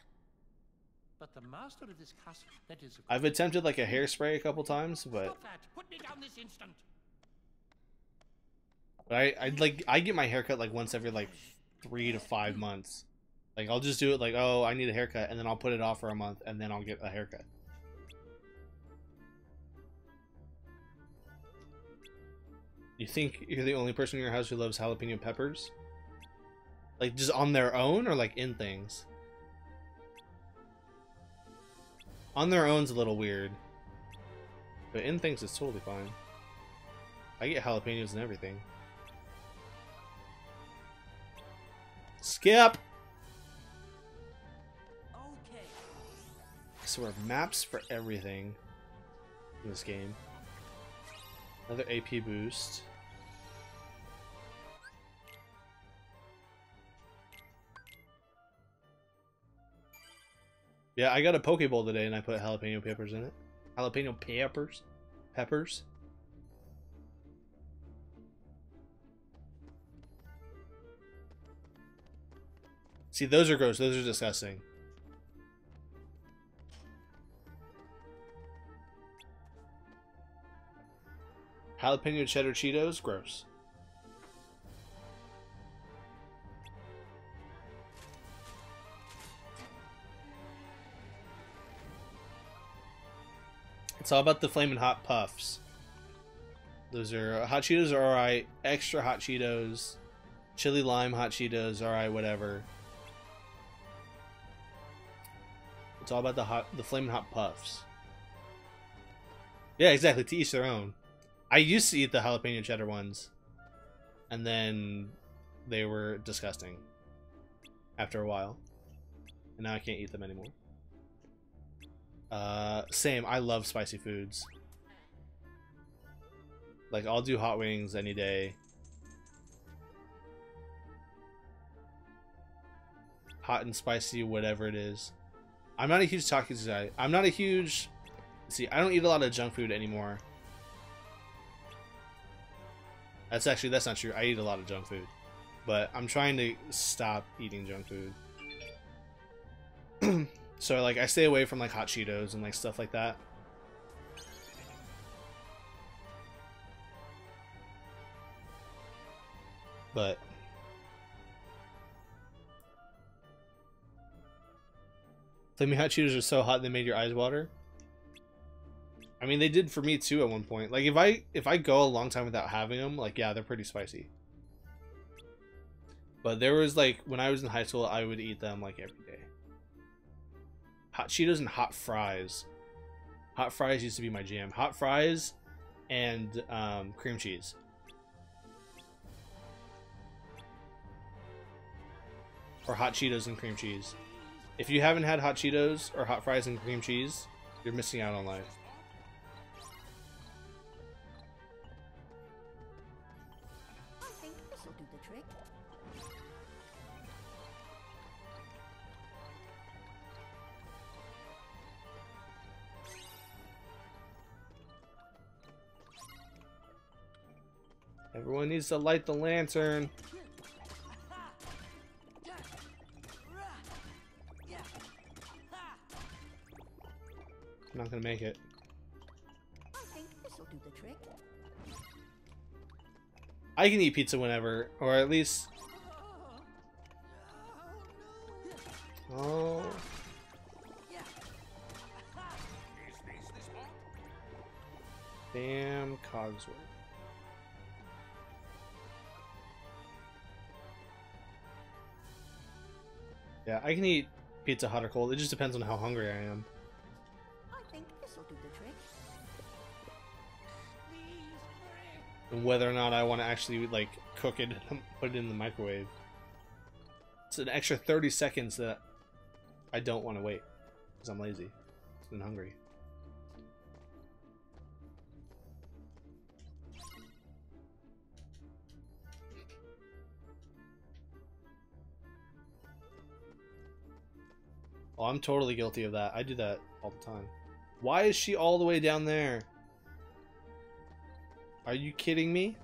But the master of this castle, that is. I've attempted like a hairspray a couple times, but Stop that! Put me down this instant. I get my haircut like once every like 3 to 5 months. Like I'll just do it like, oh, I need a haircut, and then I'll put it off for a month, and then I'll get a haircut. You think you're the only person in your house who loves jalapeno peppers? Like just on their own or like in things? On their own's a little weird. But in things it's totally fine. I get jalapenos and everything. Skip! Okay. So we're maps for everything in this game. Another AP boost. Yeah, I got a Pokeball today and I put jalapeno peppers in it. Jalapeno peppers? Peppers? See, those are gross. Those are disgusting. Jalapeno cheddar Cheetos? Gross. It's all about the Flamin' Hot Puffs. Those are... Hot Cheetos are alright. Extra Hot Cheetos. Chili Lime Hot Cheetos, alright, whatever. It's all about the Flamin' Hot Puffs. Yeah, exactly. To each their own. I used to eat the jalapeno cheddar ones, and then they were disgusting after a while, and now I can't eat them anymore. Same. I love spicy foods. Like, I'll do hot wings any day. Hot and spicy, whatever it is. I'm not a huge tacos guy. I'm not a huge... See, I don't eat a lot of junk food anymore. That's not true. I eat a lot of junk food. But I'm trying to stop eating junk food. So, like, I stay away from, like, hot Cheetos and, like, stuff like that. But... Flaming Hot Cheetos are so hot they made your eyes water. I mean, they did for me too at one point. Like, if I go a long time without having them, like, yeah, they're pretty spicy. But there was, like, when I was in high school, I would eat them, like, every day. Hot Cheetos and hot fries. Hot fries used to be my jam. Hot fries and cream cheese. Or hot Cheetos and cream cheese. If you haven't had hot Cheetos or hot fries and cream cheese, you're missing out on life. I think this'll do the trick. Everyone needs to light the lantern. I'm not gonna make it. I think this'll do the trick. I can eat pizza whenever, or at least. Oh. Damn Cogsworth. Yeah, I can eat pizza hot or cold. It just depends on how hungry I am. I think this'll do the trick. And whether or not I want to actually like cook it and put it in the microwave. It's an extra 30 seconds that I don't want to wait because I'm lazy and hungry. Oh, I'm totally guilty of that. I do that all the time. Why is she all the way down there? Are you kidding me?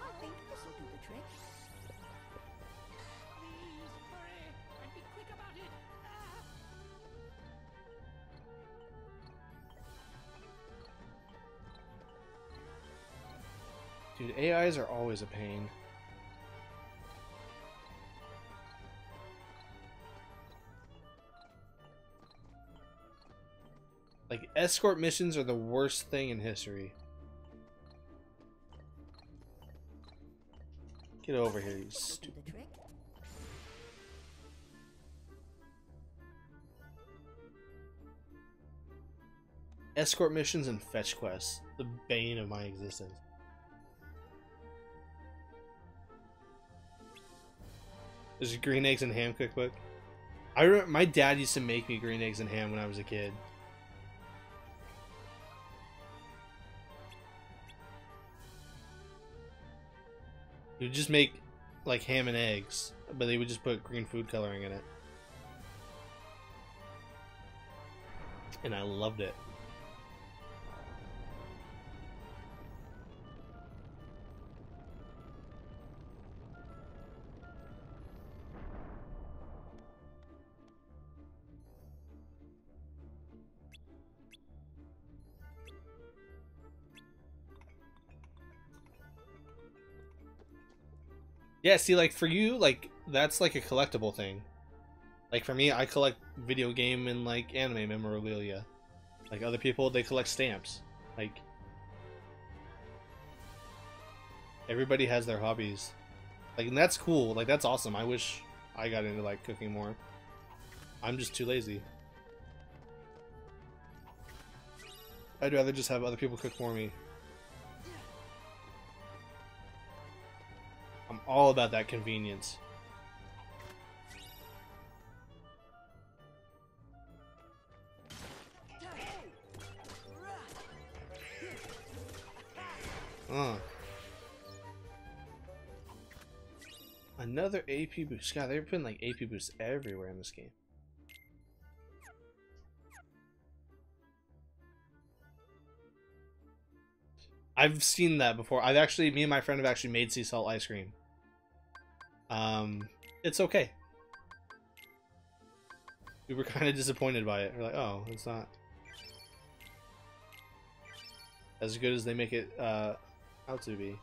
I think this'll do the trick. Please, hurry and be quick about it. Dude, AIs are always a pain. Like, escort missions are the worst thing in history. Get over here, you stupid. Escort missions and fetch quests. The bane of my existence. There's a green eggs and ham cookbook. I remember my dad used to make me green eggs and ham when I was a kid. He would just make like ham and eggs, but they would just put green food coloring in it. And I loved it. Yeah, see, like, for you, like, that's, like, a collectible thing. Like, for me, I collect video game and, like, anime memorabilia. Like, other people, they collect stamps. Like, everybody has their hobbies. Like, and that's cool. Like, that's awesome. I wish I got into, like, cooking more. I'm just too lazy. I'd rather just have other people cook for me. I'm all about that convenience. Another AP boost. God, they're putting like AP boosts everywhere in this game. I've seen that before. Me and my friend have actually made sea salt ice cream. It's okay. We were kind of disappointed by it. We're like, oh, it's not as good as they make it out to be.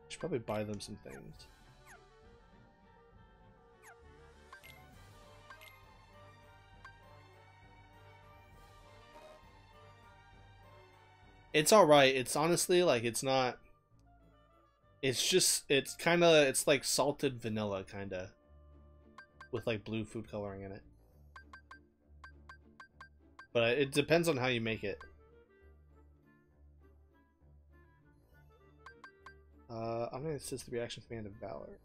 Should probably buy them some things. It's alright. It's honestly, like, it's not... It's kind of, it's like salted vanilla, kind of, with like blue food coloring in it. But it depends on how you make it. I'm gonna assist the reaction command of Valor.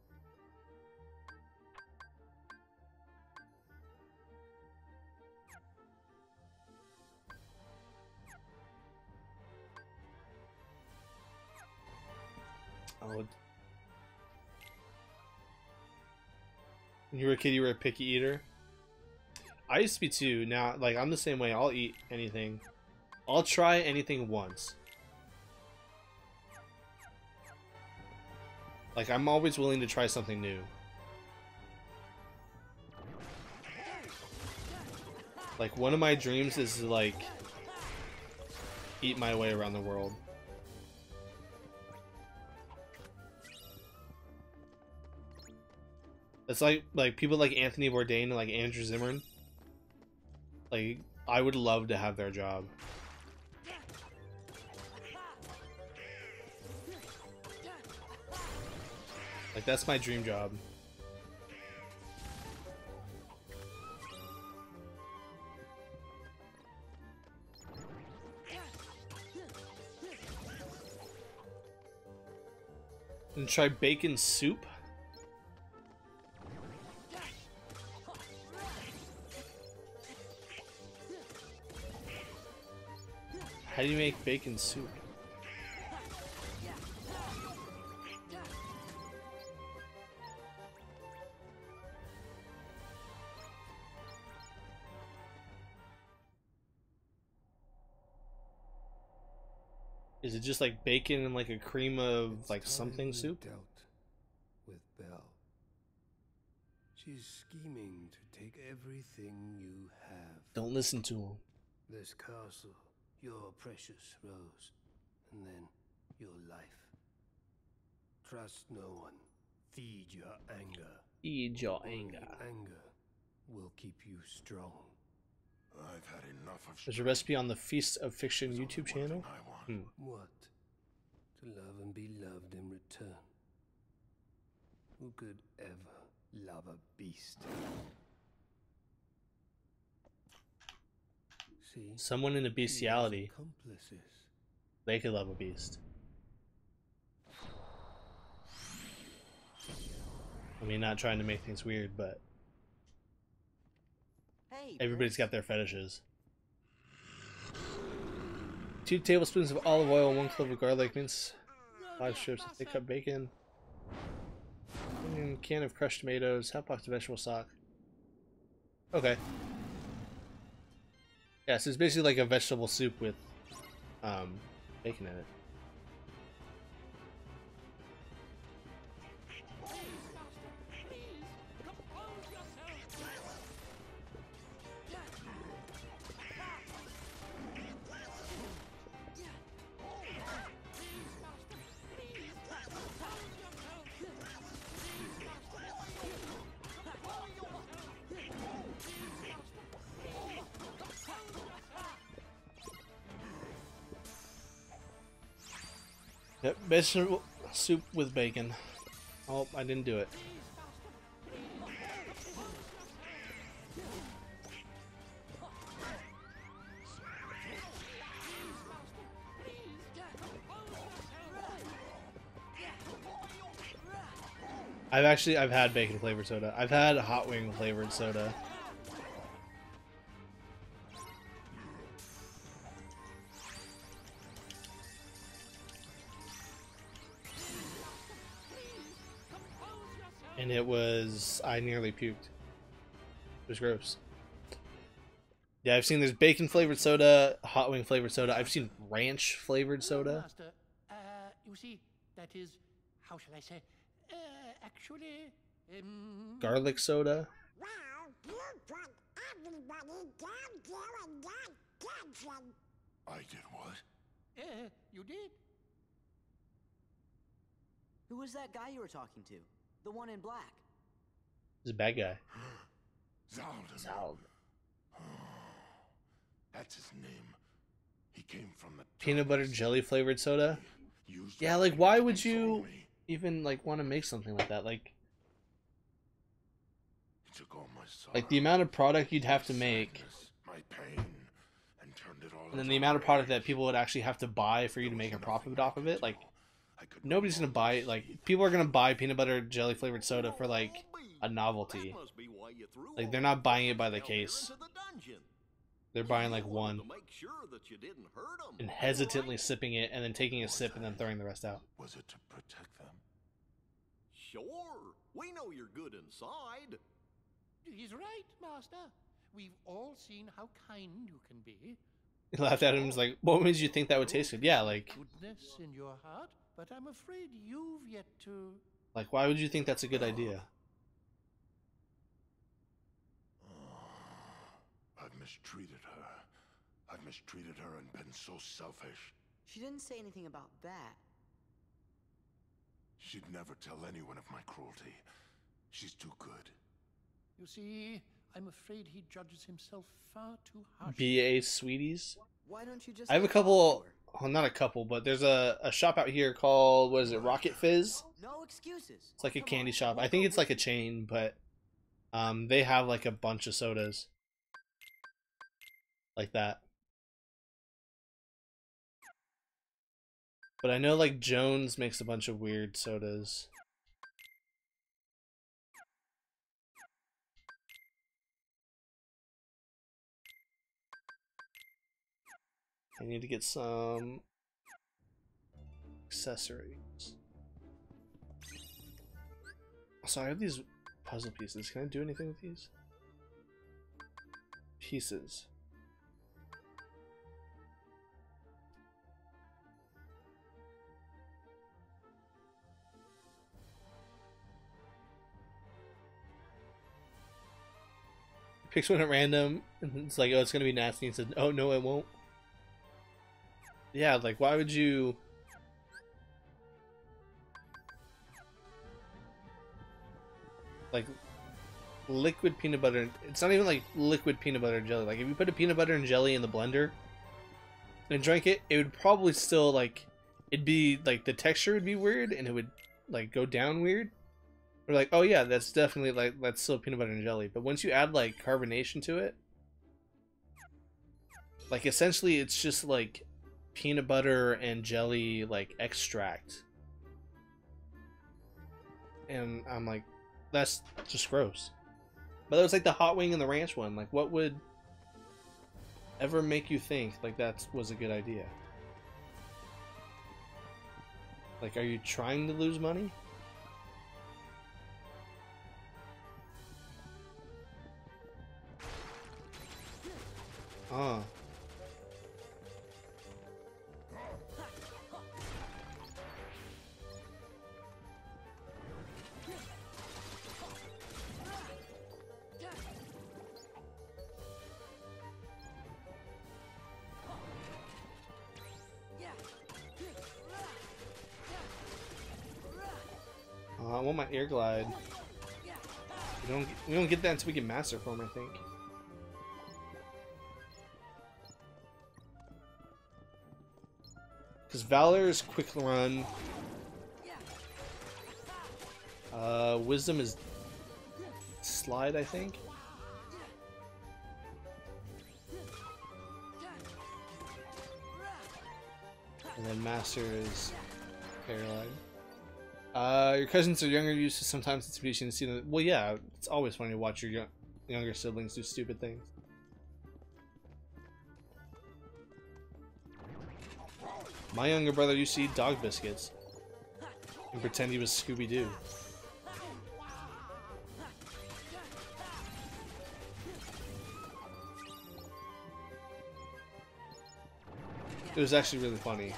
Oh. When you were a kid, you were a picky eater? I used to be too. Now, like, I'm the same way. I'll eat anything. I'll try anything once. Like, I'm always willing to try something new. Like, one of my dreams is to, like, eat my way around the world. It's like people like Anthony Bourdain and like Andrew Zimmern. Like, I would love to have their job. Like, that's my dream job. And try bacon soup. How do you make bacon soup? Is it just like bacon and like a cream of like something soup? Dealt with Belle. She's scheming to take everything you have. Don't listen to him. This castle, your precious Rose, and then your life. Trust no one. Feed your anger. Feed your Only anger. Anger will keep you strong. I've had enough of. There's a recipe on the Feast of Fiction YouTube channel. What? To love and be loved in return. Who could ever love a beast? See? Someone in a bestiality. Accomplices. They could love a beast. I mean, not trying to make things weird, but Hey, everybody's got their fetishes. 2 tablespoons of olive oil, 1 clove of garlic, mince 5 strips of thick cut bacon, and can of crushed tomatoes, half box of vegetable stock. Okay. Yeah, so it's basically like a vegetable soup with bacon in it. Yep, vegetable soup with bacon. Oh, I didn't do it. I've had bacon flavored soda. I've had hot wing flavored soda. And it was, I nearly puked. It was gross. Yeah, I've seen there's bacon flavored soda, hot wing flavored soda. I've seen ranch flavored soda. Master, you see, that is, how shall I say, actually, Garlic soda. Well, you put everybody down there in that dungeon. I did what? You did? Who was that guy you were talking to? The one in black. He's a bad guy. Zaldin. Zaldin. That's his name. He came from the Peanut butter jelly flavored soda. Yeah, like why would you even like want to make something like that? Like My the amount of product you'd have to make, my pain, and turned it all and then the amount of product that people would actually have to buy for you to make a profit off of it. Like nobody's gonna buy it. Like people are gonna buy peanut butter jelly flavored soda for like a novelty. Like they're not buying it by the case. They're buying like one and hesitantly sipping it and then taking a sip and then throwing the rest out. Was it to protect them? Sure, we know you're good inside. He's right, Master. We've all seen how kind you can be. He laughed at him and was like, what made you think that would taste good? Yeah, like Goodness in your heart, but I'm afraid you've yet to... Like, why would you think that's a good idea? I've mistreated her. I've mistreated her and been so selfish. She didn't say anything about that. She'd never tell anyone of my cruelty. She's too good. You see, I'm afraid he judges himself far too harshly. BA Sweeties? Why don't you just... I have a couple... Well, not a couple, but there's a shop out here called, what is it, Rocket Fizz? No excuses. It's like a candy shop. I think it's like a chain, but they have like a bunch of sodas. Like that. But I know like Jones makes a bunch of weird sodas. I need to get some accessories. So I have these puzzle pieces. Can I do anything with these? Pieces. Picks one at random, and it's like, oh, it's gonna be nasty. And said, oh no, it won't. Yeah, like, why would you? Like, liquid peanut butter. It's not even like liquid peanut butter and jelly. Like, if you put a peanut butter and jelly in the blender and drank it, it would probably still like, it'd be like the texture would be weird and it would like go down weird. We're like, oh yeah, that's definitely like, that's still peanut butter and jelly. But once you add like carbonation to it, like essentially it's just like peanut butter and jelly like extract. And I'm like, that's just gross. But it was like the hot wing and the ranch one. Like what would ever make you think like that was a good idea? Like, are you trying to lose money? Oh. I want my air glide. We don't get that until we get master form, I think. Because Valor is quick run. Wisdom is slide, I think. And then master is paralyzed. Your cousins are younger, used to sometimes it's amusing to see them. Well, yeah, it's always funny to watch your younger siblings do stupid things. My younger brother used to eat dog biscuits and pretend he was Scooby-Doo. It was actually really funny.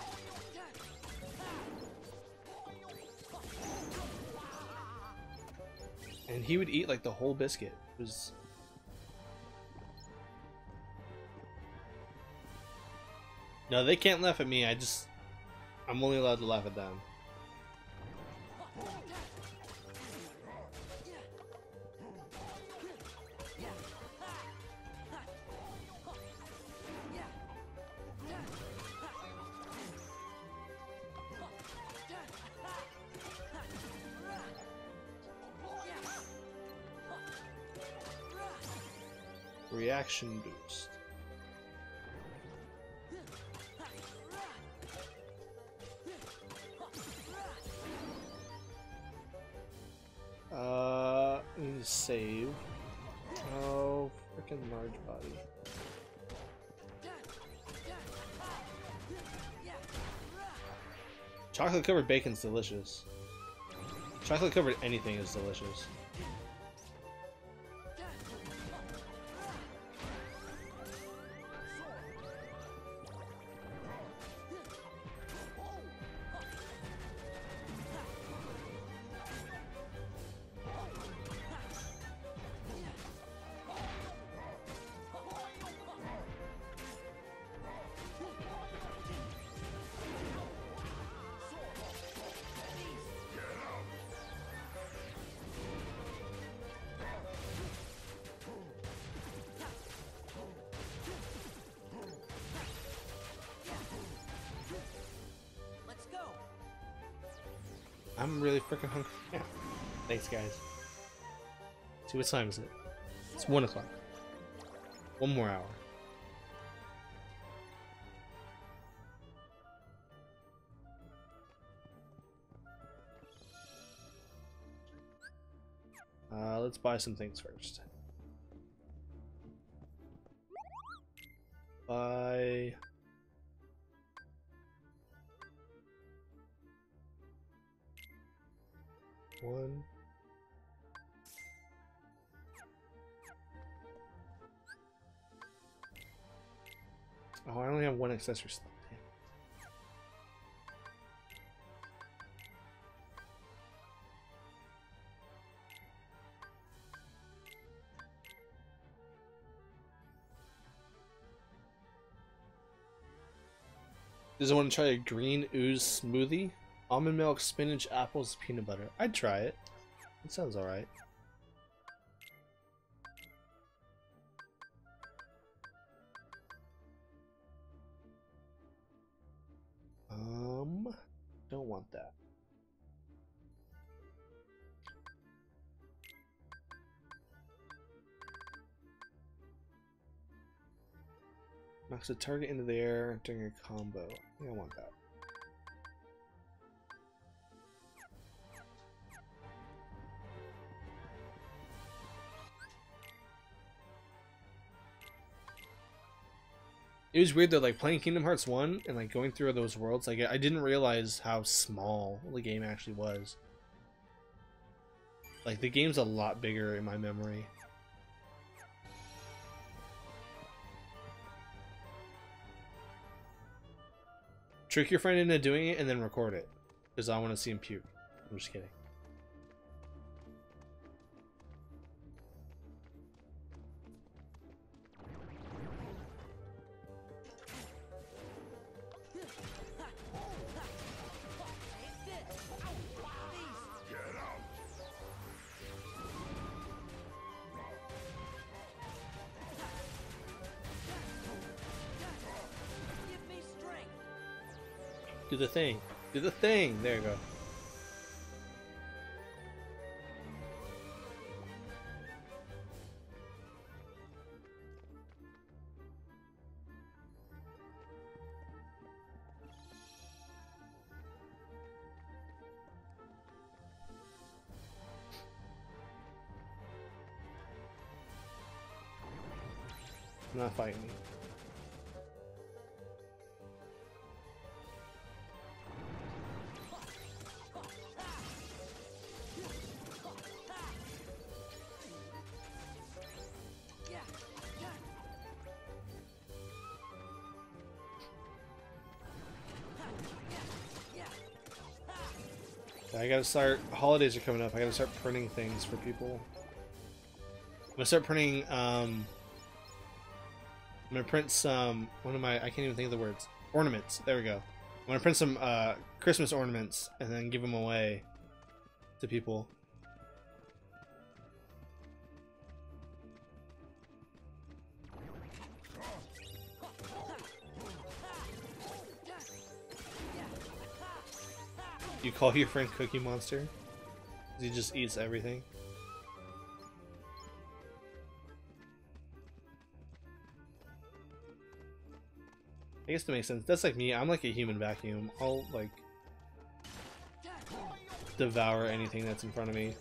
And he would eat like the whole biscuit. It was... No, they can't laugh at me. I'm only allowed to laugh at them. Reaction boost. I need to save. Oh, freaking large body. Chocolate covered bacon's delicious. Chocolate covered anything is delicious. I'm really freaking hungry now. Thanks, guys. See, what time is it? It's 1 o'clock. 1 more hour. Let's buy some things first. Buy... one. Oh, I only have 1 accessory slot. Damn. Does anyone want to try a green ooze smoothie? Almond milk, spinach, apples, peanut butter. I'd try it. It sounds alright. Don't want that. Knocks a target into the air during a combo. I don't want that. It was weird though, like playing Kingdom Hearts 1 and like going through those worlds, like I didn't realize how small the game actually was. Like the game's a lot bigger in my memory. Trick your friend into doing it and then record it. Because I want to see him puke. I'm just kidding. Do the thing. Do the thing. There you go. I'm not fighting me. I gotta start, holidays are coming up, I gotta start printing things for people. I'm gonna start printing, I'm gonna print some, I can't even think of the words, ornaments, there we go. I'm gonna print some Christmas ornaments and then give them away to people. You call your friend Cookie Monster? He just eats everything. I guess that makes sense. That's like me. I'm like a human vacuum. I'll like devour anything that's in front of me.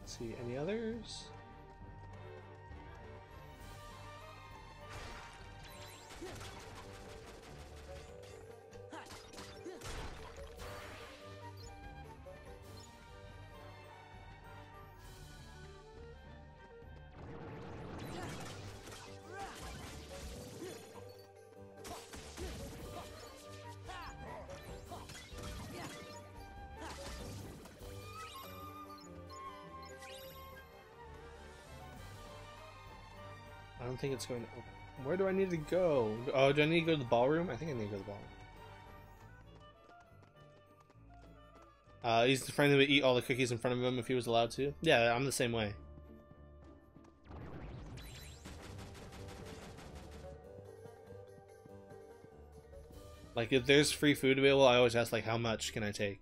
Let's see, any others? I don't think it's going to open. Where do I need to go? Oh, do I need to go to the ballroom? I think I need to go to the ballroom. He's the friend who would eat all the cookies in front of him if he was allowed to. Yeah, I'm the same way. Like, if there's free food available, I always ask, like, how much can I take?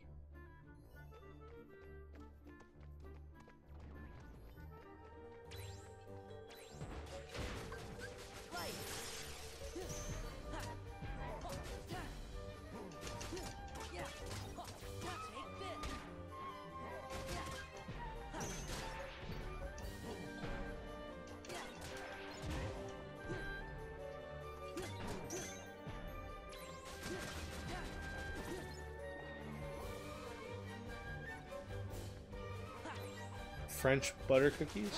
French butter cookies?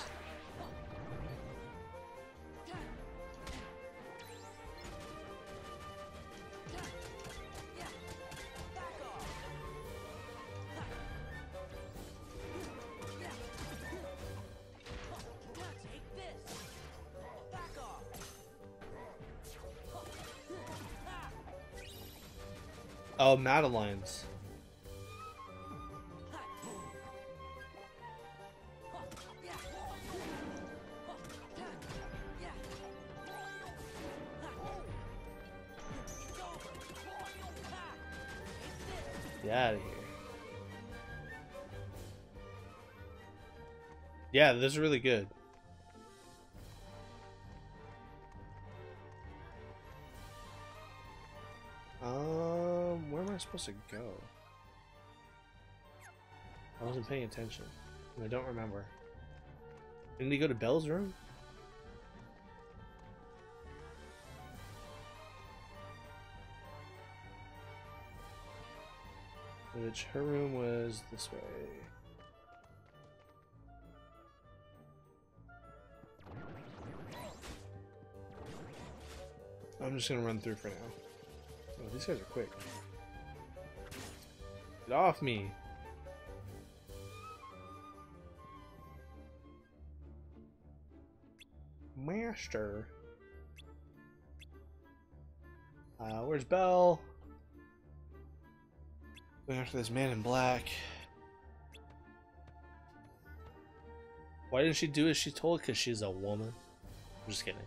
Oh, Madeline's. Get out of here. Yeah, this is really good. Where am I supposed to go? I wasn't paying attention. And I don't remember. Didn't he go to Belle's room? Which her room was this way. I'm just gonna run through for now. Oh, these guys are quick. Get off me! Master! Where's Belle? Going after this man in black. Why didn't she do as she told? Because she's a woman. I'm just kidding.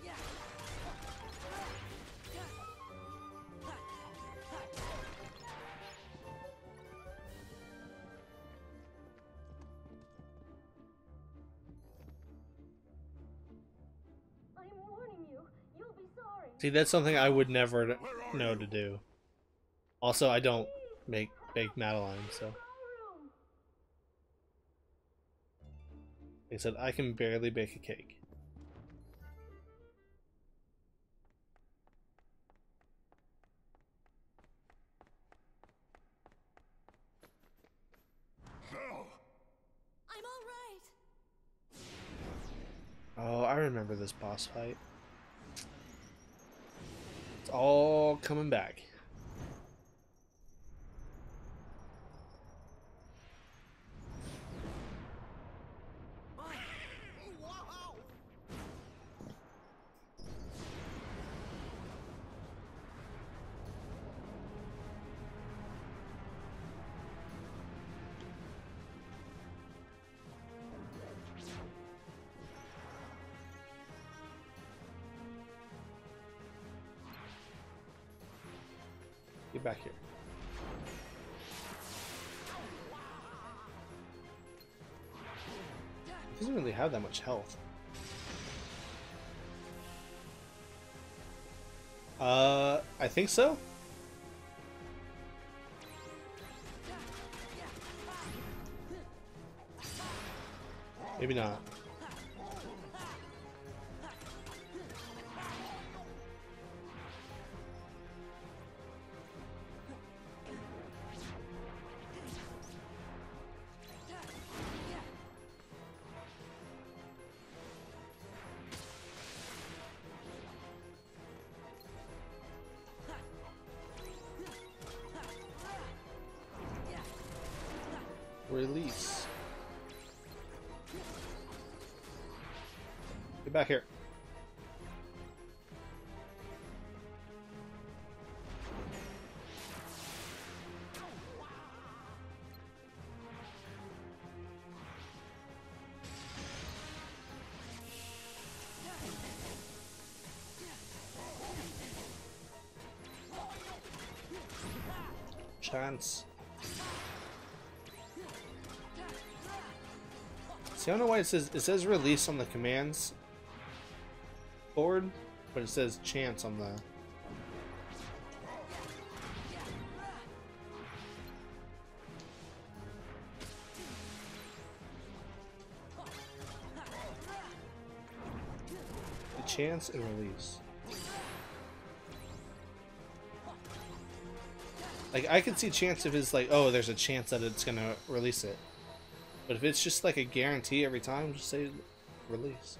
Yeah. See, that's something I would never know to do. Also, I don't bake Madeline, so. Like I said, I can barely bake a cake. I'm all right. Oh, I remember this boss fight. It's all coming back. Get back here. He doesn't really have that much health. I think so. Maybe not. Release. Get back here. Chance. See, I don't know why it says release on the commands board, but it says chance on the. The chance and release. Like, I can see chance if it's like, oh, there's a chance that it's gonna release it. But if it's just like a guarantee every time, just say release.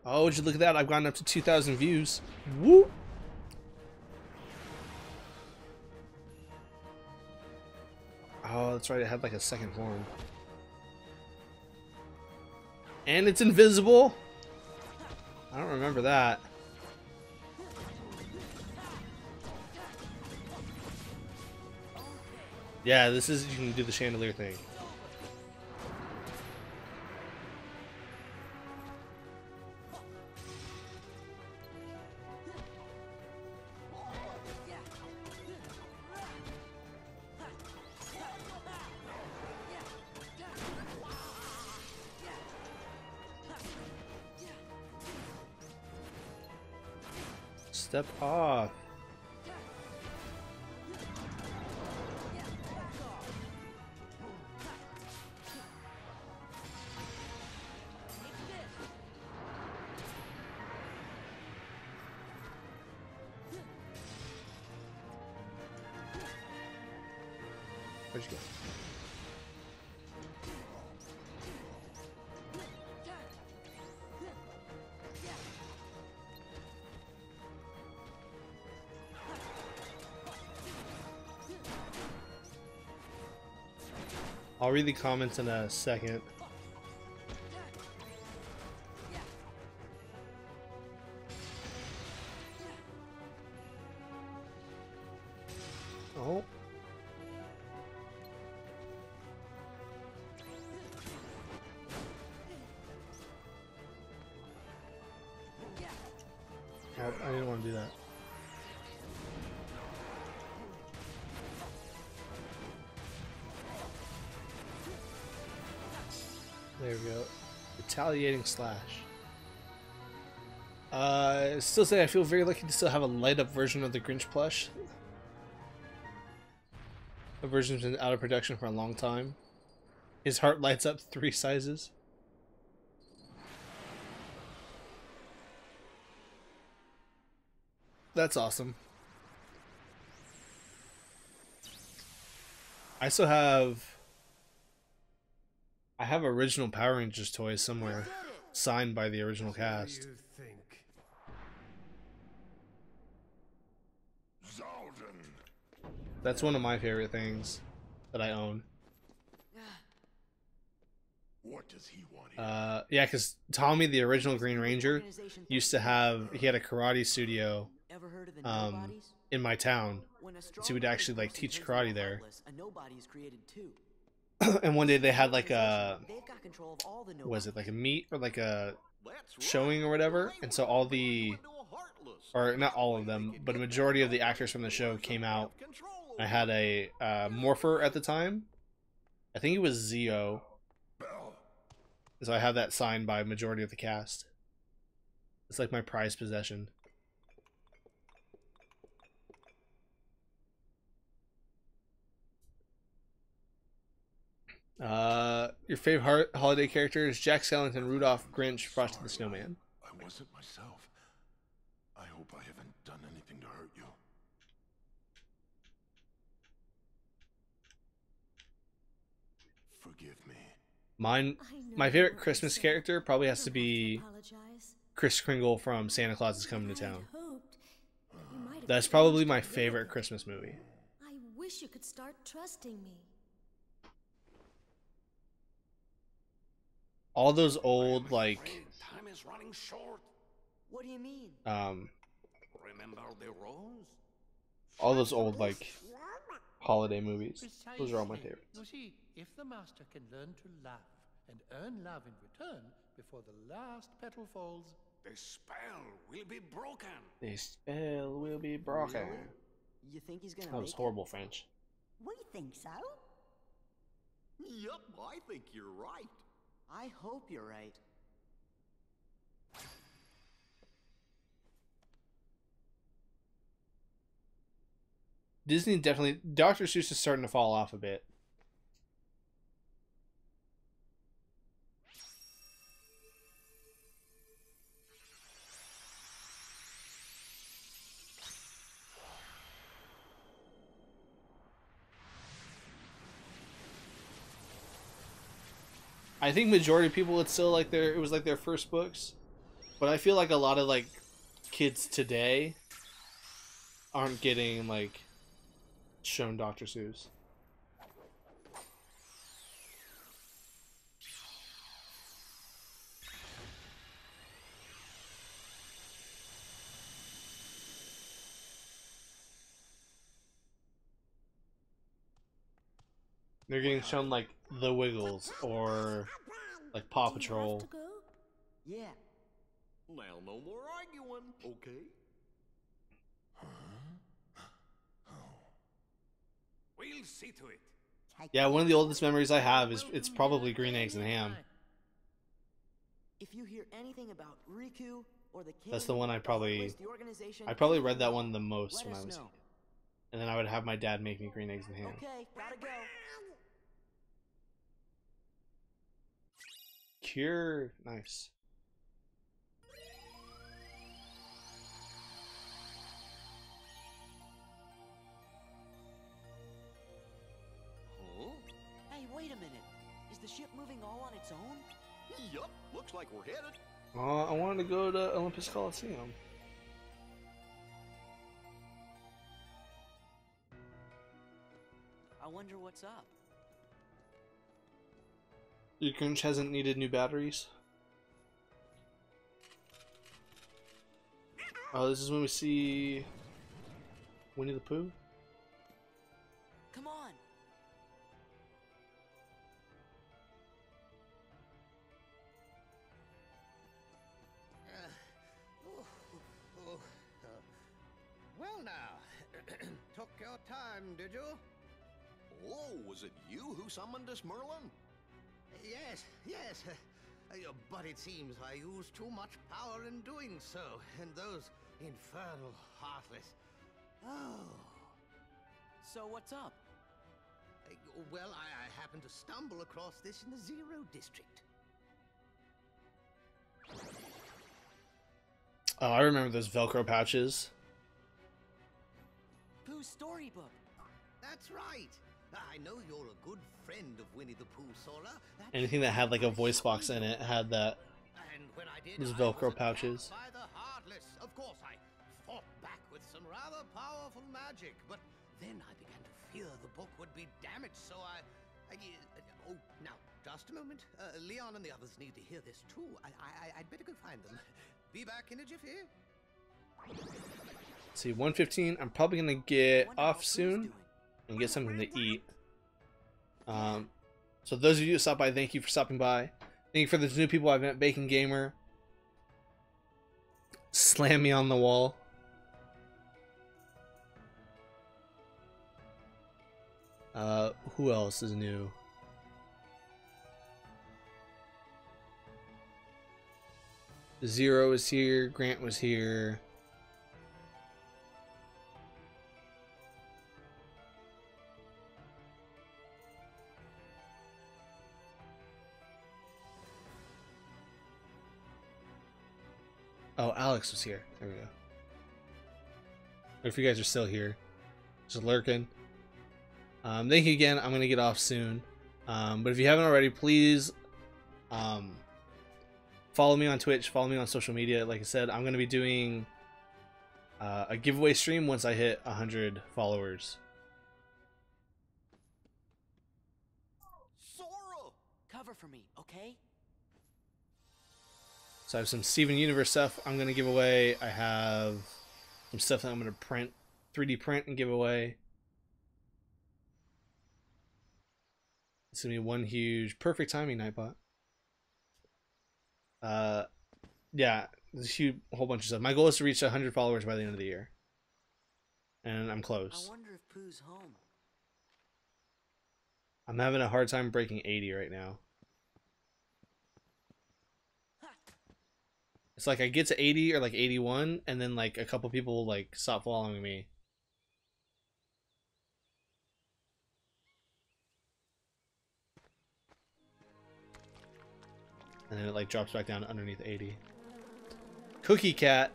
Oh, would you look at that? I've gotten up to 2,000 views. Woo! Oh, that's right. It had like a second form. And it's invisible? I don't remember that. Yeah, this is, you can do the chandelier thing. Step off. Where'd you go? I'll read the comments in a second. Oh. I didn't want to do that. There we go. Retaliating slash. Still say I feel very lucky to still have a light up version of the Grinch plush. The version's been out of production for a long time. His heart lights up 3 sizes. That's awesome. I still have... I have original Power Rangers toys somewhere, signed by the original cast. That's one of my favorite things that I own. What does he want? Yeah, because Tommy, the original Green Ranger, used to have, he had a karate studio in my town. So he would actually like teach karate there. And one day they had like a, was it like a meet or like a showing or whatever? And so all the, or not all of them, but a majority of the actors from the show came out. I had a Morpher at the time. I think it was Zio. So I have that signed by majority of the cast. It's like my prized possession. Your favorite holiday characters: Jack Skellington, Rudolph, Grinch, Frosty the Snowman. I wasn't myself. I hope I haven't done anything to hurt you. Forgive me. My favorite Christmas character probably has to be Kris Kringle from Santa Claus is Coming to Town. That's probably my favorite Christmas movie. I wish you could start trusting me. All those old, like, Time is running short. What do you mean? Remember the rose? all those old, like, holiday movies. Those are all my favorites. You see, if the master can learn to laugh and earn love in return before the last petal falls, the spell will be broken. The spell will be broken. You think he's gonna That was horrible French. We think so. Yup, I think you're right. I hope you're right. Disney definitely... Dr. Seuss is starting to fall off a bit. I think majority of people would still like it was like their first books, but I feel like a lot of like kids today aren't getting like shown Dr. Seuss. They're getting shown like The Wiggles or like Paw Patrol. Yeah. Now, no more arguing, okay? We'll see to it. Yeah, one of the oldest memories I have is it's probably Green Eggs and Ham. If you hear anything about Riku or the king, That's the one I probably read that one the most when I was a kid. And then I would have my dad make me Green Eggs and Ham. Okay, gotta go. Cure, nice. Huh? Hey, wait a minute. Is the ship moving all on its own? Yup, looks like we're headed. I wanted to go to Olympus Coliseum. I wonder what's up. Your Grinch hasn't needed new batteries. Oh, this is when we see Winnie the Pooh. Come on. Well now, took your time, did you? Oh, was it you who summoned us, Merlin? Yes, yes. But it seems I used too much power in doing so, and those infernal heartless... Oh. So what's up? Well, I happened to stumble across this in the Zero District. Oh, I remember those Velcro pouches. Pooh's storybook. That's right. I know you're a good friend of Winnie the Pooh, Sora. Anything that had like a voice box in it had that. And when I did, Those Velcro pouches. by the Heartless. Of course, I fought back with some rather powerful magic, but then I began to fear the book would be damaged, so I Oh, now, just a moment. Leon and the others need to hear this too. I'd better go find them. Be back in a jiffy. Let's see, 1:15. I'm probably gonna get off soon and get something to eat. So those of you who stopped by, thank you for stopping by. Thank you for those new people I've met. Bacon Gamer. Slam me on the wall. Who else is new? Zero is here. Grant was here. Oh, Alex was here. There we go. If you guys are still here, just lurking. Thank you again. I'm gonna get off soon. But if you haven't already, please follow me on Twitch. Follow me on social media. Like I said, I'm gonna be doing a giveaway stream once I hit 100 followers. Sora! Cover for me, okay? So I have some Steven Universe stuff I'm gonna give away. I have some stuff that I'm gonna print, 3D print and give away. It's gonna be one huge perfect timing, Nightbot. Yeah, there's a whole bunch of stuff. My goal is to reach 100 followers by the end of the year, and I'm close. I wonder if Pooh's home. I'm having a hard time breaking 80 right now. It's like I get to 80 or like 81, and then like a couple people like stop following me. And then it like drops back down underneath 80. Cookie Cat.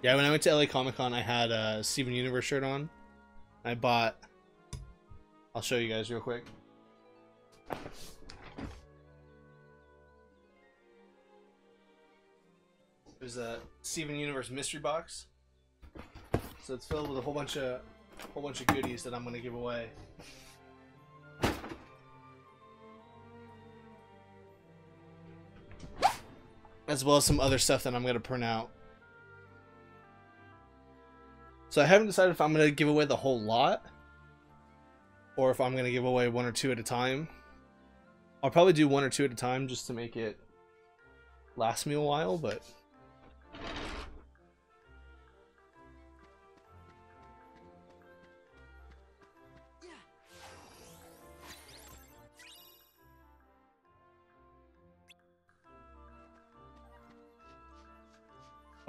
Yeah, when I went to LA Comic Con, I had a Steven Universe shirt on. I bought. I'll show you guys real quick. There's a Steven Universe mystery box. So it's filled with a whole bunch of goodies that I'm gonna give away. As well as some other stuff that I'm gonna print out. So I haven't decided if I'm gonna give away the whole lot or if I'm gonna give away one or two at a time. I'll probably do one or two at a time just to make it last me a while, but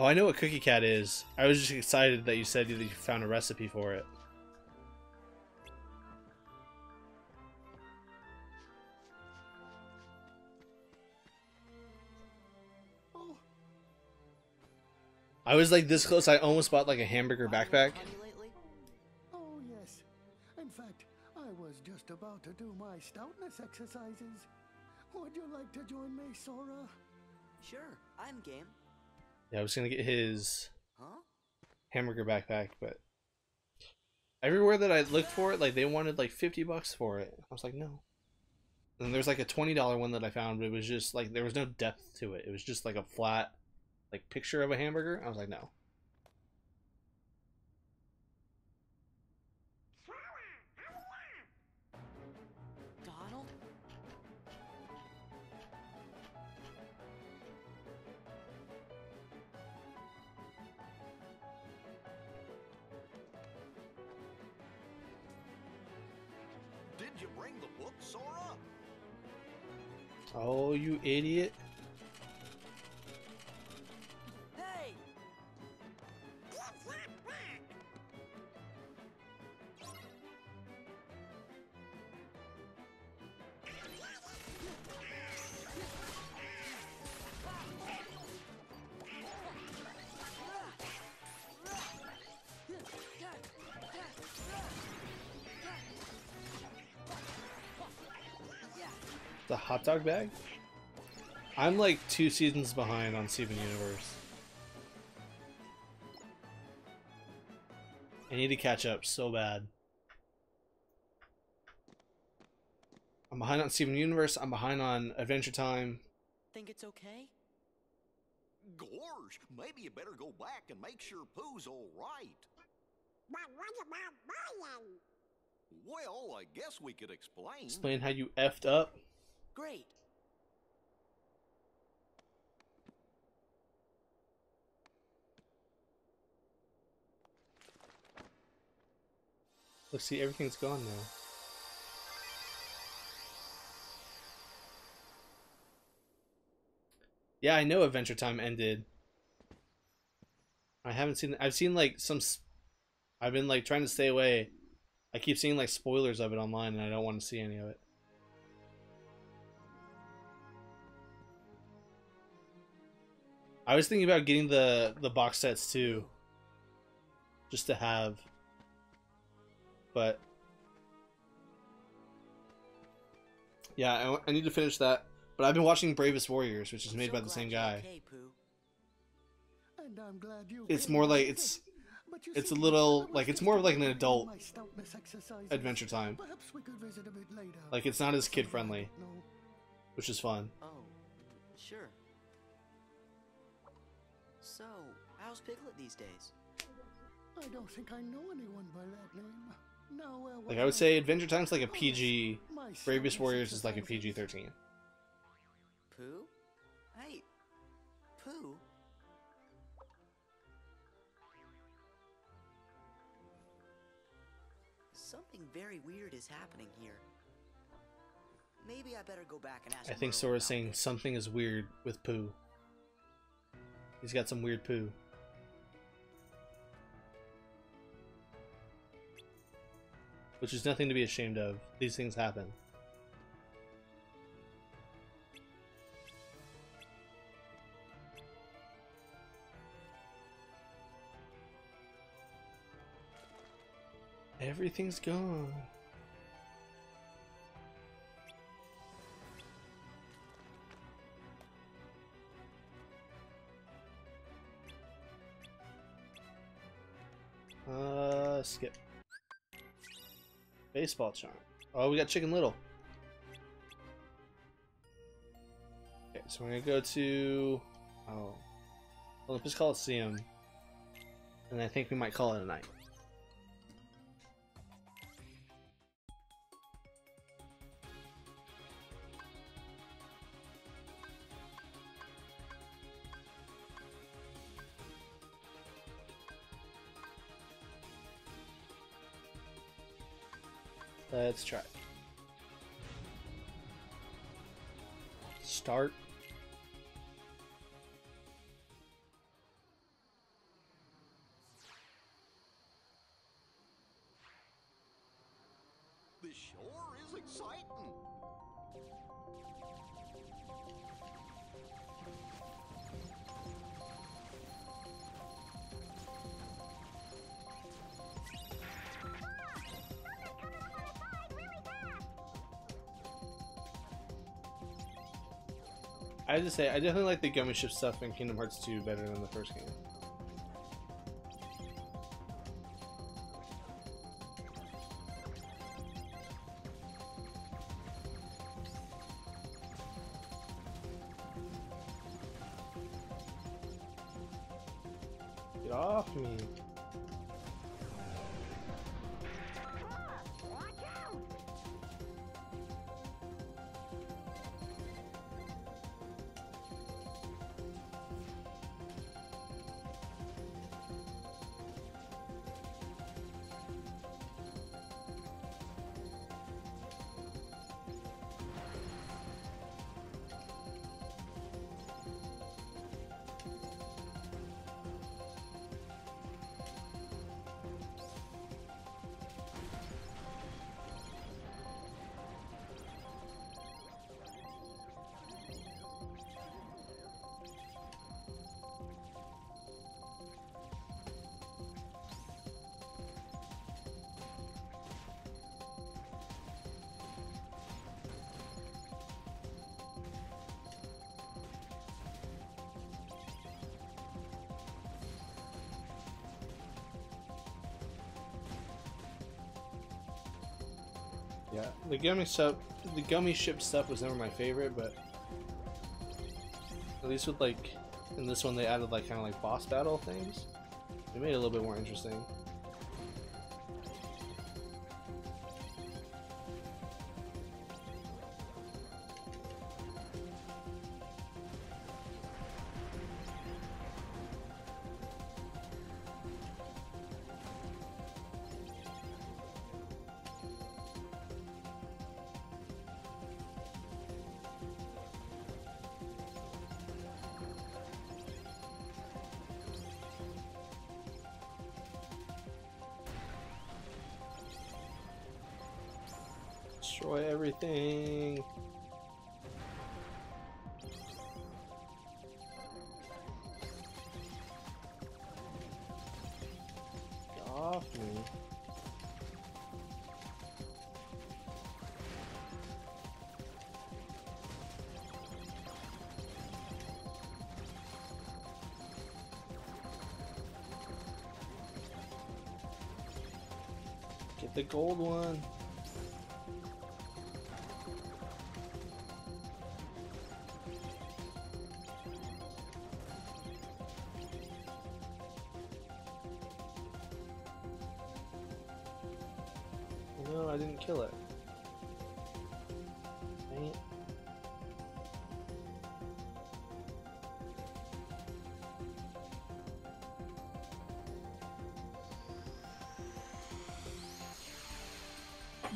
oh, I know what Cookie Cat is. I was just excited that you said that you found a recipe for it. Oh. I was like this close. I almost bought like a hamburger backpack. Oh, yes. In fact, I was just about to do my stoutness exercises. Would you like to join me, Sora? Sure, I'm game. Yeah, I was gonna get his hamburger backpack, but everywhere that I looked for it, like they wanted like $50 for it. I was like, no. And there's like a $20 one that I found, but it was just like there was no depth to it. It was just like a flat, like picture of a hamburger. I was like, no. Donald? Did you bring the book, Sora? Oh, you idiot. Hey! The hot dog bag? I'm like 2 seasons behind on Steven Universe. I need to catch up so bad. I'm behind on Steven Universe. I'm behind on Adventure Time. Think it's okay? Gorge, maybe you better go back and make sure Pooh's all right. But what about Brian? Well, I guess we could explain. Explain how you effed up. Great. Look, see, everything's gone now. Yeah, I know Adventure Time ended. I haven't seen. I've seen like some. I've been like trying to stay away. I keep seeing like spoilers of it online, and I don't want to see any of it. I was thinking about getting the box sets too, just to have. But yeah, I need to finish that. But I've been watching Bravest Warriors, which is made by the same guy. Okay, Pooh. And I'm glad you It's more like it's a little like it's more of like an adult Adventure Time. Perhaps we could visit a bit later. Like it's not as kid friendly, which is fun. Oh, sure. So, how's Piglet these days? I don't think I know anyone by that name. No, Like I would say Adventure Time's like a PG. Bravest Warriors is like a PG-13. Pooh? Hey, Pooh? Something very weird is happening here. Maybe I better go back and ask I think Merle Sora's about saying this. something is weird with Pooh. He's got some weird poo. Which is nothing to be ashamed of. These things happen. Everything's gone. Skip. Baseball charm. Oh, we got Chicken Little. Okay, so we're gonna go to Olympus Coliseum, and I think we might call it a night. Let's try. Start. This sure is exciting. I have to say, I definitely like the Gummy Ship stuff in Kingdom Hearts 2 better than the first game. Get off me. Yeah, the gummy ship stuff was never my favorite, but at least with like in this one they added like kind of like boss battle things. They made it a little bit more interesting. Destroy everything. Get off me. Get the gold one. No, I didn't kill it. Dang it.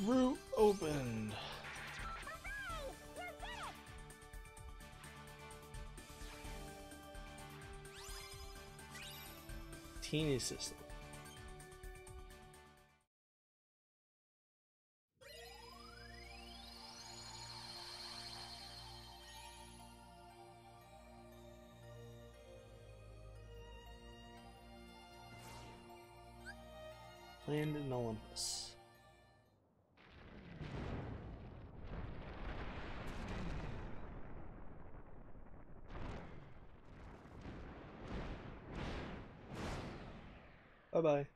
Route opened. Teeny system. Land in Olympus. Bye-bye.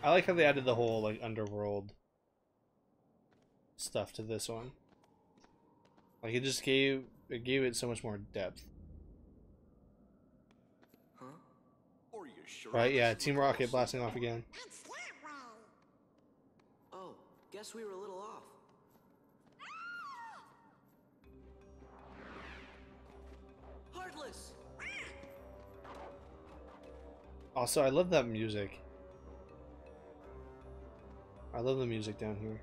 I like how they added the whole like underworld stuff to this one. Like it just gave it so much more depth. Huh? Are you sure? Right? Yeah, Team Rocket blasting off again. Oh, guess we were a little off. Heartless! Also, I love that music. I love the music down here.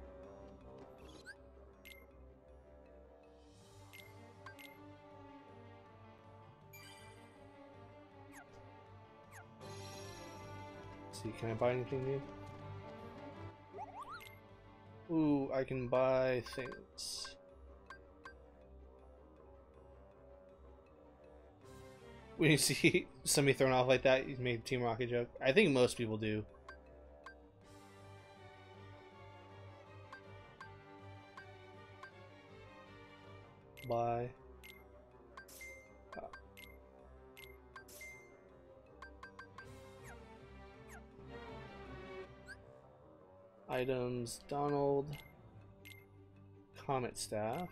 See, can I buy anything new? Ooh, I can buy things. When you see somebody thrown off like that, you make a Team Rocket joke. I think most people do. Buy. Items, Donald, Comet Staff,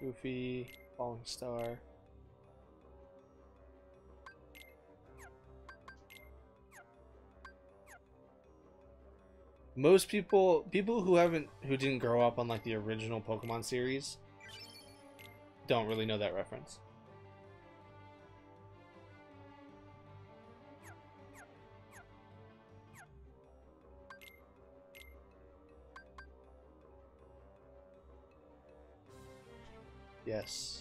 Goofy, Falling Star. Most people who didn't grow up on like the original Pokemon series don't really know that reference. Yes.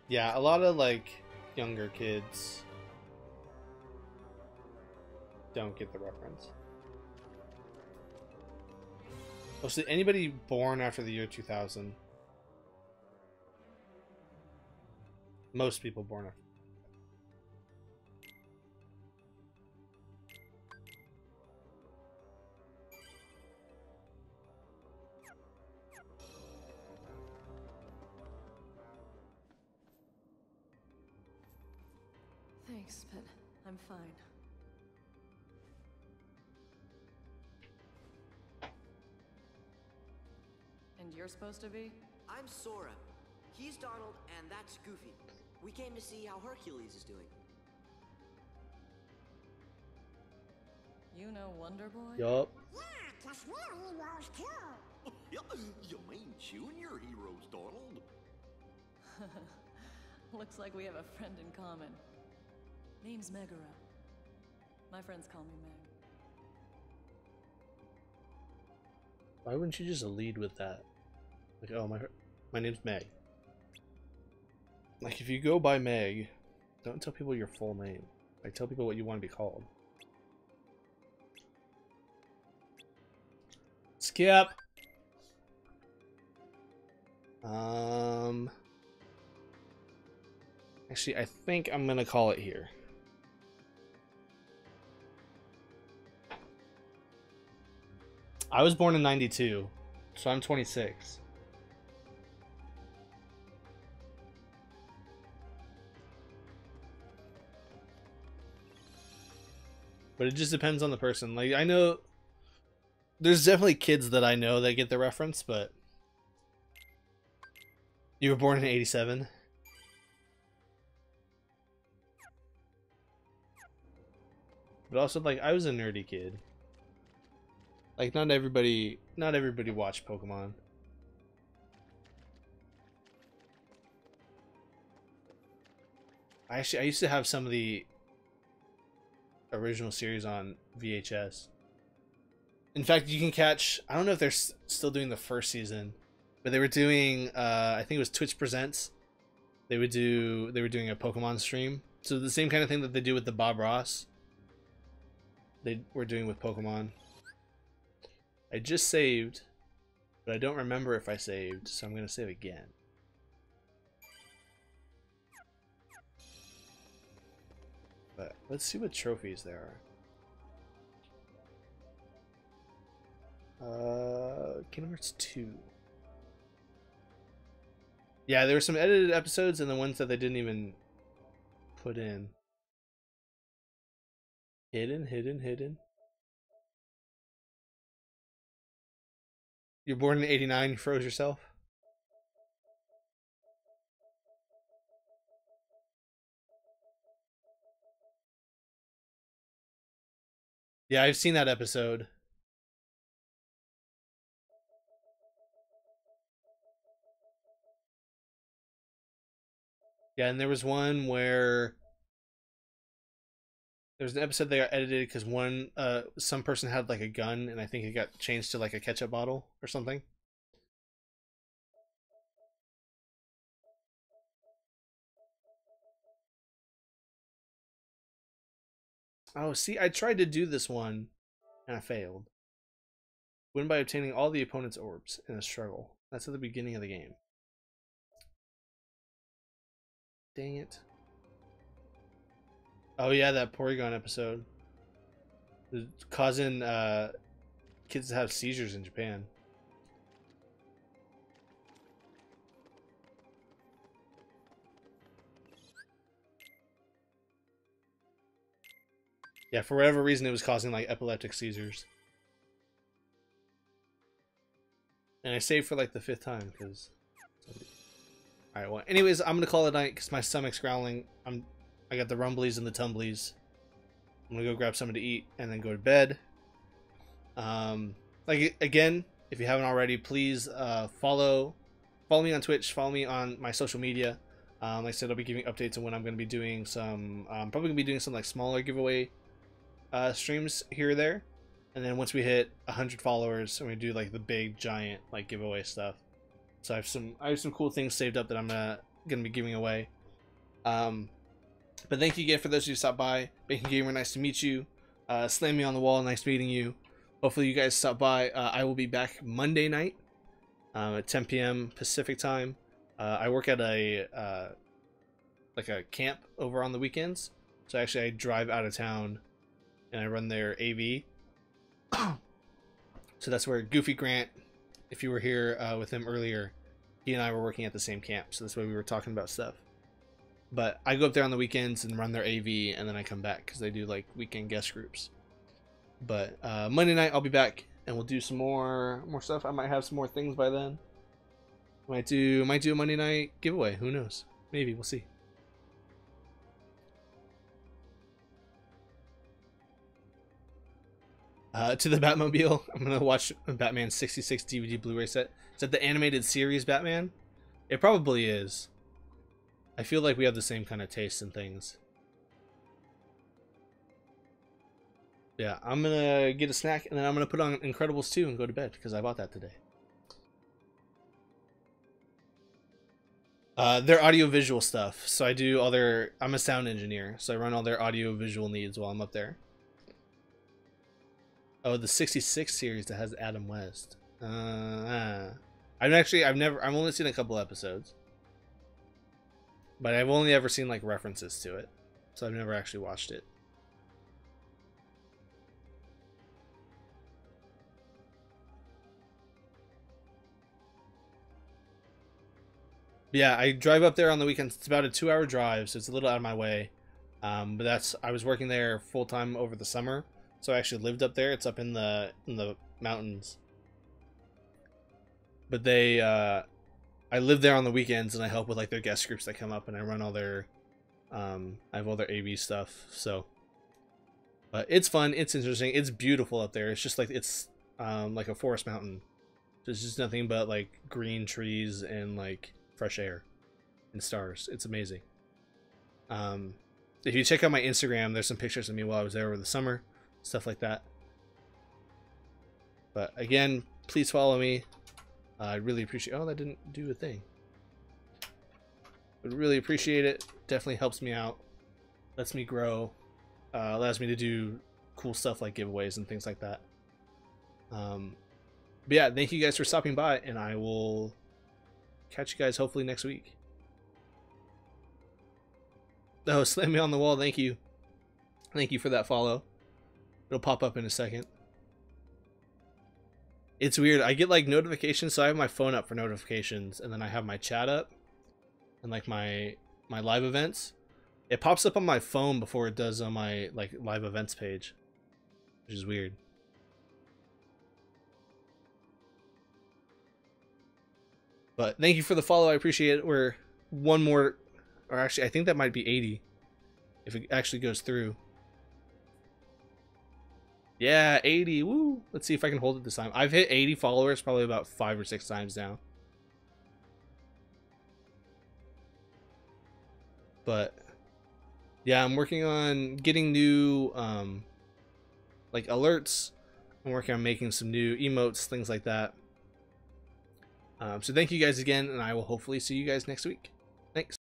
Yeah, a lot of like younger kids don't get the reference. Oh, so anybody born after the year 2000? Most people born after. Thanks, but I'm fine. And you're supposed to be? I'm Sora. He's Donald, and that's Goofy. We came to see how Hercules is doing. You know Wonder Boy? Yup. Yeah, 'cause we're heroes too. You mean junior heroes, Donald? Looks like we have a friend in common. Name's Megara. My friends call me Meg. Why wouldn't you just lead with that? Like, oh, my name's Meg. Like, if you go by Meg, don't tell people your full name. Like, tell people what you want to be called. Skip. Actually, I think I'm gonna call it here. I was born in 92, so I'm 26. But it just depends on the person. Like, I know there's definitely kids that I know that get the reference, but you were born in 87. But also, like, I was a nerdy kid. Like, not everybody watched Pokemon. I used to have some of the original series on VHS. In fact, you can catch, I don't know if they're still doing the first season, but they were doing, I think it was Twitch Presents. They were doing a Pokemon stream. So the same kind of thing that they do with the Bob Ross, they were doing with Pokemon. I just saved, but I don't remember if I saved, so I'm going to save again. But let's see what trophies there are. Kingdom Hearts 2. Yeah, there were some edited episodes and the ones that they didn't even put in. Hidden. You're born in 89, you froze yourself? Yeah, I've seen that episode. Yeah, and there was one where there was an episode that got edited because some person had like a gun, and I think it got changed to like a ketchup bottle or something. Oh, see, I tried to do this one, and I failed. Win by obtaining all the opponent's orbs in a struggle. That's at the beginning of the game. Dang it. Oh yeah, that Porygon episode. It's causing kids to have seizures in Japan. Yeah, for whatever reason it was causing like epileptic seizures. And I saved for like the 5th time because. Alright, well, anyways, I'm gonna call it night because my stomach's growling. I got the rumblies and the tumblies. I'm gonna go grab something to eat and then go to bed. Like again, if you haven't already, please follow me on Twitch, follow me on my social media. Like I said, I'll be giving updates on when I'm gonna be doing some. Probably gonna be doing some like smaller giveaway streams here or there, and then once we hit 100 followers, I'm gonna do like the big giant like giveaway stuff. So I have some cool things saved up that I'm gonna be giving away. But thank you again for those of you who stopped by. Bacon Gamer, nice to meet you. Slam Me on the Wall, nice meeting you. Hopefully you guys stop by. I will be back Monday night at 10 p.m. Pacific time. I work at a camp over on the weekends, so actually I drive out of town and I run their AV. So that's where Goofy Grant, if you were here with him earlier, he and I were working at the same camp, so that's why we were talking about stuff. But I go up there on the weekends and run their AV, and then I come back because they do like weekend guest groups. But Monday night I'll be back and we'll do some more stuff. I might have some more things by then. Might do a Monday night giveaway. Who knows? Maybe, we'll see. To the Batmobile, I'm gonna watch Batman 66 DVD Blu-ray set. Is that the animated series Batman? It probably is. I feel like we have the same kind of taste in things. Yeah, I'm gonna get a snack and then I'm gonna put on Incredibles 2 and go to bed because I bought that today. Their audio-visual stuff. So I do all their... I'm a sound engineer, so I run all their audio-visual needs while I'm up there. Oh, the 66 series that has Adam West. I've only seen a couple episodes. But I've only ever seen like references to it. So I've never actually watched it. Yeah, I drive up there on the weekends. It's about a 2-hour drive, so it's a little out of my way. But I was working there full time over the summer. So I actually lived up there. It's up in the mountains. But I live there on the weekends and I help with like their guest groups that come up and I run all their I have all their AV stuff. So but it's fun, it's interesting, it's beautiful up there. It's just like it's like a forest mountain. There's just nothing but like green trees and like fresh air and stars. It's amazing. If you check out my Instagram, there's some pictures of me while I was there over the summer. Stuff like that. But again, please follow me. I really appreciate... Oh, that didn't do a thing. But really appreciate it. Definitely helps me out. Lets me grow. Allows me to do cool stuff like giveaways and things like that. But yeah, thank you guys for stopping by. And I will catch you guys hopefully next week. Oh, slam me on the wall. Thank you. Thank you for that follow. It'll pop up in a second. It's weird. I get like notifications, so I have my phone up for notifications, and then I have my chat up, and like my live events. It pops up on my phone before it does on my like live events page, which is weird. But thank you for the follow. I appreciate it. We're one more, or actually, I think that might be 80 if it actually goes through. Yeah, 80. Woo. Let's see if I can hold it this time. I've hit 80 followers probably about 5 or 6 times now. But yeah, I'm working on getting new like alerts. I'm working on making some new emotes, things like that. So thank you guys again, and I will hopefully see you guys next week. Thanks.